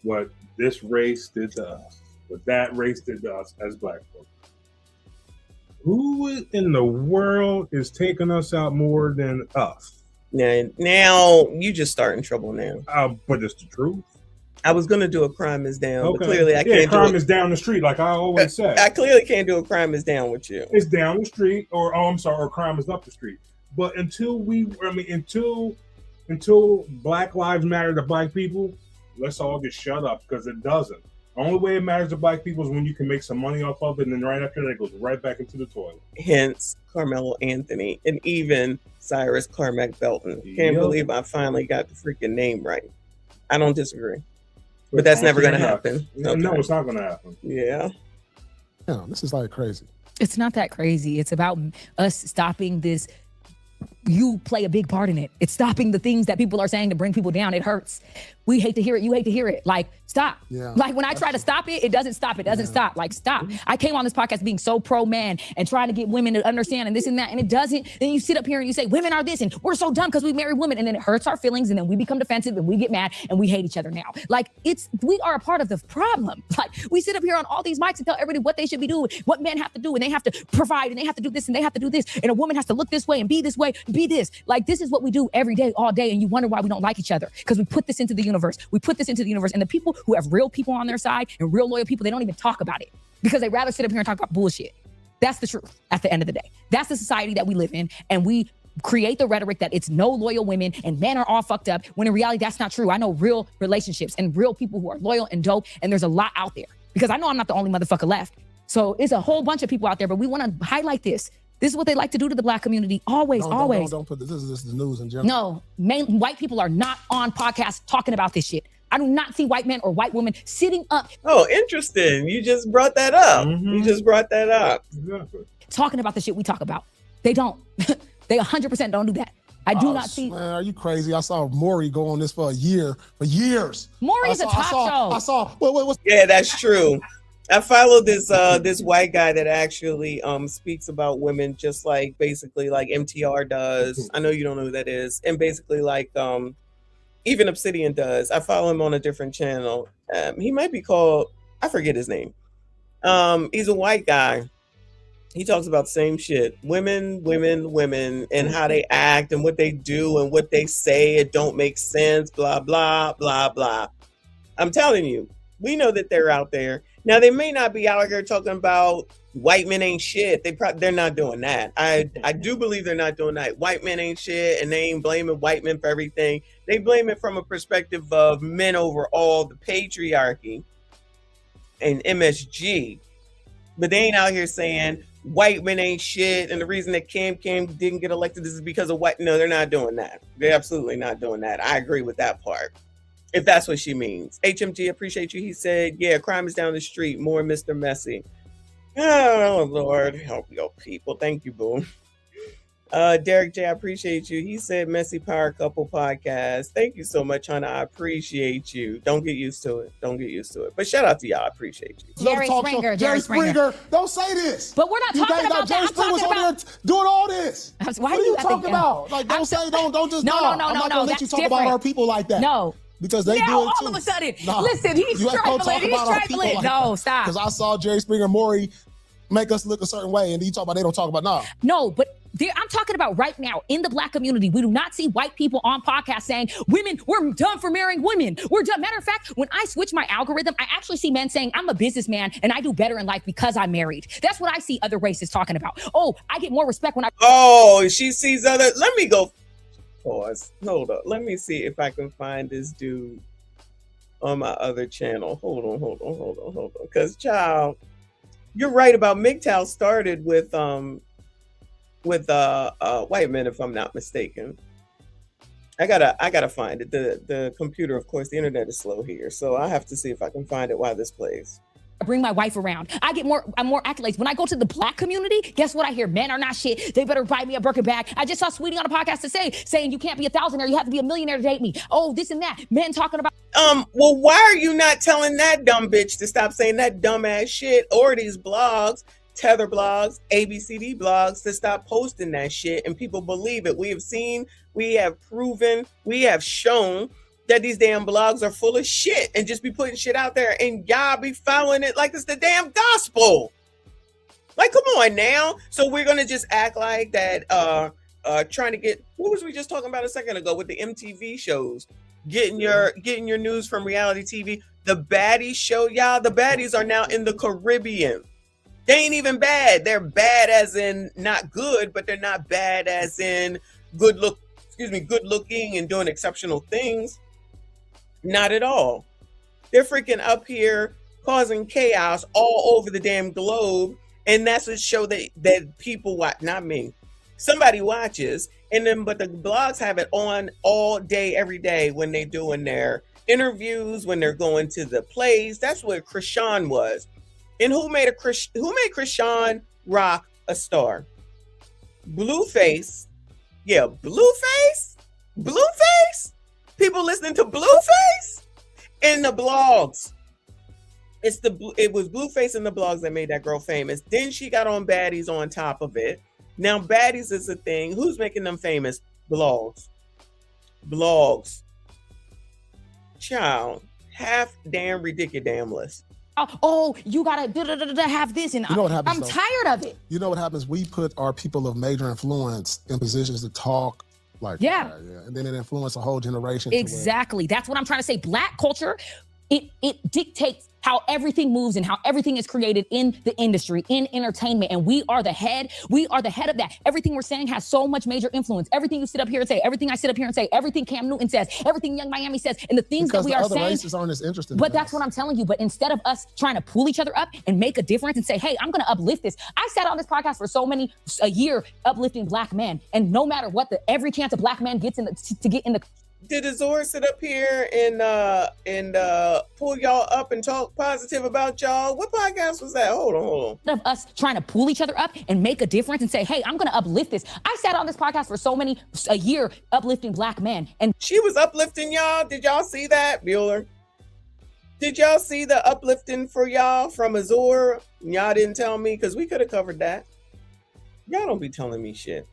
[SPEAKER 9] what this race did to us, what that race did to us as Black folks. Who in the world is taking us out more than us?
[SPEAKER 12] Now you just starting trouble now.
[SPEAKER 9] But it's the truth.
[SPEAKER 12] I was gonna do a crime is down, but clearly I can't.
[SPEAKER 9] Crime is down the street, like I always say.
[SPEAKER 12] I clearly can't do a crime is down with you.
[SPEAKER 9] It's down the street, or crime is up the street. But until Black Lives Matter to Black people, let's all just shut up because it doesn't. Only way it matters to black people is when you can make some money off of it, and then right after that, it goes right back into the toilet.
[SPEAKER 12] Hence, Carmelo Anthony, and even Cyrus Carmack Belton. Can't believe I finally got the freaking name right. I don't disagree. But that's never going to happen.
[SPEAKER 9] No, it's not going to happen.
[SPEAKER 12] Yeah.
[SPEAKER 20] Yeah, this is like crazy.
[SPEAKER 19] It's not that crazy. It's about us stopping this. You play a big part in it. It's stopping the things that people are saying to bring people down. It hurts. We hate to hear it. You hate to hear it. Like, stop.
[SPEAKER 20] Yeah.
[SPEAKER 19] Like, when I try to stop it, it doesn't stop. It doesn't stop. Like, stop. I came on this podcast being so pro-man and trying to get women to understand and this and that, and it doesn't. Then you sit up here and you say, women are this, and we're so dumb because we marry women, and then it hurts our feelings, and then we become defensive, and we get mad, and we hate each other now. Like, we are a part of the problem. Like, we sit up here on all these mics and tell everybody what they should be doing, what men have to do, and they have to provide, and they have to do this, and they have to do this, and a woman has to look this way and be this way, and be this. Like, this is what we do every day, all day, and you wonder why we don't like each other, because we put this into the universe. We put this into the universe, and the people who have real people on their side and real loyal people, they don't even talk about it because they rather sit up here and talk about bullshit. That's the truth at the end of the day. That's the society that we live in, and we create the rhetoric that it's no loyal women and men are all fucked up, when in reality, that's not true. I know real relationships and real people who are loyal and dope, and there's a lot out there because I know I'm not the only motherfucker left. So it's a whole bunch of people out there, but we want to highlight this. This is what they like to do to the black community. Always.
[SPEAKER 20] Don't put this. This is the news in general.
[SPEAKER 19] No, white people are not on podcasts talking about this shit. I do not see white men or white women sitting up.
[SPEAKER 12] Oh, interesting. You just brought that up. You just brought that up.
[SPEAKER 19] Talking about the shit we talk about. They don't. They 100% don't do that. I do not see.
[SPEAKER 20] Man, are you crazy? I saw Maury go on this for years.
[SPEAKER 19] Maury is a talk show.
[SPEAKER 20] I saw. Wait.
[SPEAKER 12] Yeah, that's true. I follow this this white guy that actually speaks about women just like basically like MTR does. I know you don't know who that is. And basically like even Obsidian does. I follow him on a different channel. He might be called, I forget his name. He's a white guy. He talks about the same shit. Women, and how they act and what they do and what they say. It don't make sense, blah, blah, blah, blah. I'm telling you, we know that they're out there. Now, they may not be out here talking about white men ain't shit. They're not doing that. I do believe they're not doing that. White men ain't shit, and they ain't blaming white men for everything. They blame it from a perspective of men overall, the patriarchy, and MSG. But they ain't out here saying white men ain't shit, and the reason that Cam didn't get elected is because of white. No, they're not doing that. They're absolutely not doing that. I agree with that part, if that's what she means. HMG, appreciate you. He said, yeah, crime is down the street. More Mr. Messy. Oh, Lord, help your people. Thank you, boo. Derek J, I appreciate you. He said, Messy Power Couple Podcast. Thank you so much, Hannah. I appreciate you. Don't get used to it. But shout out to y'all. I appreciate you.
[SPEAKER 19] Jerry Springer.
[SPEAKER 20] Don't say this.
[SPEAKER 19] But we're not talking about
[SPEAKER 20] Jerry
[SPEAKER 19] that.
[SPEAKER 20] Springer was on there doing all this.
[SPEAKER 19] Why
[SPEAKER 20] what are you talking about? Like, don't just
[SPEAKER 19] No.
[SPEAKER 20] I'm not gonna let you talk about our people like that.
[SPEAKER 19] No.
[SPEAKER 20] Because they do it too.
[SPEAKER 19] all of a sudden. Listen, he's trifling. No, stop.
[SPEAKER 20] Because I saw Jerry Springer and Maury make us look a certain way, and you talk about they don't talk about now.
[SPEAKER 19] No, but I'm talking about right now in the black community. We do not see white people on podcasts saying, women, we're done for marrying women. We're done. Matter of fact, when I switch my algorithm, I actually see men saying, I'm a businessman and I do better in life because I'm married. That's what I see other races talking about. Oh, I get more respect when I...
[SPEAKER 12] Oh, she sees other... Let me go... Pause. Hold up. Let me see if I can find this dude on my other channel. Hold on. Because, child, you're right about MGTOW started with white men, if I'm not mistaken. I gotta find it. The computer, of course, the internet is slow here, so I have to see if I can find it while this plays.
[SPEAKER 19] I bring my wife around. I get more accolades. When I go to the black community, guess what I hear? Men are not shit. They better buy me a Birkin bag. I just saw Sweetie on a podcast saying you can't be a thousandaire. You have to be a millionaire to date me. Oh, this and that. Men talking about...
[SPEAKER 12] Well, why are you not telling that dumb bitch to stop saying that dumb ass shit, or these blogs, Tether blogs, ABCD blogs, to stop posting that shit and people believe it? We have seen, we have proven, we have shown that these damn blogs are full of shit and just be putting shit out there, and y'all be following it like it's the damn gospel. Like, come on now. So we're gonna just act like that trying to get, what was we just talking about a second ago with the MTV shows? Getting your news from reality TV. The baddies show, y'all, the baddies are now in the Caribbean. They ain't even bad. They're bad as in not good, but they're not bad as in good looking and doing exceptional things. Not at all. They're freaking up here causing chaos all over the damn globe. And that's a show that people watch, not me. Somebody watches, and then but the blogs have it on all day, every day when they're doing their interviews, when they're going to the plays. That's what Krishan was. And who made Krishan Rock a star? Blueface. Yeah, Blueface? People listening to Blueface in the blogs. It was Blueface in the blogs that made that girl famous. Then she got on Baddies on top of it. Now Baddies is a thing. Who's making them famous? Blogs. Child, half damn ridiculous.
[SPEAKER 19] Oh, you gotta have this, and
[SPEAKER 20] You know what happens,
[SPEAKER 19] I'm
[SPEAKER 20] though?
[SPEAKER 19] tired of it.
[SPEAKER 20] You know what happens? We put our people of major influence in positions to talk like
[SPEAKER 19] Yeah.
[SPEAKER 20] that, and then it influences a whole generation. to where-
[SPEAKER 19] Exactly. That's what I'm trying to say. Black culture, it dictates how everything moves and how everything is created in the industry, in entertainment. And we are the head. We are the head of that. Everything we're saying has so much major influence. Everything you sit up here and say, everything I sit up here and say, everything Cam Newton says, everything Young Miami says, and the things
[SPEAKER 20] because
[SPEAKER 19] that we
[SPEAKER 20] the
[SPEAKER 19] are
[SPEAKER 20] other
[SPEAKER 19] saying.
[SPEAKER 20] races aren't as interesting.
[SPEAKER 19] But that's what I'm telling you. But instead of us trying to pull each other up and make a difference and say, hey, I'm going to uplift this. I sat on this podcast for a year uplifting Black men. And no matter what, every chance a Black man gets to get in the.
[SPEAKER 12] Did Azure sit up here and pull y'all up and talk positive about y'all? What podcast was that? Hold on.
[SPEAKER 19] Of us trying to pull each other up and make a difference and say, hey, I'm going to uplift this. I sat on this podcast for a year uplifting Black men. And
[SPEAKER 12] she was uplifting y'all. Did y'all see that, Bueller? Did y'all see the uplifting for y'all from Azure? Y'all didn't tell me, because we could have covered that. Y'all don't be telling me shit.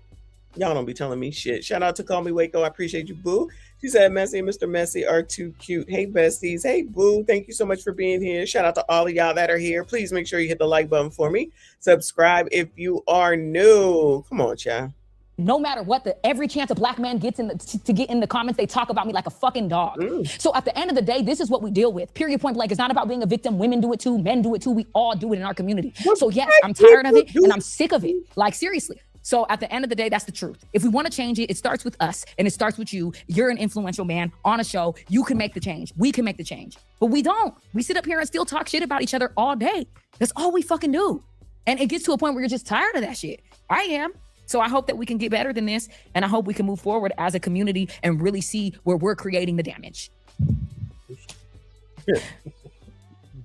[SPEAKER 12] Shout out to Call Me Waco. I appreciate you, boo. She said, Messy and Mr. Messy are too cute. Hey, besties. Hey, boo. Thank you so much for being here. Shout out to all of y'all that are here. Please make sure you hit the like button for me. Subscribe if you are new. Come on, child.
[SPEAKER 19] No matter what, every chance a Black man gets to get in the comments, they talk about me like a fucking dog. So at the end of the day, this is what we deal with. Period, point blank. It's not about being a victim. Women do it too. Men do it too. We all do it in our community. So yes, I'm tired of it and I'm sick of it. Like, seriously. So at the end of the day, that's the truth. If we want to change it, it starts with us and it starts with you. You're an influential man on a show. You can make the change. We can make the change. But we don't. We sit up here and still talk shit about each other all day. That's all we fucking do. And it gets to a point where you're just tired of that shit. I am. So I hope that we can get better than this. And I hope we can move forward as a community and really see where we're creating the damage.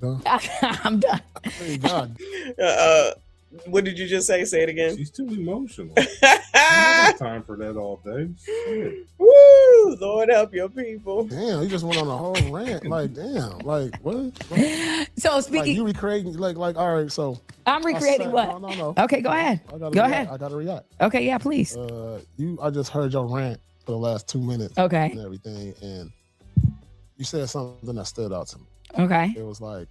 [SPEAKER 19] I'm done.
[SPEAKER 20] Hey, God.
[SPEAKER 12] What did you just say? Say it again.
[SPEAKER 9] She's too emotional. I don't have time for that all day. Shit.
[SPEAKER 12] Woo! Lord help your people.
[SPEAKER 20] Damn, you just went on a whole rant. Like, damn, like what?
[SPEAKER 19] So speaking,
[SPEAKER 20] like you recreating, like, all right. So
[SPEAKER 19] I'm recreating what?
[SPEAKER 20] No.
[SPEAKER 19] Okay, go ahead. Go ahead.
[SPEAKER 20] I gotta react.
[SPEAKER 19] Okay, yeah, please.
[SPEAKER 20] I just heard your rant for the last 2 minutes.
[SPEAKER 19] Okay.
[SPEAKER 20] And everything, and you said something that stood out to me.
[SPEAKER 19] Okay.
[SPEAKER 20] It was like,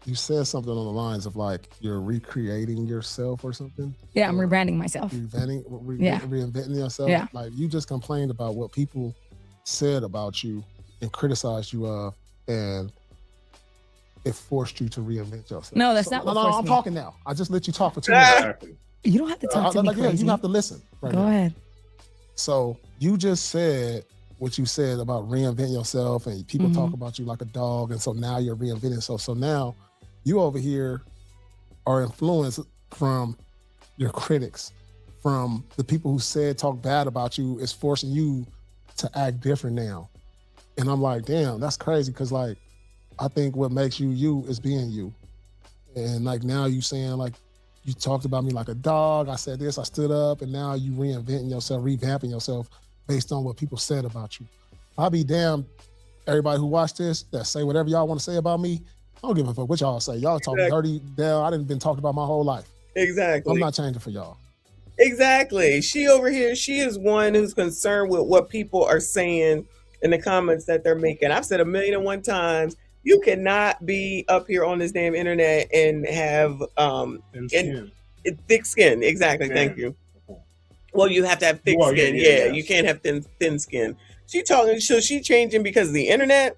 [SPEAKER 20] you said something on the lines of like you're recreating yourself or something.
[SPEAKER 19] Yeah, I'm rebranding myself.
[SPEAKER 20] Reinventing yourself.
[SPEAKER 19] Yeah.
[SPEAKER 20] Like you just complained about what people said about you and criticized you of, and it forced you to reinvent yourself.
[SPEAKER 19] No, that's not what
[SPEAKER 20] No,
[SPEAKER 19] forced
[SPEAKER 20] I'm
[SPEAKER 19] me.
[SPEAKER 20] talking now. I just let you talk for 2 minutes.
[SPEAKER 19] You don't have to talk to me crazy.
[SPEAKER 20] You have to listen. Right
[SPEAKER 19] Go
[SPEAKER 20] now.
[SPEAKER 19] ahead.
[SPEAKER 20] So you just said what you said about reinventing yourself, and people talk about you like a dog, and so now you're reinventing yourself. So now you over here are influenced from your critics, from the people who talk bad about you, is forcing you to act different now. And I'm like, damn, that's crazy, because like, I think what makes you you is being you. And like now you saying like, you talked about me like a dog, I said this, I stood up, and now you reinventing yourself, revamping yourself based on what people said about you. I'll be damned, everybody who watched this, that say whatever y'all want to say about me. I don't give a fuck what y'all say. Y'all talking dirty down. I done been talked about my whole life.
[SPEAKER 12] Exactly.
[SPEAKER 20] I'm not changing for y'all.
[SPEAKER 12] Exactly. She over here, she is one who's concerned with what people are saying in the comments that they're making. I've said 1,000,001 times, you cannot be up here on this damn internet and have thick skin. Exactly. Yeah. Thank you. Well, you have to have thick skin. Yeah. You can't have thin skin. She talking, so she changing because of the internet?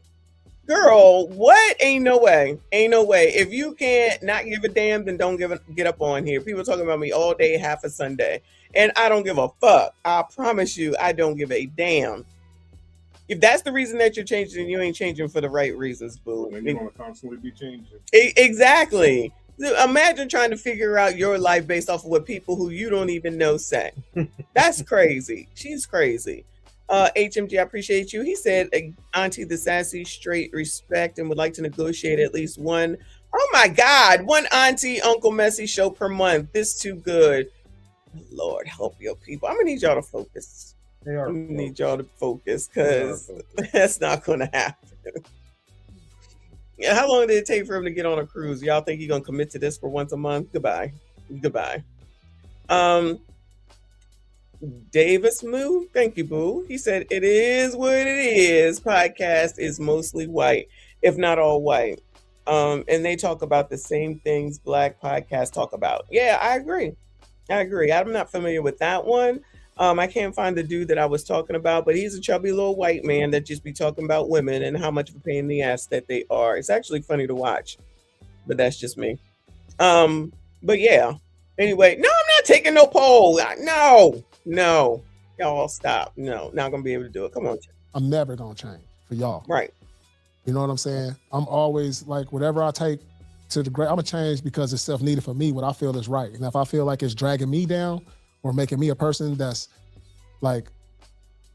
[SPEAKER 12] Girl, what? Ain't no way. If you can't not give a damn, then don't get up on here. People talking about me all day, half a Sunday. And I don't give a fuck. I promise you, I don't give a damn. If that's the reason that you're changing, you ain't changing for the right reasons, boo.
[SPEAKER 9] And you're gonna constantly be changing.
[SPEAKER 12] Exactly. Imagine trying to figure out your life based off of what people who you don't even know say. That's crazy. She's crazy. HMG, I appreciate you. He said, Auntie the sassy, straight respect, and would like to negotiate at least one. Oh my God, one Auntie Uncle Messy show per month. This too good. Lord, help your people. I'm gonna need y'all to focus. I'm gonna need y'all to focus because that's not gonna happen. Yeah, how long did it take for him to get on a cruise? Y'all think he's gonna commit to this for once a month? Goodbye. Davis Moo, thank you, boo. He said, it is what it is. Podcast is mostly white, if not all white. And they talk about the same things Black podcasts talk about. Yeah, I agree. I'm not familiar with that one. I can't find the dude that I was talking about, but he's a chubby little white man that just be talking about women and how much of a pain in the ass that they are. It's actually funny to watch, but that's just me. But yeah. Anyway, no, I'm not taking no poll. No. Y'all stop. No, not gonna be able to do it. Come on.
[SPEAKER 20] I'm never gonna change for y'all.
[SPEAKER 12] Right.
[SPEAKER 20] You know what I'm saying? I'm always like, whatever I take to the great, I'm gonna change because it's self-needed for me, what I feel is right. And if I feel like it's dragging me down or making me a person that's like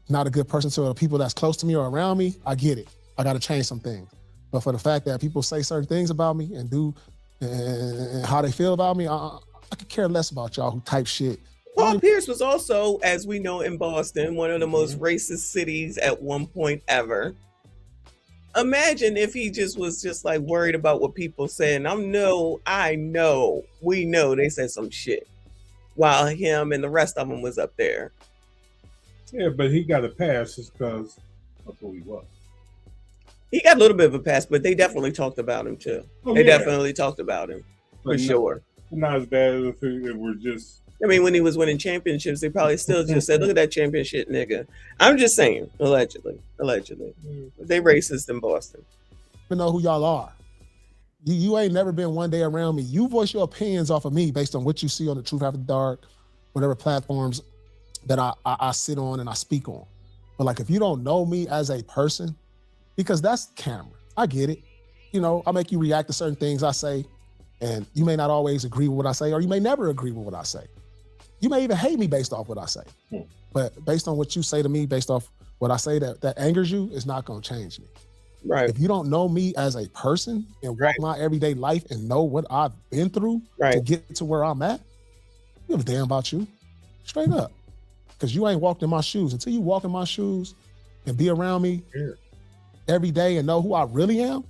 [SPEAKER 20] not a good person to the people that's close to me or around me, I get it. I gotta change some things. But for the fact that people say certain things about me and do and how they feel about me, I could care less about y'all who type shit.
[SPEAKER 12] Paul Pierce was also, as we know, in Boston, one of the most racist cities at one point ever. Imagine if he just was just like worried about what people say. And we know they said some shit while him and the rest of them was up there.
[SPEAKER 9] Yeah, but he got a pass just because of who he was.
[SPEAKER 12] He got a little bit of a pass, but they definitely talked about him too. Definitely talked about him for sure.
[SPEAKER 9] Not as bad as if it were just.
[SPEAKER 12] I mean, when he was winning championships, they probably still just said, look at that championship nigga. I'm just saying, allegedly. They racist in Boston.
[SPEAKER 20] I know who y'all are. You ain't never been one day around me. You voice your opinions off of me based on what you see on the Truth After Dark, whatever platforms that I sit on and I speak on. But like, if you don't know me as a person, because that's camera, I get it. You know, I make you react to certain things I say, and you may not always agree with what I say, or you may never agree with what I say. You may even hate me based off what I say. But based on what you say to me, based off what I say that angers you, it's not gonna change me.
[SPEAKER 12] Right.
[SPEAKER 20] If you don't know me as a person and walk my everyday life and know what I've been through to get to where I'm at, you give a damn about you. Straight up. Because you ain't walked in my shoes. Until you walk in my shoes and be around me every day and know who I really am,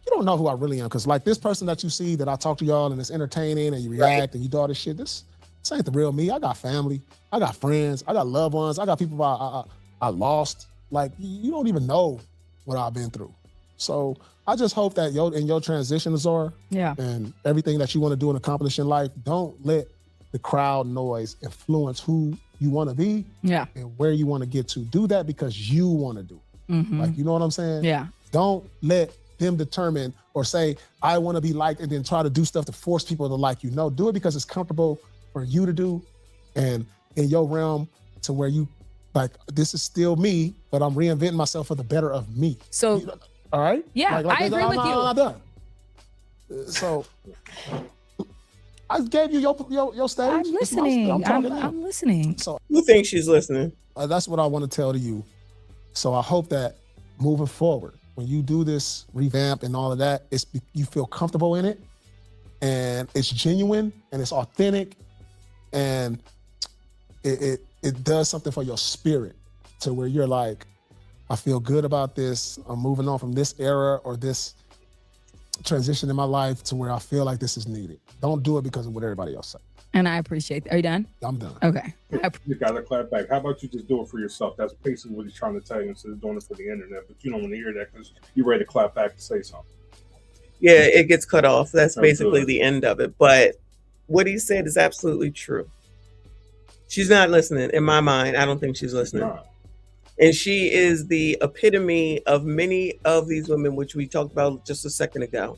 [SPEAKER 20] you don't know who I really am. Because like this person that you see that I talk to y'all and it's entertaining and you react and you do all this shit, this ain't the real me. I got family. I got friends. I got loved ones. I got people I lost. Like, you don't even know what I've been through. So I just hope that in your transition, Azora, and everything that you want to do and accomplish in life, don't let the crowd noise influence who you want to be and where you want to get to. Do that because you want to do it.
[SPEAKER 19] Mm-hmm.
[SPEAKER 20] Like, you know what I'm saying?
[SPEAKER 19] Yeah.
[SPEAKER 20] Don't let them determine or say, I want to be liked, and then try to do stuff to force people to like you. No, do it because it's comfortable for you to do and in your realm to where you, like, this is still me, but I'm reinventing myself for the better of me.
[SPEAKER 19] So,
[SPEAKER 20] all right?
[SPEAKER 19] Yeah, I agree with you.
[SPEAKER 20] I'm not done. So, I gave you your stage.
[SPEAKER 19] I'm listening. I'm listening.
[SPEAKER 20] So,
[SPEAKER 12] who thinks she's listening?
[SPEAKER 20] That's what I want to tell to you. So I hope that moving forward, when you do this revamp and all of that, you feel comfortable in it, and it's genuine and it's authentic, and it does something for your spirit to where you're like, I feel good about this. I'm moving on from this era or this transition in my life to where I feel like this is needed. Don't do it because of what everybody else says.
[SPEAKER 19] And I appreciate that. Are you done?
[SPEAKER 20] I'm done.
[SPEAKER 19] Okay.
[SPEAKER 9] You gotta clap back. How about you just do it for yourself? That's basically what he's trying to tell you instead of doing it for the internet. But you don't want to hear that because you're ready to clap back to say something.
[SPEAKER 12] Yeah, it gets cut off. That's basically the end of it. But what he said is absolutely true. She's not listening. In my mind, I don't think she's listening. Nah. And she is the epitome of many of these women, which we talked about just a second ago,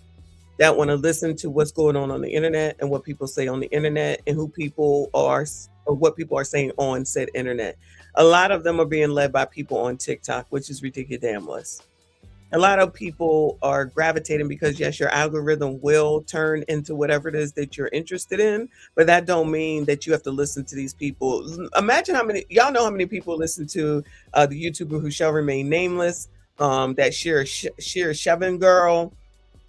[SPEAKER 12] that want to listen to what's going on the internet and what people say on the internet and who people are of what people are saying on said internet. A lot of them are being led by people on TikTok, which is ridiculous. A lot of people are gravitating because yes, your algorithm will turn into whatever it is that you're interested in, but that don't mean that you have to listen to these people. Imagine how many, y'all know how many people listen to the YouTuber who shall remain nameless, that Sheer Shevin girl,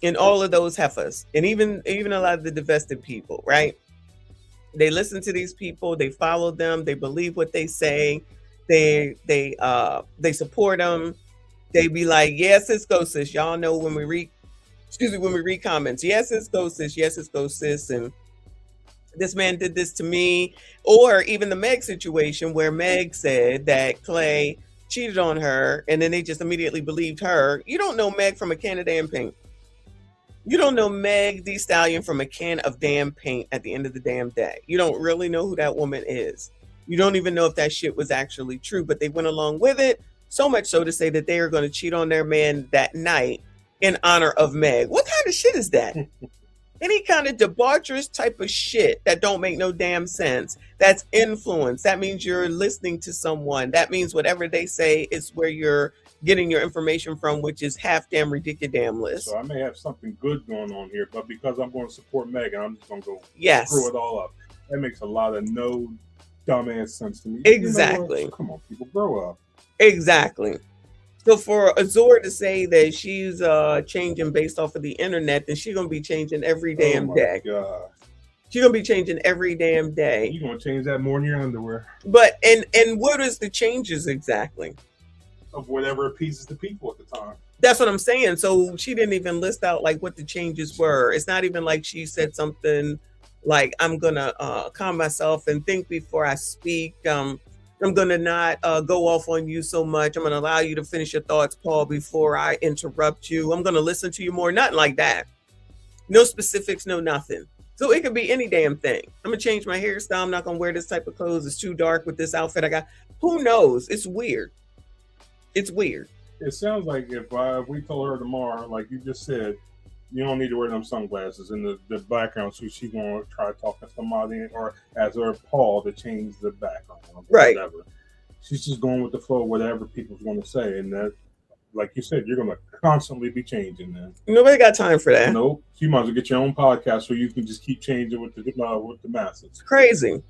[SPEAKER 12] and all of those heifers, and even a lot of the divested people, right? They listen to these people, they follow them, they believe what they say, they support them. They be like, yes, it's go sis. Y'all know when we read comments, yes, it's go sis, yes, it's go sis, and this man did this to me. Or even the Meg situation where Meg said that Clay cheated on her, and then they just immediately believed her. You don't know Meg from a can of damn paint. You don't know Meg Thee Stallion from a can of damn paint at the end of the damn day. You don't really know who that woman is. You don't even know if that shit was actually true, but they went along with it. So much so to say that they are going to cheat on their man that night in honor of Meg. What kind of shit is that? Any kind of debaucherous type of shit that don't make no damn sense. That's influence. That means you're listening to someone. That means whatever they say is where you're getting your information from, which is half damn ridiculous.
[SPEAKER 9] So I may have something good going on here, but because I'm going to support Megan, I'm just going to go screw it all up. That makes a lot of no dumbass sense to me.
[SPEAKER 12] Exactly.
[SPEAKER 9] You know, come on, people, grow up.
[SPEAKER 12] Exactly. So for Azure to say that she's changing based off of the internet, then she's gonna be changing every damn day.
[SPEAKER 9] God.
[SPEAKER 12] She's gonna be changing every damn day.
[SPEAKER 9] You're gonna change that more in your underwear.
[SPEAKER 12] But and what is the changes exactly?
[SPEAKER 9] Of whatever appeases the people at the time.
[SPEAKER 12] That's what I'm saying. So she didn't even list out like what the changes were. It's not even like she said something like, I'm gonna calm myself and think before I speak. I'm going to not go off on you so much. I'm going to allow you to finish your thoughts, Paul, before I interrupt you. I'm going to listen to you more. Nothing like that. No specifics, no nothing. So it could be any damn thing. I'm going to change my hairstyle. I'm not going to wear this type of clothes. It's too dark with this outfit I got. Who knows? It's weird. It's weird.
[SPEAKER 9] It sounds like if we told her tomorrow, like you just said, you don't need to wear them sunglasses in the background, so she's going to try talking to somebody or as her Paul to change the background. Or
[SPEAKER 12] right.
[SPEAKER 9] Whatever. She's just going with the flow, whatever people's going to say. And that, like you said, you're going to constantly be changing that.
[SPEAKER 12] Nobody got time for that.
[SPEAKER 9] Nope. You might as well get your own podcast so you can just keep changing with the masses.
[SPEAKER 12] It's crazy.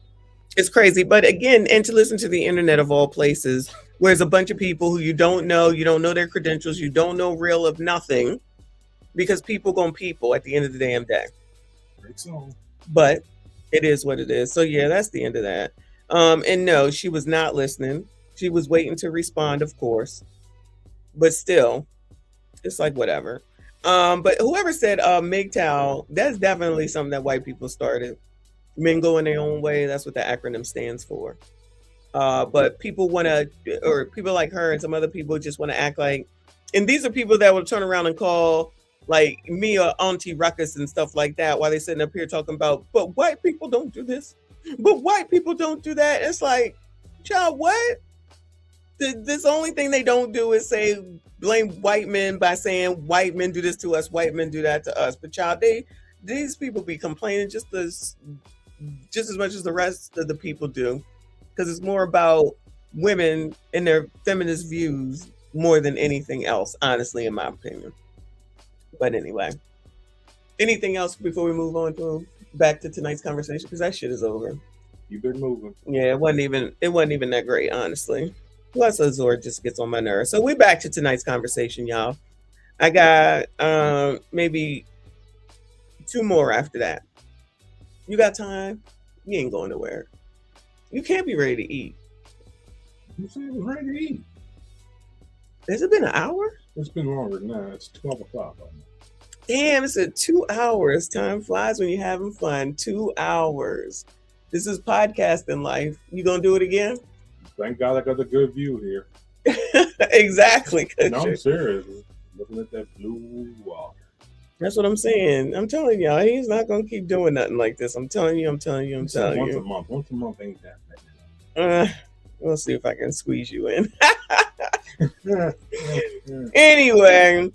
[SPEAKER 12] It's crazy. But again, and to listen to the internet of all places, where there's a bunch of people who you don't know their credentials, you don't know real of nothing. Because people gonna people at the end of the damn day. But it is what it is. So yeah, that's the end of that. And no, she was not listening. She was waiting to respond, of course. But still, it's like whatever. But whoever said MGTOW, that's definitely something that white people started. Men going their own way, that's what the acronym stands for. But people wanna, or people like her and some other people just want to act like, and these are people that will turn around and call like me or Auntie Ruckus and stuff like that while they're sitting up here talking about, but white people don't do this, but white people don't do that. It's like, child, what? This only thing they don't do is say blame white men by saying white men do this to us, white men do that to us. But child, these people be complaining just as much as the rest of the people do, because it's more about women and their feminist views more than anything else, honestly, in my opinion. But anyway, anything else before we move on to back to tonight's conversation? Because that shit is over.
[SPEAKER 9] You've been moving.
[SPEAKER 12] Yeah, it wasn't even that great, honestly. Plus, Azure just gets on my nerves. So we're back to tonight's conversation, y'all. I got maybe 2 more after that. You got time? You ain't going nowhere. You can't be ready to eat.
[SPEAKER 9] You said you were ready to eat.
[SPEAKER 12] Has it been an hour?
[SPEAKER 9] It's been longer than that. It's 12 o'clock.
[SPEAKER 12] Damn, it's 2 hours. Time flies when you're having fun. 2 hours. This is podcasting life. You gonna do it again?
[SPEAKER 9] Thank God I got a good view here.
[SPEAKER 12] Exactly.
[SPEAKER 9] No, I'm serious. Looking at that blue water.
[SPEAKER 12] That's what I'm saying. I'm telling y'all, he's not gonna keep doing nothing like this. I'm telling you.
[SPEAKER 9] Once a month ain't that
[SPEAKER 12] bad. We'll see if I can squeeze you in. Anyway,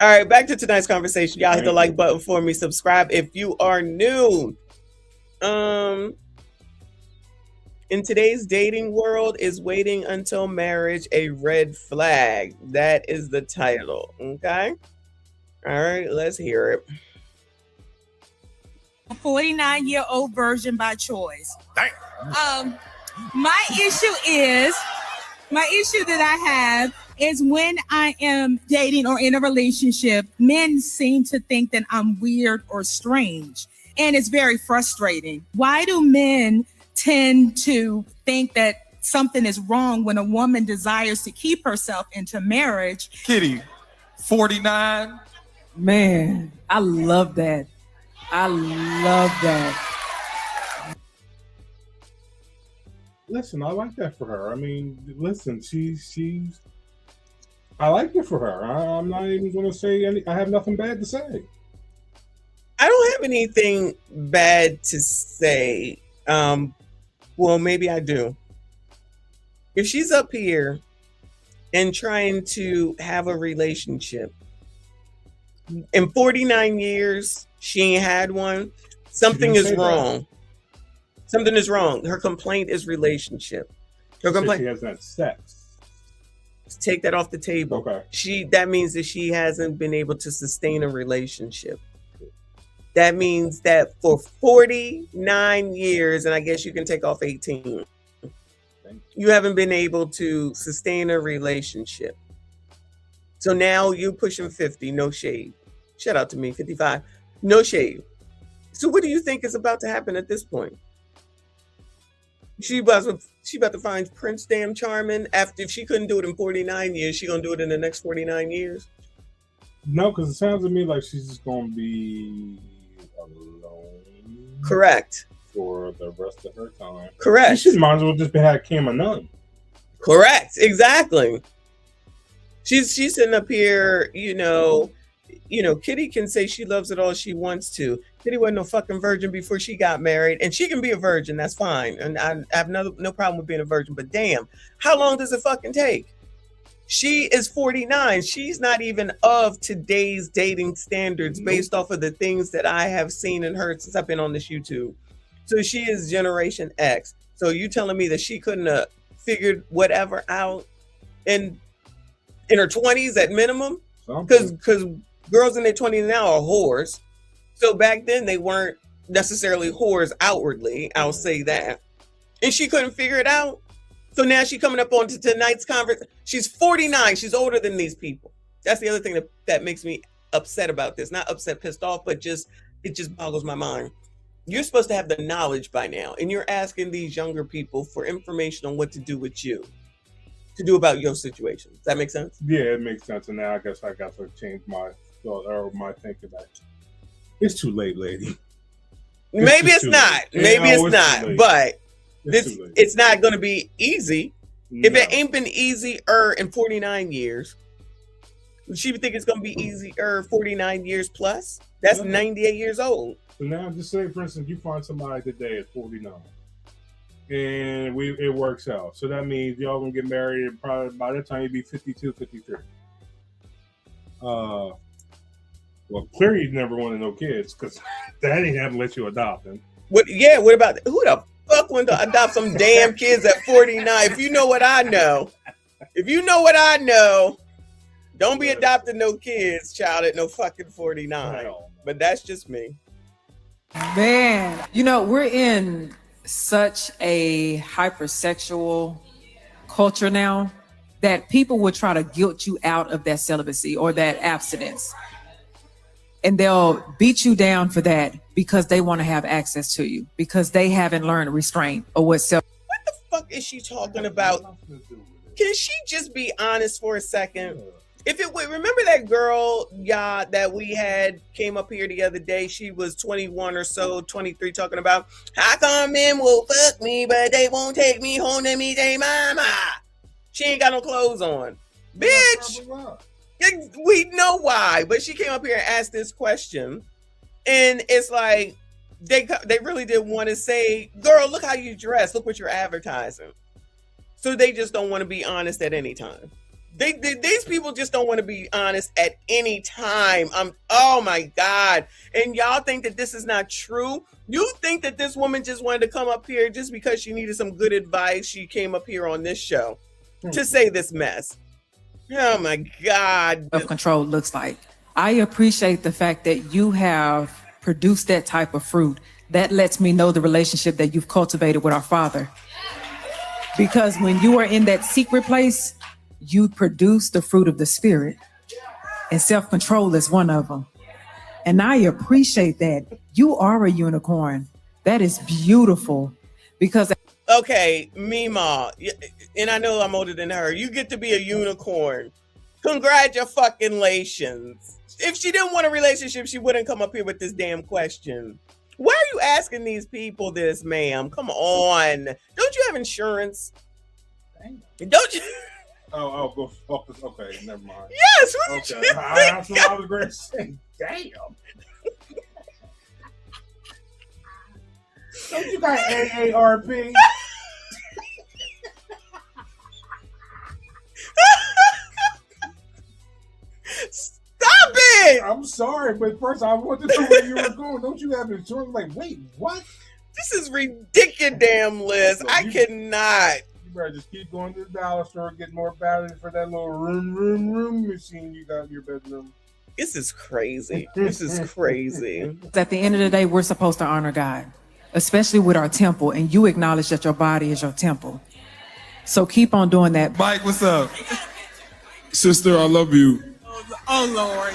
[SPEAKER 12] all right, back to tonight's conversation. Y'all hit the like button for me. Subscribe if you are new. In today's dating world, is waiting until marriage a red flag? That is the title. Okay. All right, let's hear it.
[SPEAKER 21] A 49-year-old virgin by choice. My issue that I have is when I am dating or in a relationship, men seem to think that I'm weird or strange. And it's very frustrating. Why do men tend to think that something is wrong when a woman desires to keep herself into marriage?
[SPEAKER 16] Kitty, 49.
[SPEAKER 22] Man, I love that. I love that.
[SPEAKER 9] Listen, I like that for her. I mean, listen, she's. I like it for her. I'm not even going to say any. I have nothing bad to say.
[SPEAKER 12] I don't have anything bad to say. Well, maybe I do. If she's up here and trying to have a relationship, in 49 years, she ain't had one, something is wrong. Something is wrong. Her complaint is relationship. Her complaint.
[SPEAKER 9] She hasn't had sex.
[SPEAKER 12] Take that off the table.
[SPEAKER 9] Okay.
[SPEAKER 12] That means that she hasn't been able to sustain a relationship. That means that for 49 years, and I guess you can take off 18, you haven't been able to sustain a relationship. So now you're pushing 50, no shade. Shout out to me, 55, no shade. So what do you think is about to happen at this point? She about to find Prince damn charming. After, if she couldn't do it in 49 years, she gonna do it in the next 49 years?
[SPEAKER 9] No, because it sounds to me like she's just gonna be alone.
[SPEAKER 12] Correct.
[SPEAKER 9] For the rest of her time.
[SPEAKER 12] Correct.
[SPEAKER 9] She might as well just have Kim or none.
[SPEAKER 12] Correct. Exactly. She's sitting up here, you know, Kitty can say she loves it all she wants to. Kitty wasn't no fucking virgin before she got married, and she can be a virgin. That's fine, and I have no problem with being a virgin. But damn, how long does it fucking take? She is 49. She's not even of today's dating standards based off of the things that I have seen and heard since I've been on this YouTube. So she is Generation X. So you telling me that she couldn't have figured whatever out in her 20s at minimum? Because girls in their 20s now are whores. So back then they weren't necessarily whores outwardly. I'll say that. And she couldn't figure it out. So now she's coming up on to tonight's conference. She's 49. She's older than these people. That's the other thing that makes me upset about this. Not upset, pissed off, but it just boggles my mind. You're supposed to have the knowledge by now, and you're asking these younger people for information on what to do with you, to do about your situation. Does that make sense?
[SPEAKER 9] Yeah, it makes sense. And now I guess I got to change my thought or my thinking that it's too late, lady.
[SPEAKER 12] Maybe it's not. Maybe it's not. But it's not going to be easy. No. If it ain't been easier in 49 years, she would think it's going to be easier 49 years plus. That's 98 years old.
[SPEAKER 9] So now, just say, for instance, you find somebody today at 49, and it works out. So that means y'all gonna get married, and probably by that time you'd be 52, 53. Well, clearly you never wanted no kids, because that ain't happening unless you adopt them.
[SPEAKER 12] What? Yeah. What about who the fuck wanted to adopt some damn kids at 49? If you know what I know, don't be adopting no kids, child, at no fucking 49. But that's just me.
[SPEAKER 22] Man, we're in such a hypersexual culture now that people will try to guilt you out of that celibacy or that abstinence. And they'll beat you down for that because they want to have access to you, because they haven't learned restraint or what self.
[SPEAKER 12] What the fuck is she talking about? Can she just be honest for a second? Remember that girl, that we had came up here the other day? She was 21 or so, 23, talking about how come men will fuck me, but they won't take me home to meet their mama. She ain't got no clothes on, bitch. We know why, but she came up here and asked this question, and it's like they really didn't want to say, "Girl, look how you dress. Look what you're advertising." So they just don't want to be honest at any time. These people just don't want to be honest at any time. Oh my God. And y'all think that this is not true? You think that this woman just wanted to come up here just because she needed some good advice? She came up here on this show to say this mess. Oh my God.
[SPEAKER 22] Self-control looks like. I appreciate the fact that you have produced that type of fruit. That lets me know the relationship that you've cultivated with our Father. Because when you are in that secret place, you produce the fruit of the Spirit, and self-control is one of them. And I appreciate that. You are a unicorn. That is beautiful. Because
[SPEAKER 12] okay, Mima, and I know I'm older than her. You get to be a unicorn. Congratulations. If she didn't want a relationship, she wouldn't come up here with this damn question. Why are you asking these people this, ma'am? Come on. Don't you have insurance? Don't you?
[SPEAKER 9] Oh, go focus. Okay, never mind.
[SPEAKER 12] Yes.
[SPEAKER 9] Okay. That's what I was going to say. Damn. Don't you got AARP?
[SPEAKER 12] Stop it!
[SPEAKER 9] I'm sorry, but first I wanted to know where you were going. Don't you have insurance? Like, wait, what?
[SPEAKER 12] This is ridiculous. I cannot.
[SPEAKER 9] You better just keep going to the dollar store, get more batteries for that little room machine you got in your bedroom.
[SPEAKER 12] This is crazy. This is crazy.
[SPEAKER 22] at the end of the day, we're supposed to honor God, especially with our temple. And you acknowledge that your body is your temple. So keep on doing that.
[SPEAKER 2] Mike, what's up? Sister, I love you.
[SPEAKER 12] Oh, Lord.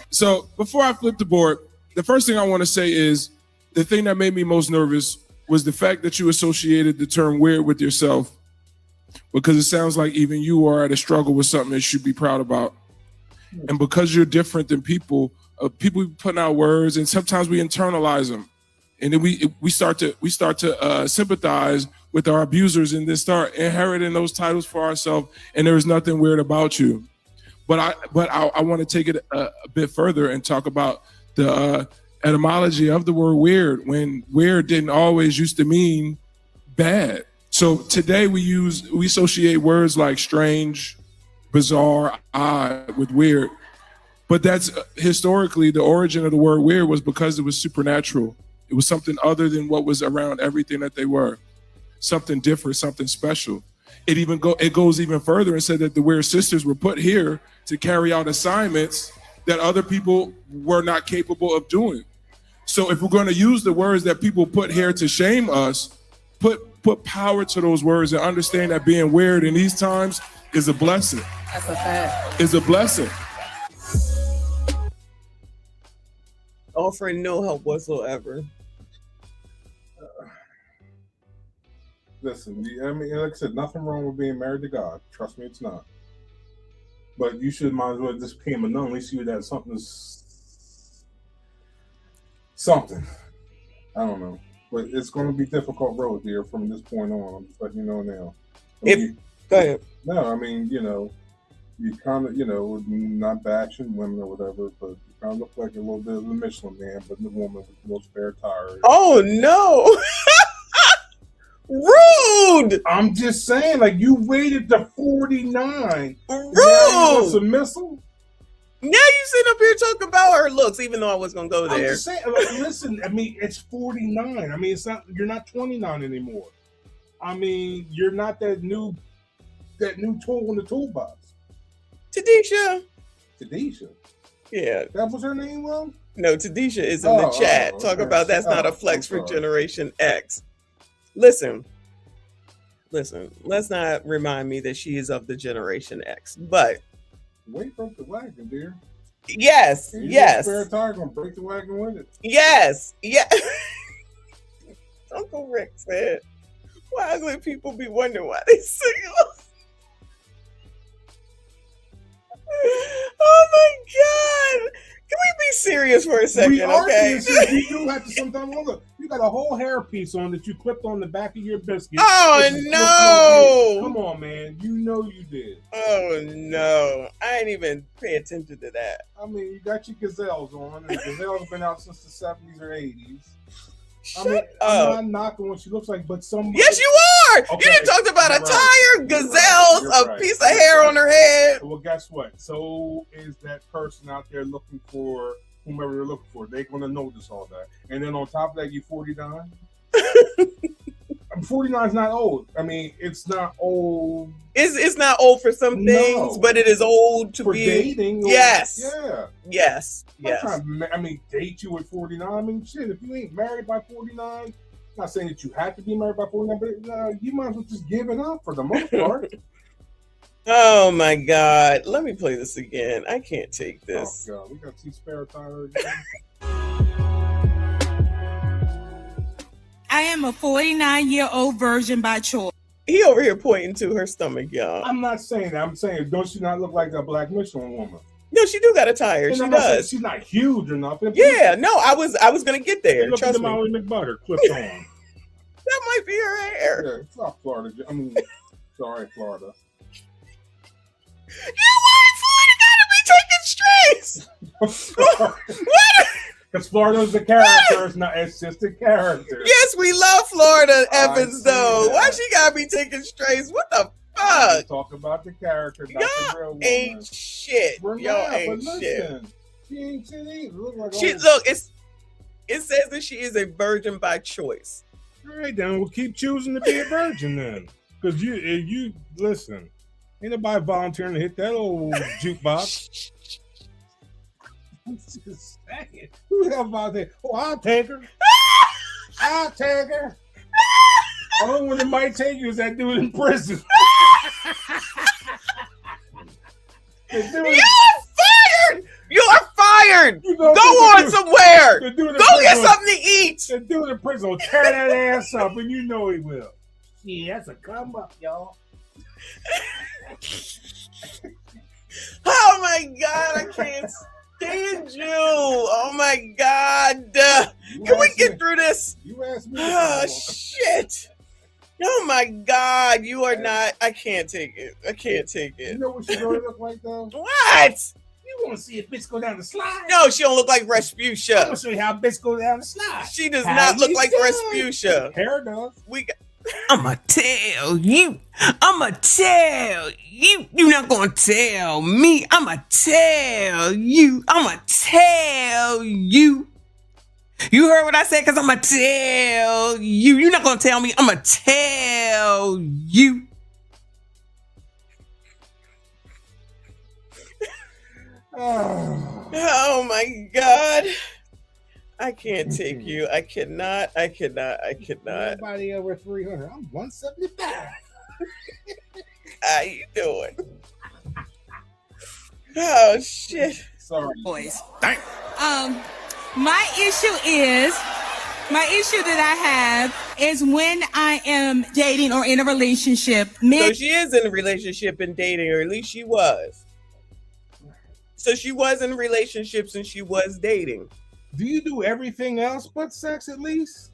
[SPEAKER 2] So before I flip the board, the first thing I want to say is the thing that made me most nervous was the fact that you associated the term weird with yourself, because it sounds like even you are at a struggle with something that you should be proud about. And because you're different than people putting out words, and sometimes we internalize them, and then we start to sympathize with our abusers and then start inheriting those titles for ourselves. And there is nothing weird about you. But I want to take it a bit further and talk about the etymology of the word weird, when weird didn't always used to mean bad. So today we associate words like strange, bizarre, odd with weird. But that's historically the origin of the word weird was because it was supernatural. It was something other than what was around everything that they were. Something different, something special. It goes even further and said that the weird sisters were put here to carry out assignments that other people were not capable of doing. So if we're going to use the words that people put here to shame us, put power to those words and understand that being weird in these times is a blessing.
[SPEAKER 22] That's a fact.
[SPEAKER 2] Is a blessing.
[SPEAKER 12] Offering no help whatsoever.
[SPEAKER 9] Listen, I mean, like I said, nothing wrong with being married to God. Trust me, it's not. But you should might as well just became a nun. At least you would have something. I don't know. But it's going to be a difficult road, dear, from this point on. I'm just letting you know now.
[SPEAKER 12] Go ahead.
[SPEAKER 9] No, I mean, you kind of, not bashing women or whatever, but you kind of look like a little bit of a Michelin man, but the woman with the most spare tires.
[SPEAKER 12] Oh, no. Rude!
[SPEAKER 9] I'm just saying, like, you waited to 49.
[SPEAKER 12] Rude!
[SPEAKER 9] Submissive?
[SPEAKER 12] Now you sit up here talking about her looks, even though I was gonna go there.
[SPEAKER 9] I'm just saying, like, listen, I mean, it's 49. I mean, it's not, you're not 29 anymore. I mean, you're not that new tool in the toolbox.
[SPEAKER 12] Tadisha.
[SPEAKER 9] Yeah. That was her name, Will?
[SPEAKER 12] No, Tadisha is in the chat.
[SPEAKER 9] Okay.
[SPEAKER 12] Talk about that's not a flex for Generation X. Listen, let's not remind me that she is of the Generation X, but
[SPEAKER 9] weight broke the wagon, dear.
[SPEAKER 12] Yes.
[SPEAKER 9] Spare tire gonna break the wagon with it.
[SPEAKER 12] Yes. Uncle Rick said, why ugly people be wondering why they single? Oh my God. Can we be serious for a second, okay?
[SPEAKER 9] You do have to sometimes look. You got a whole hair piece on that you clipped on the back of your biscuit.
[SPEAKER 12] Oh no!
[SPEAKER 9] Come on, man. You know you did.
[SPEAKER 12] Oh no! I ain't even pay attention to that.
[SPEAKER 9] I mean, you got your gazelles on, and gazelles have been out since the 70s or 80s. I'm not knocking what she looks like, but somebody.
[SPEAKER 12] Yes, you are. Okay. You didn't talk about a tire, gazelles, a piece of hair on her head.
[SPEAKER 9] Well, guess what? So is that person out there looking for whomever they're looking for. They're going to notice all that. And then on top of that, you 49. 49 is not old. I mean, it's not old.
[SPEAKER 12] It's not old for some things, but it is old to
[SPEAKER 9] for
[SPEAKER 12] be
[SPEAKER 9] dating.
[SPEAKER 12] Yes.
[SPEAKER 9] Yeah.
[SPEAKER 12] Yes.
[SPEAKER 9] I'm not trying to, date you at 49. I mean, shit, if you ain't married by 49, I'm not saying that you have to be married by 49, but you might as well just give it up for the most part.
[SPEAKER 12] Oh my God. Let me play this again. I can't take this.
[SPEAKER 9] Oh God, we got to see spare tire.
[SPEAKER 21] I am a 49-year-old virgin by choice.
[SPEAKER 12] He over here pointing to her stomach, y'all.
[SPEAKER 9] I'm not saying that. I'm saying, don't she not look like a black Michelin woman?
[SPEAKER 12] No, she do got a tire. She does.
[SPEAKER 9] She's not huge or nothing.
[SPEAKER 12] Yeah, no, I was gonna get there.
[SPEAKER 9] Look at
[SPEAKER 12] Trust
[SPEAKER 9] the
[SPEAKER 12] me.
[SPEAKER 9] Molly McButter clipped on.
[SPEAKER 12] That might be her hair.
[SPEAKER 9] Yeah, it's not Florida. I mean, sorry, Florida.
[SPEAKER 12] You want Florida gotta be taking straights. What?
[SPEAKER 9] Because Florida's the character, it's not. It's just a character.
[SPEAKER 12] Yes, we love Florida, Evans. Though, why she gotta be taking strays? What the fuck?
[SPEAKER 9] Talk about the character, not the real woman.
[SPEAKER 12] Ain't shit. Y'all ain't shit.
[SPEAKER 9] She ain't shit either.
[SPEAKER 12] Look, it says that she is a virgin by choice.
[SPEAKER 9] All right, then we'll keep choosing to be a virgin then, because you listen. Ain't nobody volunteering to hit that old jukebox. I'm just saying. Who the hell volunteered? Oh, I'll take her. I'll take her. The only one that might take you is that dude in prison.
[SPEAKER 12] You're fired! You're fired! Go on somewhere! Go get something to eat!
[SPEAKER 9] The dude in prison will tear that ass up, and you know he will. Yeah, that's a come up, y'all.
[SPEAKER 12] Oh my God, I can't stand you. Oh my God. Can we get through this?
[SPEAKER 9] You asked me.
[SPEAKER 12] Oh, shit. Oh my God, you are not. I can't take it. I can't take it.
[SPEAKER 9] You know what she really look like, though?
[SPEAKER 12] What?
[SPEAKER 9] You want to see a bitch go down the slide?
[SPEAKER 12] No, she don't look like Respucia.
[SPEAKER 9] I'm going to show you how a bitch go down the slide.
[SPEAKER 12] She does not look like Respucia.
[SPEAKER 9] Hair does.
[SPEAKER 12] I'ma tell you. I'ma tell you. You're not gonna tell me. I'ma tell you. I'ma tell you. You heard what I said? Because I'ma tell you. You're not gonna tell me. I'ma tell you. Oh my God. I can't take you. I cannot.
[SPEAKER 9] Everybody over 300. I'm 175.
[SPEAKER 12] How you doing? Oh shit.
[SPEAKER 9] Sorry.
[SPEAKER 21] Boys. My issue that I have is when I am dating or in a relationship.
[SPEAKER 12] So she is in a relationship and dating, or at least she was. So she was in relationships and she was dating.
[SPEAKER 9] Do you do everything else but sex at least?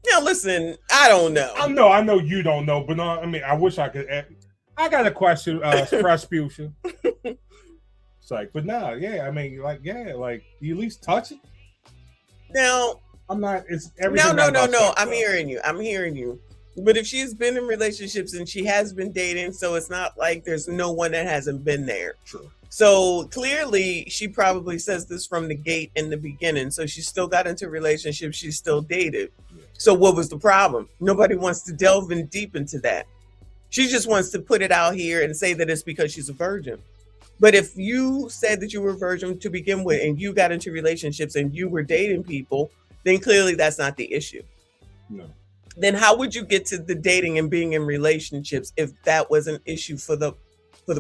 [SPEAKER 12] Now listen, I don't know.
[SPEAKER 9] I know you don't know, but no, I mean, I wish I could. I got a question, Rasputia. It's like, but no, yeah, I mean, like, yeah, like, you at least touch it.
[SPEAKER 12] Now,
[SPEAKER 9] I'm not. It's everything.
[SPEAKER 12] No. I'm hearing you. But if she's been in relationships and she has been dating, so it's not like there's no one that hasn't been there.
[SPEAKER 9] True.
[SPEAKER 12] So clearly, she probably says this from the gate in the beginning. So she still got into relationships. She still dated. Yeah. So what was the problem? Nobody wants to delve in deep into that. She just wants to put it out here and say that it's because she's a virgin. But if you said that you were a virgin to begin with and you got into relationships and you were dating people, then clearly that's not the issue.
[SPEAKER 9] No.
[SPEAKER 12] Then how would you get to the dating and being in relationships if that was an issue for the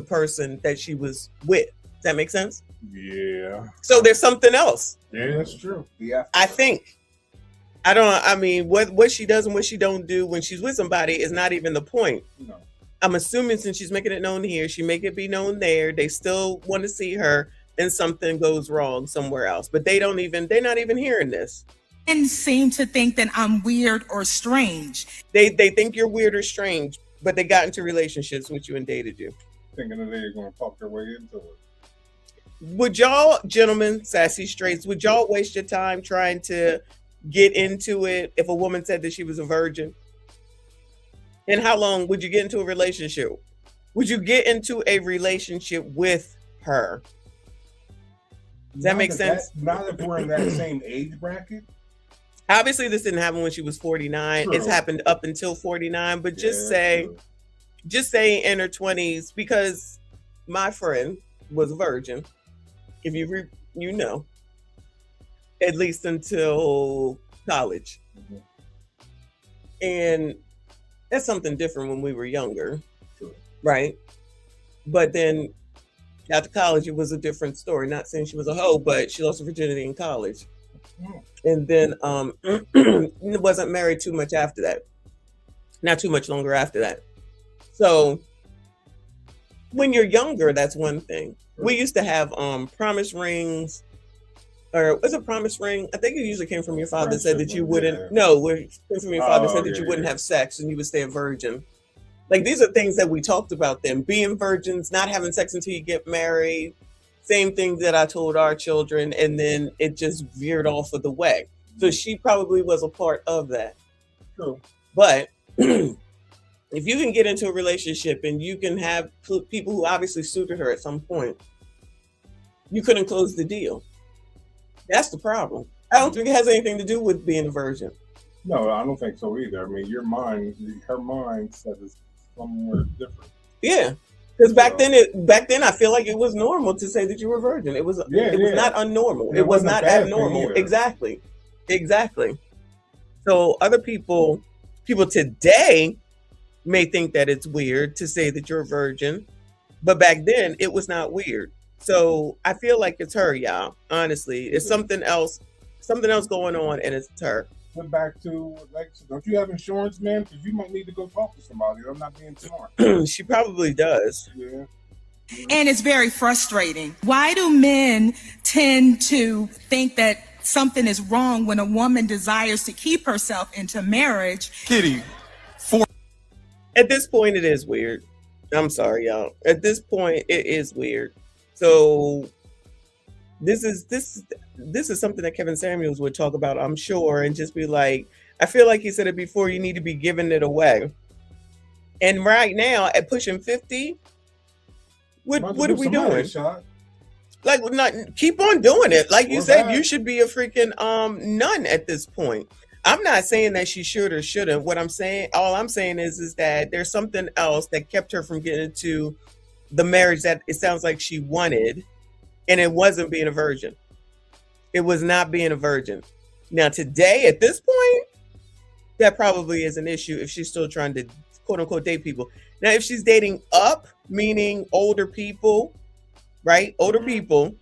[SPEAKER 12] person that she was with? Does that make sense?
[SPEAKER 9] Yeah.
[SPEAKER 12] So there's something else.
[SPEAKER 9] Yeah, that's true. Yeah.
[SPEAKER 12] I think. I mean, what she does and what she don't do when she's with somebody is not even the point.
[SPEAKER 9] No.
[SPEAKER 12] I'm assuming since she's making it known here, she make it be known there. They still want to see her, and something goes wrong somewhere else. But they're not even hearing this.
[SPEAKER 21] Men seem to think that I'm weird or strange.
[SPEAKER 12] They think you're weird or strange, but they got into relationships with you and dated you.
[SPEAKER 9] Thinking that they're going to talk their way into it.
[SPEAKER 12] Would y'all, gentlemen, sassy straights, would y'all waste your time trying to get into it if a woman said that she was a virgin? And how long would you get into a relationship? Would you get into a relationship with her? Does that make sense?
[SPEAKER 9] Not if we're in that same age bracket.
[SPEAKER 12] Obviously, this didn't happen when she was 49.
[SPEAKER 9] True.
[SPEAKER 12] It's happened up until 49. But just say in her 20s, because my friend was a virgin. If you know, at least until college. And that's something different when we were younger, right? But then after college, it was a different story. Not saying she was a hoe, but she lost her virginity in college. And then wasn't married too much after that. Not too much longer after that. So when you're younger, that's one thing. We used to have promise rings. Or was it promise ring? I think it usually came from your father that said that you wouldn't. No, it came from your father said that you wouldn't have sex and you would stay a virgin. Like, these are things that we talked about then. Being virgins, not having sex until you get married. Same thing that I told our children, and then it just veered off of the way. So she probably was a part of that.
[SPEAKER 9] True.
[SPEAKER 12] But if you can get into a relationship and you can have people who obviously suited her at some point, you couldn't close the deal. That's the problem. I don't think it has anything to do with being a virgin.
[SPEAKER 9] No, I don't think so either. I mean, her mindset is somewhere different.
[SPEAKER 12] Yeah, because back then I feel like it was normal to say that you were a virgin. It was not unnormal. It was not abnormal. Exactly. So other people today may think that it's weird to say that you're a virgin, but back then it was not weird. So I feel like it's her, y'all. Honestly, it's something else going on, and it's her.
[SPEAKER 9] Went back to, like, don't you have insurance, man? Because you might need to go talk to somebody. I'm not being smart.
[SPEAKER 12] She probably does.
[SPEAKER 9] Yeah.
[SPEAKER 21] And it's very frustrating. Why do men tend to think that something is wrong when a woman desires to keep herself into marriage?
[SPEAKER 16] Kitty,
[SPEAKER 12] at this point, it is weird. I'm sorry, y'all. At this point, it is weird. So this is something that Kevin Samuels would talk about, I'm sure, and just be like, I feel like he said it before, you need to be giving it away. And right now, at pushing 50, what are we doing? Like, not keep on doing it. Like you said, you should be a freaking nun at this point. I'm not saying that she should or shouldn't. All I'm saying is that there's something else that kept her from getting into the marriage that it sounds like she wanted, and it wasn't being a virgin. It was not being a virgin. Now today, at this point, that probably is an issue if she's still trying to quote unquote date people. Now, if she's dating up, meaning older people, right? Older people,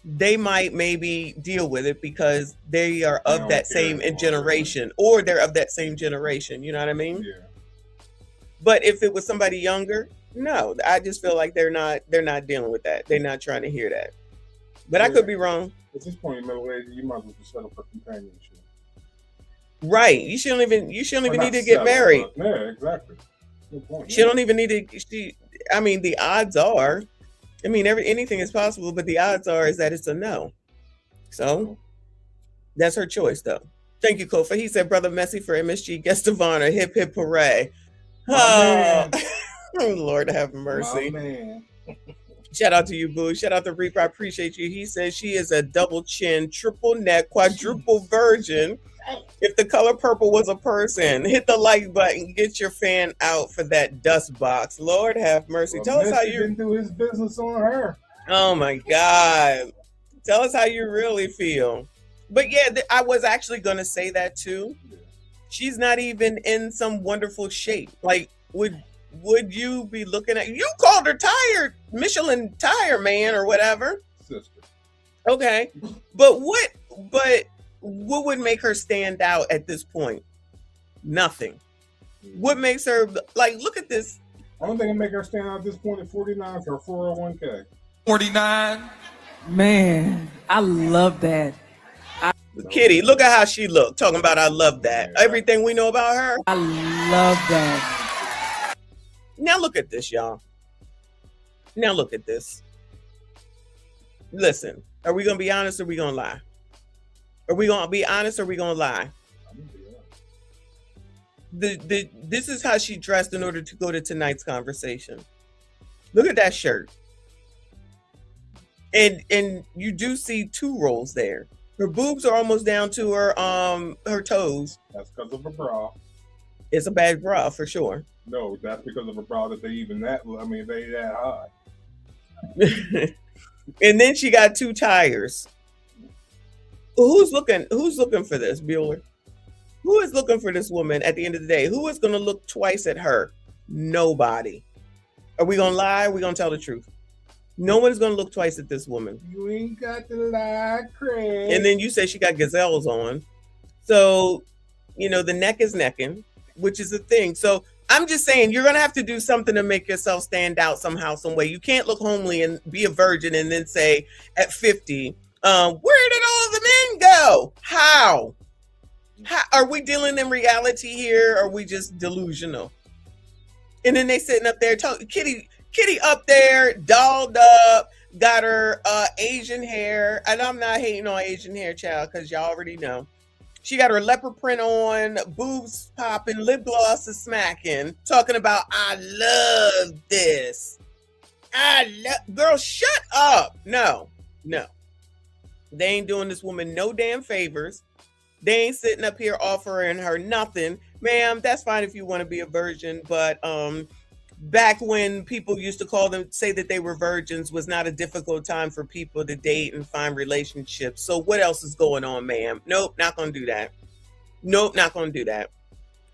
[SPEAKER 12] they might maybe deal with it because they are of that same generation, or they're of that same generation. You know what I mean?
[SPEAKER 9] Yeah.
[SPEAKER 12] But if it was somebody younger, no, I just feel like they're not dealing with that. They're not trying to hear that. But I could be wrong.
[SPEAKER 9] At this point, middle age, you might as well just settle for companionship.
[SPEAKER 12] Right. You shouldn't even need to get married.
[SPEAKER 9] Yeah, exactly. Good point.
[SPEAKER 12] She don't even need to. I mean, the odds are, anything is possible, but the odds are is that it's a no. So that's her choice, though. Thank you, Kofa. He said, "Brother Messi for MSG guest of honor. Hip hip hooray!" Oh, Lord have mercy.
[SPEAKER 9] Man.
[SPEAKER 12] Shout out to you, boo. Shout out to Reaper. I appreciate you. He says she is a double chin, triple neck, quadruple virgin. If the color purple was a person, hit the like button. Get your fan out for that dust box. Lord have mercy.
[SPEAKER 9] Well,
[SPEAKER 12] tell us how you
[SPEAKER 9] didn't do his business on her.
[SPEAKER 12] Oh my God. Tell us how you really feel. But yeah, I was actually going to say that too. She's not even in some wonderful shape. Like, would you be looking at, you called her tired, Michelin tire man or whatever.
[SPEAKER 9] Sister.
[SPEAKER 12] Okay. But what would make her stand out at this point? Nothing. What makes her, like, look at this.
[SPEAKER 9] Only thing that make her stand out at this point at 49 is her 401k.
[SPEAKER 16] 49.
[SPEAKER 22] Man, I love that.
[SPEAKER 12] Kitty, look at how she looked. Talking about I love that. Everything we know about her.
[SPEAKER 22] I love that.
[SPEAKER 12] Now look at this, y'all. Now look at this. Listen, are we going to be honest or are we going to lie? Are we gonna be honest or are we gonna lie? This is how she dressed in order to go to tonight's conversation. Look at that shirt. And you do see 2 rolls there. Her boobs are almost down to her toes.
[SPEAKER 9] That's because of a bra.
[SPEAKER 12] It's a bad bra for sure.
[SPEAKER 9] No, that's because of a bra that they that high.
[SPEAKER 12] And then she got 2 tires. Who's looking for this, Bueller? Who is looking for this woman at the end of the day? Who is going to look twice at her? Nobody. Are we going to lie? Are we going to tell the truth? No one's going to look twice at this woman.
[SPEAKER 9] You ain't got to lie, Craig.
[SPEAKER 12] And then you say she got gazelles on. So, the neck is necking, which is a thing. So I'm just saying, you're going to have to do something to make yourself stand out somehow, some way. You can't look homely and be a virgin and then say at 50, where did all the men go? How are we dealing in reality here? Or are we just delusional? And then they sitting up there, Kitty up there, dolled up, got her Asian hair. And I'm not hating on Asian hair, child, because y'all already know. She got her leopard print on, boobs popping, lip gloss is smacking, talking about, I love this. Girl, shut up. No. They ain't doing this woman no damn favors. They ain't sitting up here offering her nothing. Ma'am, that's fine if you want to be a virgin, but back when people used to say that they were virgins was not a difficult time for people to date and find relationships. So what else is going on, ma'am? Nope, not going to do that. Nope, not going to do that.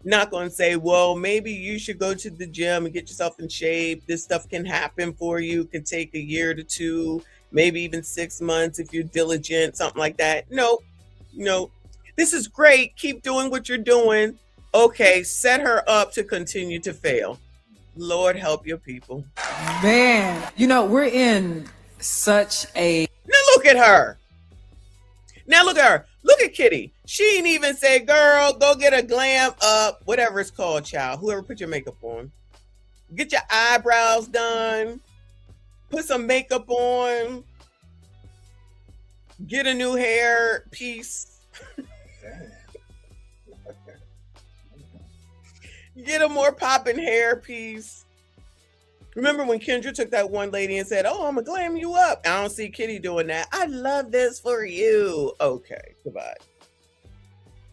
[SPEAKER 12] Not going to say, well, maybe you should go to the gym and get yourself in shape. This stuff can happen for you. It can take a year to 2, maybe even 6 months if you're diligent, something like that. Nope. This is great. Keep doing what you're doing. Okay, set her up to continue to fail. Lord help your people.
[SPEAKER 22] Man, we're in such a...
[SPEAKER 12] Now look at her. Look at Kitty. She ain't even say, girl, go get a glam up, whatever it's called, child. Whoever put your makeup on. Get your eyebrows done. Put some makeup on. Get a new hair piece. Get a more popping hair piece. Remember when Kendra took that one lady and said, oh, I'm gonna glam you up. I don't see Kitty doing that. I love this for you. Okay, goodbye.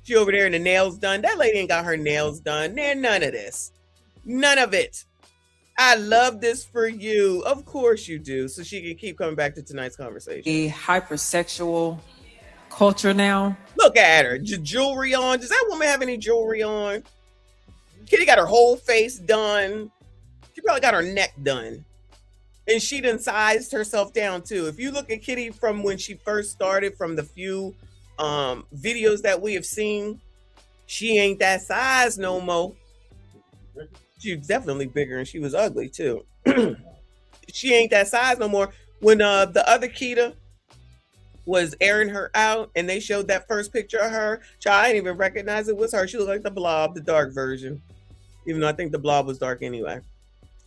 [SPEAKER 12] She over there and the nails done. That lady ain't got her nails done. None of this. None of it. I love this for you. Of course you do. So she can keep coming back to tonight's conversation.
[SPEAKER 22] A hypersexual culture now.
[SPEAKER 12] Look at her. Jewelry on. Does that woman have any jewelry on? Kitty got her whole face done. She probably got her neck done. And she done sized herself down too. If you look at Kitty from when she first started, from the few videos that we have seen, she ain't that size no more. She's definitely bigger and she was ugly too. She ain't that size no more. When the other Keita was airing her out and they showed that first picture of her, I didn't even recognize it was her. She looked like the Blob, the dark version. Even though I think the Blob was dark anyway.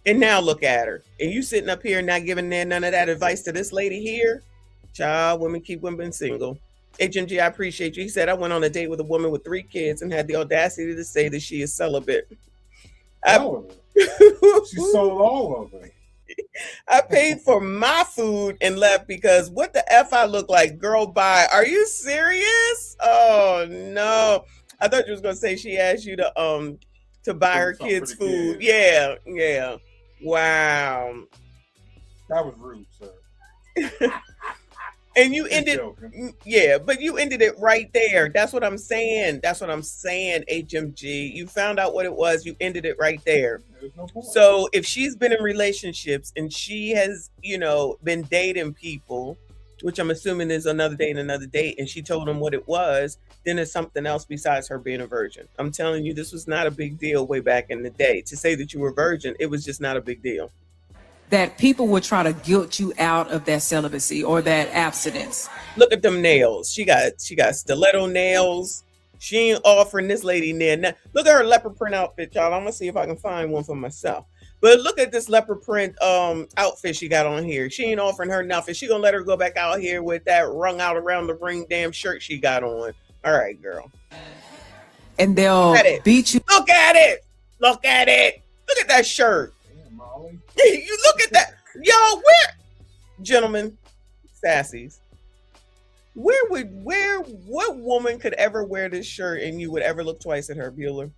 [SPEAKER 12] And now look at her. And you sitting up here not giving none of that advice to this lady here. Child, women keep women single. HMG, I appreciate you. He said, I went on a date with a woman with 3 kids and had the audacity to say that she is celibate.
[SPEAKER 9] She sold all of them.
[SPEAKER 12] I paid for my food and left because what the F I look like? Girl, bye. Are you serious? Oh, no. I thought you was going to say she asked you to buy her kids food. Yeah. Wow.
[SPEAKER 9] That was rude, sir.
[SPEAKER 12] And you ended, but you ended it right there. That's what I'm saying. HMG. You found out what it was. You ended it right there. So if she's been in relationships and she has, been dating people, which I'm assuming is another date, and she told them what it was, then it's something else besides her being a virgin. I'm telling you, this was not a big deal way back in the day. To say that you were a virgin, it was just not a big deal.
[SPEAKER 22] That people would try to guilt you out of that celibacy or that abstinence.
[SPEAKER 12] Look at them nails. She got stiletto nails. She ain't offering this lady near. Look at her leopard print outfit, y'all. I'm gonna see if I can find one for myself. But look at this leopard print outfit she got on here. She ain't offering her nothing. She gonna let her go back out here with that wrung out around the ring damn shirt she got on. All right, girl.
[SPEAKER 22] And they'll beat you.
[SPEAKER 12] Look at it. Look at it. Look at that shirt. You look at that. Yo, where, gentlemen, sassies, what woman could ever wear this shirt and you would ever look twice at her, Bueller?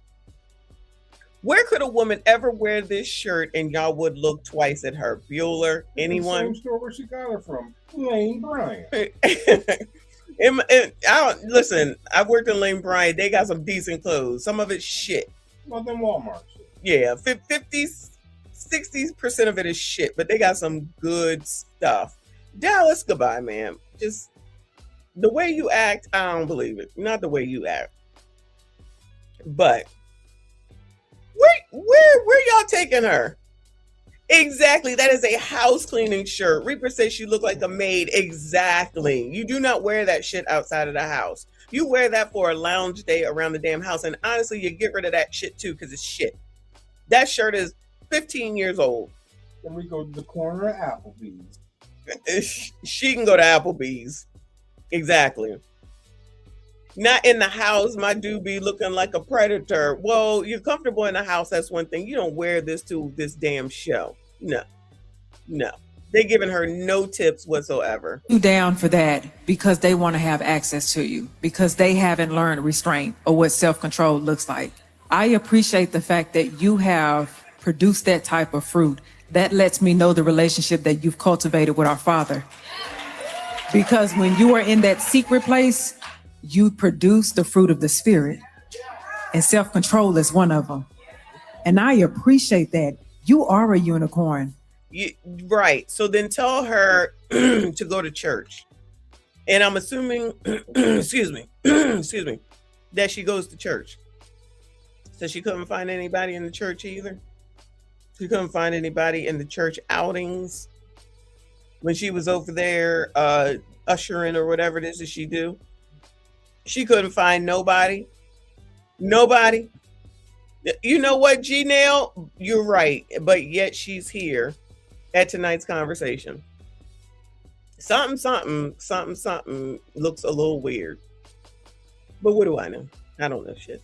[SPEAKER 12] Where could a woman ever wear this shirt and y'all would look twice at her? Bueller? Anyone?
[SPEAKER 9] The same store where she got it from, Lane Bryant.
[SPEAKER 12] Listen, I've worked in Lane Bryant. They got some decent clothes. Some of it's shit.
[SPEAKER 9] Well, then Walmart shit.
[SPEAKER 12] Yeah, 60% of it is shit, but they got some good stuff. Dallas, goodbye, man. Just the way you act, I don't believe it. Not the way you act. But where y'all taking her? Exactly. That is a house cleaning shirt. Reaper says she looked like a maid. Exactly. You do not wear that shit outside of the house. You wear that for a lounge day around the damn house. And honestly, you get rid of that shit too, because it's shit. That shirt is 15 years old.
[SPEAKER 9] Then we go to the corner of Applebee's.
[SPEAKER 12] She can go to Applebee's. Exactly. Not in the house, my dude be looking like a predator. Well, you're comfortable in the house, that's one thing. You don't wear this to this damn show. No. They giving her no tips whatsoever.
[SPEAKER 22] You down for that because they want to have access to you, because they haven't learned restraint or what self-control looks like. I appreciate the fact that you have produced that type of fruit. That lets me know the relationship that you've cultivated with our Father. Because when you are in that secret place, you produce the fruit of the Spirit, and self-control is one of them. And I appreciate that. You are a unicorn.
[SPEAKER 12] Right. So then tell her to go to church. And I'm assuming, excuse me, that she goes to church. So she couldn't find anybody in the church either. She couldn't find anybody in the church outings when she was over there ushering or whatever it is that she do. She couldn't find nobody. Nobody. You know what, G-Nail? You're right. But yet she's here at tonight's conversation. Something looks a little weird. But what do I know? I don't know shit.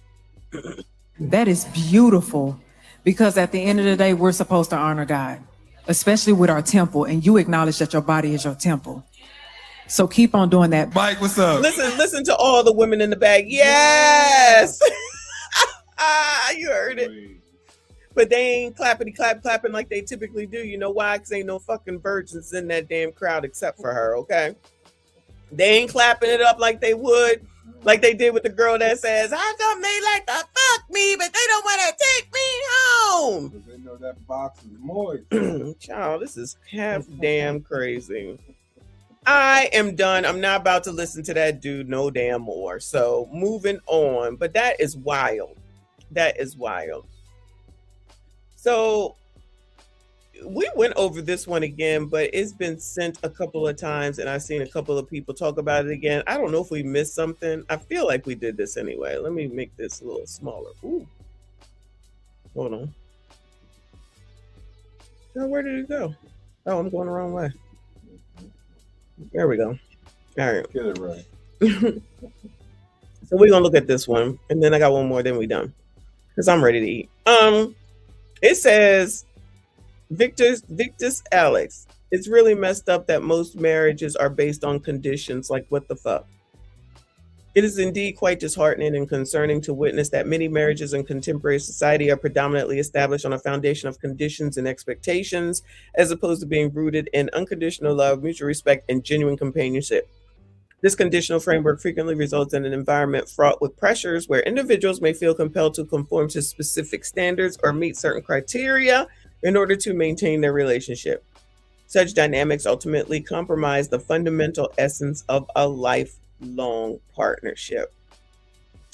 [SPEAKER 22] That is beautiful, because at the end of the day, we're supposed to honor God, especially with our temple. And you acknowledge that your body is your temple. So keep on doing that.
[SPEAKER 16] Mike, what's up?
[SPEAKER 12] Listen to all the women in the back. Yes. You heard it. But they ain't clapping like they typically do. You know why? Because ain't no fucking virgins in that damn crowd except for her, okay? They ain't clapping it up like they would, like they did with the girl that says, "How come they like to fuck me, but they don't want to take me home?"
[SPEAKER 9] Because they know that box is moist.
[SPEAKER 12] Child, this is half damn crazy. I am done. I'm not about to listen to that dude no damn more. So moving on. But that is wild. That is wild. So we went over this one again, but it's been sent a couple of times and I've seen a couple of people talk about it again. I don't know if we missed something. I feel like we did this anyway. Let me make this a little smaller. Ooh. Hold on. Now, where did it go? Oh, I'm going the wrong way. There we go. All right.
[SPEAKER 9] Get it right.
[SPEAKER 12] So we're gonna look at this one, and then I got one more, then we done. Because I'm ready to eat. It says Victus Alex. It's really messed up that most marriages are based on conditions. Like, what the fuck? It is indeed quite disheartening and concerning to witness that many marriages in contemporary society are predominantly established on a foundation of conditions and expectations, as opposed to being rooted in unconditional love, mutual respect, and genuine companionship. This conditional framework frequently results in an environment fraught with pressures where individuals may feel compelled to conform to specific standards or meet certain criteria in order to maintain their relationship. Such dynamics ultimately compromise the fundamental essence of a lifelong partnership.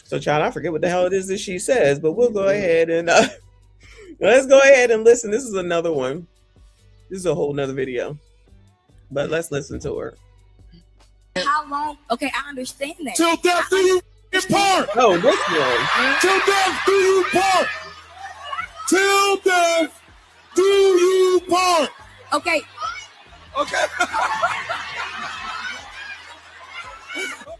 [SPEAKER 12] So, child, I forget what the hell it is that she says, but we'll go ahead and let's go ahead and listen. This is another one. This is a whole nother video, but let's listen to her.
[SPEAKER 6] How long? Okay, I understand that.
[SPEAKER 2] Till death do you part.
[SPEAKER 12] Oh, this one.
[SPEAKER 2] Till death do you part. Till death
[SPEAKER 20] do you part?
[SPEAKER 6] Okay.
[SPEAKER 20] Okay.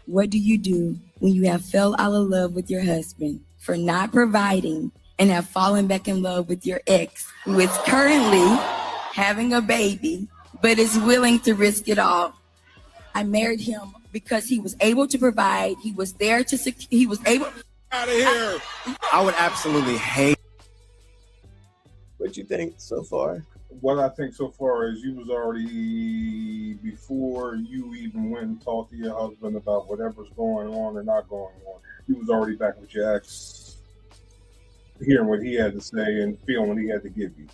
[SPEAKER 6] What do you do when you have fell out of love with your husband for not providing and have fallen back in love with your ex who is currently having a baby but is willing to risk it all? I married him because he was able to provide. He was there to he was able.
[SPEAKER 20] Out of here.
[SPEAKER 4] I would absolutely hate.
[SPEAKER 12] What you think so far?
[SPEAKER 9] What I think so far is you was already, before you even went and talked to your husband about whatever's going on or not going on, you was already back with your ex, hearing what he had to say and feeling what he had to give you.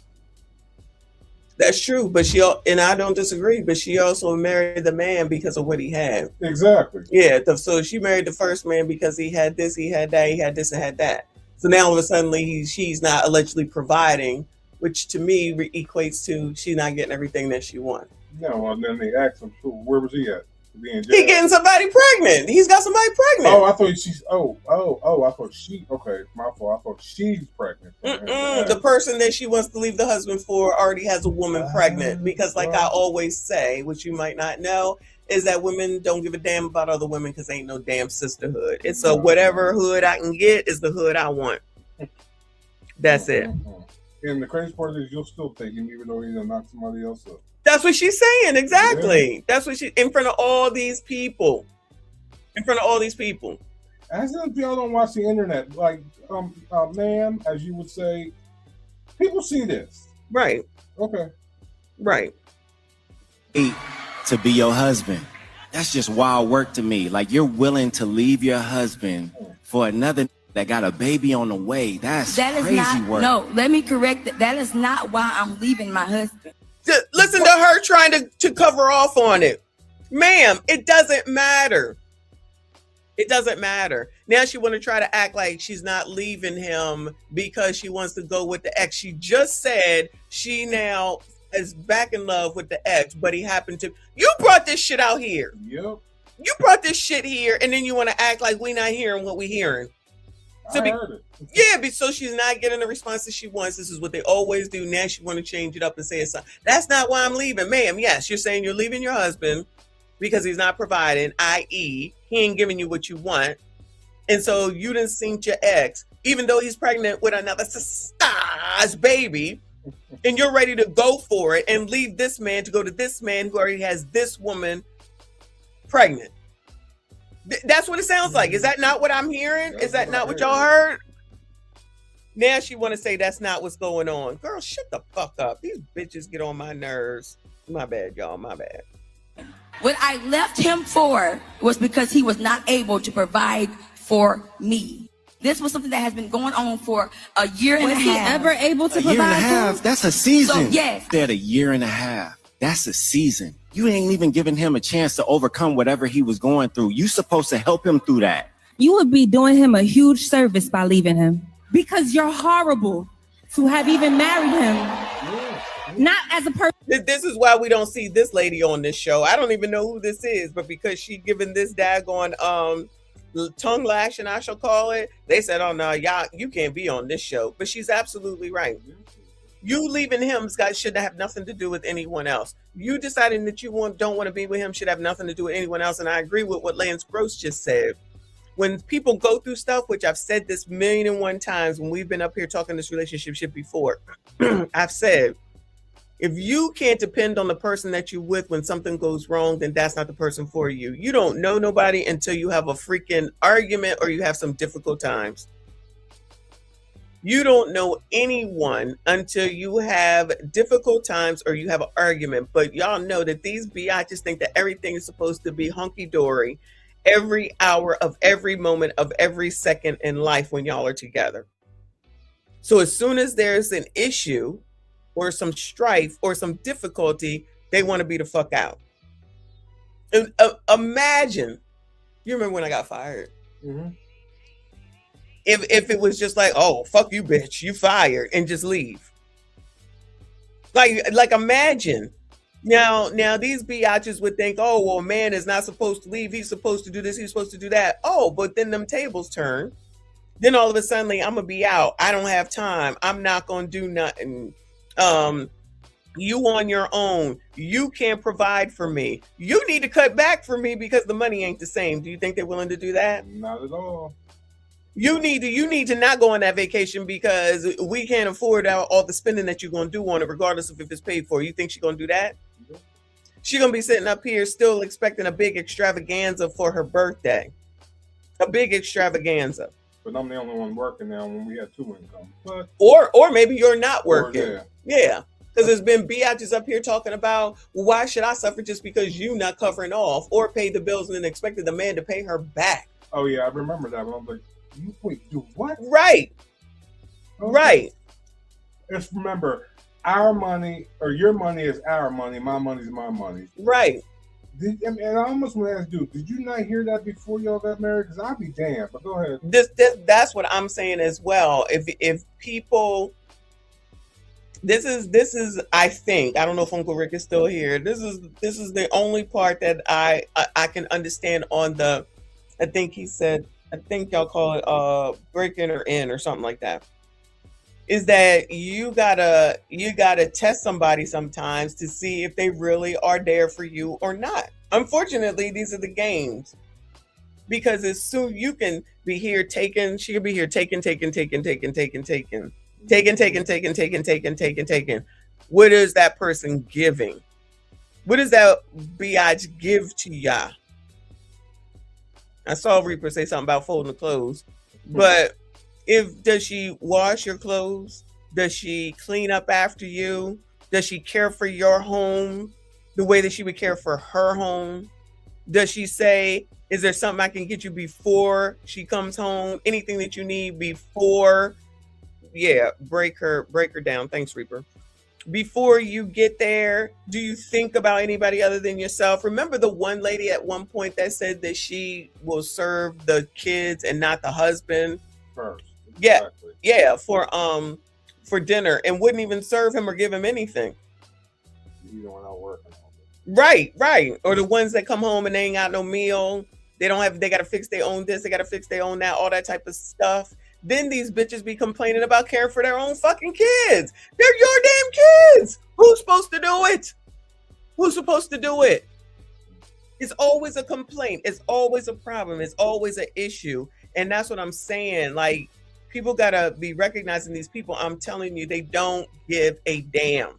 [SPEAKER 12] That's true, but and I don't disagree, but she also married the man because of what he had.
[SPEAKER 9] Exactly.
[SPEAKER 12] Yeah, so she married the first man because he had this, he had that, he had this and had that. So now all of a sudden she's not allegedly providing, which to me equates to she's not getting everything that she wants.
[SPEAKER 9] No, and then they asked him, so where was he at?
[SPEAKER 12] He getting somebody pregnant. He's got somebody pregnant.
[SPEAKER 9] Oh, I thought she's. I thought she. Okay, my fault. I thought she's pregnant.
[SPEAKER 12] The person that she wants to leave the husband for already has a woman pregnant. Because, like I always say, which you might not know, is that women don't give a damn about other women because ain't no damn sisterhood. It's so whatever hood I can get is the hood I want. That's it.
[SPEAKER 9] And the crazy part is you'll still take him even though he's gonna knock somebody else up.
[SPEAKER 12] That's what she's saying. Exactly. Yeah. That's what in front of all these people. In front of all these people.
[SPEAKER 9] As if y'all don't watch the internet, like, ma'am, as you would say, people see this.
[SPEAKER 12] Right.
[SPEAKER 9] Okay.
[SPEAKER 12] Right.
[SPEAKER 4] To be your husband. That's just wild work to me. Like, you're willing to leave your husband for another that got a baby on the way. That is crazy
[SPEAKER 6] not,
[SPEAKER 4] work.
[SPEAKER 6] No, let me correct that. That is not why I'm leaving my husband.
[SPEAKER 12] Listen to her trying to cover off on it. Ma'am, it doesn't matter. It doesn't matter. Now she want to try to act like she's not leaving him because she wants to go with the ex. She just said she now is back in love with the ex, but he happened to. You brought this shit out here.
[SPEAKER 9] Yep.
[SPEAKER 12] You brought this shit here, and then you want to act like we not hearing what we hearing. So
[SPEAKER 9] I heard it.
[SPEAKER 12] Yeah, but so she's not getting the response that she wants. This is what they always do. Now she want to change it up and say it's not. That's not why I'm leaving. Ma'am, yes, you're saying you're leaving your husband because he's not providing, i.e. he ain't giving you what you want. And so you didn't sink your ex, even though he's pregnant with another size baby, and you're ready to go for it and leave this man to go to this man who already has this woman pregnant. That's what it sounds like. Is that not what I'm hearing? Is that not what y'all heard? Now she want to say that's not what's going on. Girl, shut the fuck up. These bitches get on my nerves. My bad, y'all. My bad.
[SPEAKER 6] What I left him for was because he was not able to provide for me. This was something that has been going on for a year and a half. Was he
[SPEAKER 4] ever
[SPEAKER 6] able
[SPEAKER 4] to provide? A year and a half? That's a season.
[SPEAKER 6] So, yes.
[SPEAKER 4] Said a year and a half. That's a season. You ain't even giving him a chance to overcome whatever he was going through. You supposed to help him through that.
[SPEAKER 21] You would be doing him a huge service by leaving him because you're horrible to have even married him. Not as a person.
[SPEAKER 12] This is why we don't see this lady on this show. I don't even know who this is, but because she given this daggone tongue lashing, I shall call it, they said, oh no, y'all, you can't be on this show. But she's absolutely right. You leaving him should have nothing to do with anyone else. You deciding that you don't want to be with him should have nothing to do with anyone else. And I agree with what Lance Gross just said. When people go through stuff, which I've said this 1,000,001 times when we've been up here talking this relationship shit before, I've said, if you can't depend on the person that you're with when something goes wrong, then that's not the person for you. You don't know nobody until you have a freaking argument or you have some difficult times. You don't know anyone until you have difficult times or you have an argument. But y'all know that these biatches think that everything is supposed to be hunky-dory every hour of every moment of every second in life when y'all are together. So as soon as there's an issue or some strife or some difficulty, they want to be the fuck out. And, imagine, you remember when I got fired?
[SPEAKER 9] Mm-hmm.
[SPEAKER 12] If it was just like, oh, fuck you, bitch, you fired, and just leave. Like imagine. Now these biatches would think, oh, well, a man is not supposed to leave. He's supposed to do this. He's supposed to do that. Oh, but then them tables turn. Then all of a sudden, I'm going to be out. I don't have time. I'm not going to do nothing. You on your own. You can't provide for me. You need to cut back for me because the money ain't the same. Do you think they're willing to do that?
[SPEAKER 9] Not at all.
[SPEAKER 12] You need to not go on that vacation because we can't afford all the spending that you're going to do on it, regardless of if it's paid for. You think she's going to do that? She's going to be sitting up here still expecting a big extravaganza for her birthday. A big extravaganza.
[SPEAKER 9] But I'm the only one working now when we have 2 incomes. But
[SPEAKER 12] or maybe you're not working.
[SPEAKER 9] Or,
[SPEAKER 12] yeah. Because there's been biatches up here talking about, well, why should I suffer just because you not covering off or pay the bills and then expected the man to pay her back?
[SPEAKER 9] Oh, yeah, I remember that. When I was like, wait, do what?
[SPEAKER 12] Right. Okay. Right.
[SPEAKER 9] Just remember, our money or your money is our money. My money is my money.
[SPEAKER 12] Right.
[SPEAKER 9] And I almost want to ask you, did you not hear that before y'all got married? Because I'd be damned. But go ahead.
[SPEAKER 12] That's what I'm saying as well. If people... This is I think, I don't know if Uncle Rick is still here. This is the only part that I can understand on the, I think y'all call it breaking or in or something like that. Is that you gotta test somebody sometimes to see if they really are there for you or not. Unfortunately, these are the games. Because as soon you can be here taking, she can be here taking. What is that person giving? What does that biatch give to ya? I saw Reaper say something about folding the clothes, but does she wash your clothes? Does she clean up after you? Does she care for your home the way that she would care for her home? Does she say, is there something I can get you before she comes home? Anything that you need before? Yeah, break her down. Thanks, Reaper. Before you get there, do you think about anybody other than yourself? Remember the one lady at one point that said that she will serve the kids and not the husband
[SPEAKER 9] first?
[SPEAKER 12] Exactly. Yeah, for dinner and wouldn't even serve him or give him anything.
[SPEAKER 9] You don't want to work.
[SPEAKER 12] Right. Or the ones that come home and they ain't got no meal. They got to fix their own this. They got to fix their own that, all that type of stuff. Then these bitches be complaining about caring for their own fucking kids. They're your damn kids. Who's supposed to do it? Who's supposed to do it? It's always a complaint. It's always a problem. It's always an issue. And that's what I'm saying. Like, people got to be recognizing these people. I'm telling you, they don't give a damn.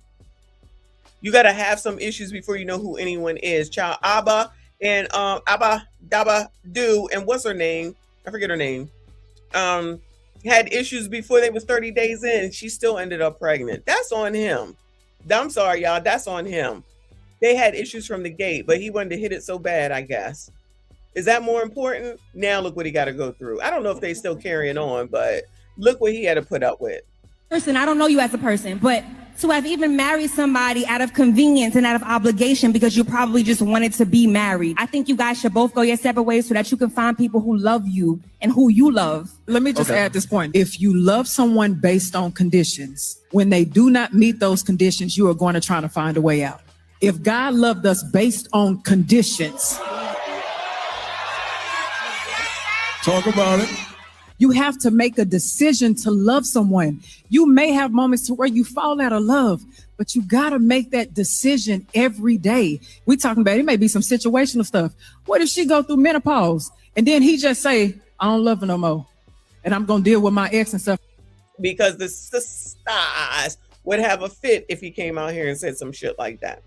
[SPEAKER 12] You got to have some issues before you know who anyone is. Child Abba and Abba Daba Do and what's her name? I forget her name. Had issues before they was 30 days in. She still ended up pregnant. That's on him. I'm sorry, y'all. That's on him. They had issues from the gate, but he wanted to hit it so bad, I guess. Is that more important? Now look what he got to go through. I don't know if they still carrying on, but look what he had to put up with.
[SPEAKER 7] Person, I don't know you as a person, but to have even married somebody out of convenience and out of obligation because you probably just wanted to be married. I think you guys should both go your separate ways so that you can find people who love you and who you love.
[SPEAKER 22] Let me just add this point. If you love someone based on conditions, when they do not meet those conditions, you are going to try to find a way out. If God loved us based on conditions,
[SPEAKER 2] talk about it.
[SPEAKER 22] You have to make a decision to love someone. You may have moments to where you fall out of love, but you got to make that decision every day. We talking about, it may be some situational stuff. What if she go through menopause and then he just say, I don't love her no more and I'm going to deal with my ex and stuff?
[SPEAKER 12] Because the sisters would have a fit if he came out here and said some shit like that.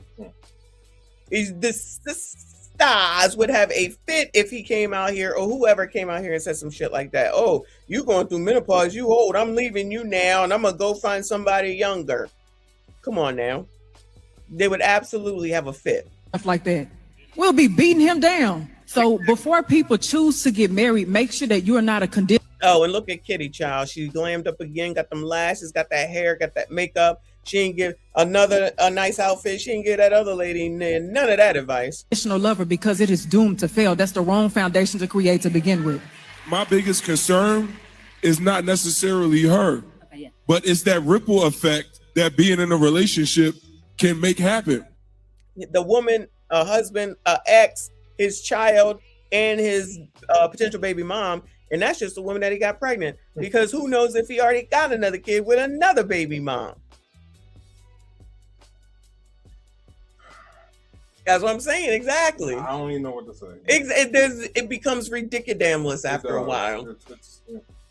[SPEAKER 12] The sisters would have a fit if he came out here or whoever came out here and said some shit like that. Oh, you going through menopause, you old, I'm leaving you now and I'm gonna go find somebody younger. Come on now. They would absolutely have a fit.
[SPEAKER 22] Stuff like that. We'll be beating him down. So before people choose to get married, make sure that you're not a condition.
[SPEAKER 12] Oh, and look at Kitty, child. She glammed up again, got them lashes, got that hair, got that makeup. She ain't give a nice outfit. She ain't give that other lady none of that advice.
[SPEAKER 22] Additional lover because it is doomed to fail. That's the wrong foundation to create to begin with.
[SPEAKER 2] My biggest concern is not necessarily her, but it's that ripple effect that being in a relationship can make happen.
[SPEAKER 12] The woman, a husband, a ex, his child, and his potential baby mom, and that's just the woman that he got pregnant. Because who knows if he already got another kid with another baby mom. That's what I'm saying. Exactly.
[SPEAKER 9] I don't even know what to say.
[SPEAKER 12] It becomes ridiculous after a while.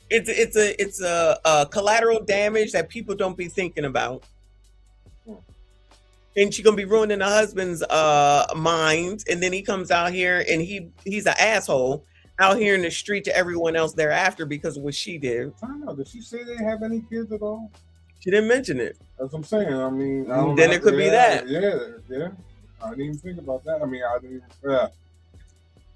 [SPEAKER 12] It's a collateral damage that people don't be thinking about. And she's gonna be ruining her husband's mind, and then he comes out here and he's an asshole out here in the street to everyone else thereafter because of what she did.
[SPEAKER 9] I don't know. Did she say they didn't have any kids at all?
[SPEAKER 12] She didn't mention it.
[SPEAKER 9] That's what I'm saying. I mean,
[SPEAKER 12] then it could be that.
[SPEAKER 9] Yeah. I didn't even think about that. I mean, I didn't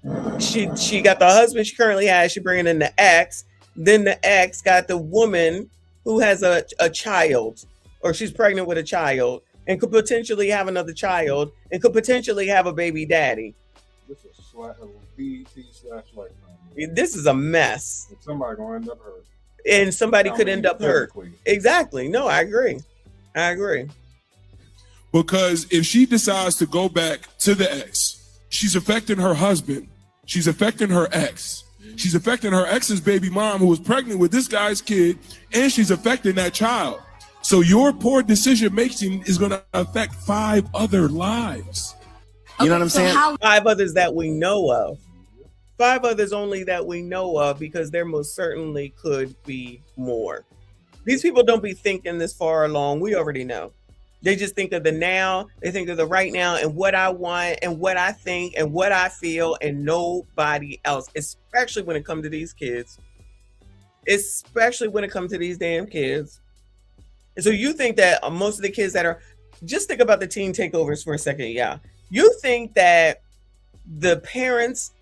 [SPEAKER 9] even.
[SPEAKER 12] She got the husband she currently has. She bringing in the ex. Then the ex got the woman who has a child, or she's pregnant with a child, and could potentially have another child, and could potentially have a baby daddy.
[SPEAKER 9] This is BET/Lifetime.
[SPEAKER 12] This is a mess.
[SPEAKER 9] And somebody gonna end up hurt.
[SPEAKER 12] And somebody could end up hurt. Exactly. No, I agree.
[SPEAKER 2] Because if she decides to go back to the ex, she's affecting her husband. She's affecting her ex. She's affecting her ex's baby mom who was pregnant with this guy's kid, and she's affecting that child. So your poor decision making is going to affect 5 other lives.
[SPEAKER 12] You know what I'm saying? 5 others that we know of. 5 others only that we know of, because there most certainly could be more. These people don't be thinking this far along. We already know. They just think of the now. They think of the right now and what I want and what I think and what I feel, and nobody else, especially when it comes to these kids. Especially when it comes to these damn kids. And so you think that most of the kids that are, just think about the teen takeovers for a second, yeah. You think that the parents,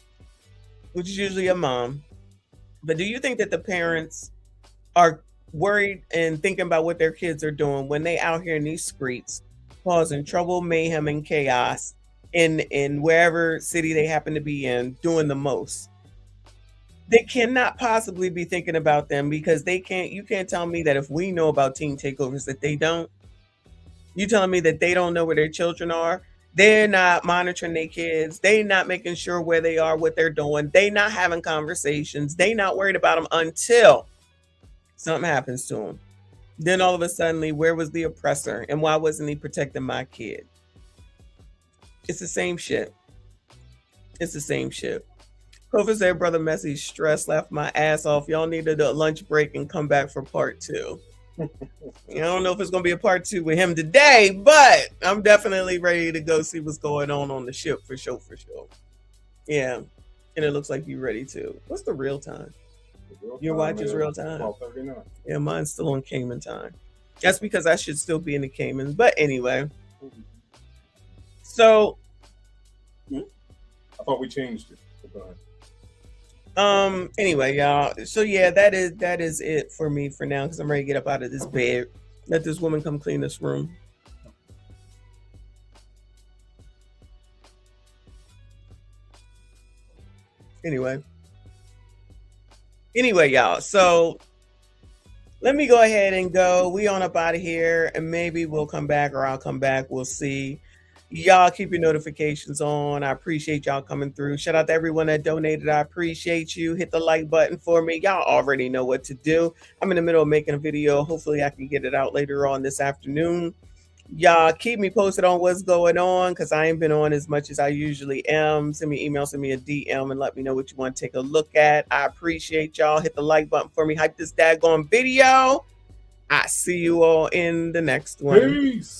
[SPEAKER 12] which is usually a mom, but do you think that the parents are worried and thinking about what their kids are doing when they out here in these streets causing trouble, mayhem, and chaos in wherever city they happen to be in, doing the most? They cannot possibly be thinking about them, because you can't tell me that if we know about teen takeovers that they don't. You telling me that they don't know where their children are? They're not monitoring their kids. They're not making sure where they are, what they're doing. They're not having conversations. They're not worried about them until something happens to them. Then all of a sudden, where was the oppressor? And why wasn't he protecting my kid? It's the same shit. It's the same shit. Kofa said, Brother Messi, stress left my ass off. Y'all needed a lunch break and come back for part 2. I don't know if it's going to be a part 2 with him today, but I'm definitely ready to go see what's going on the ship for sure. Yeah. And it looks like you're ready too. What's the real time? Your watch is real time.
[SPEAKER 9] 12:39.
[SPEAKER 12] Yeah, mine's still on Cayman time. That's because I should still be in the Caymans. But anyway. So.
[SPEAKER 9] I thought we changed it. Go ahead.
[SPEAKER 12] Anyway, y'all. So yeah, that is it for me for now, because I'm ready to get up out of this bed. Let this woman come clean this room. Anyway, y'all. So let me go ahead and go. We on up out of here, and maybe we'll come back, or I'll come back. We'll see. Y'all keep your notifications on. I appreciate y'all coming through. Shout out to everyone that donated. I appreciate you. Hit the like button for me. Y'all already know what to do. I'm in the middle of making a video. Hopefully I can get it out later on this afternoon. Y'all keep me posted on what's going on, because I ain't been on as much as I usually am. Send me an email, send me a DM, and let me know what you want to take a look at. I appreciate y'all. Hit the like button for me. Hype this daggone video. I see you all in the next one.
[SPEAKER 9] Peace.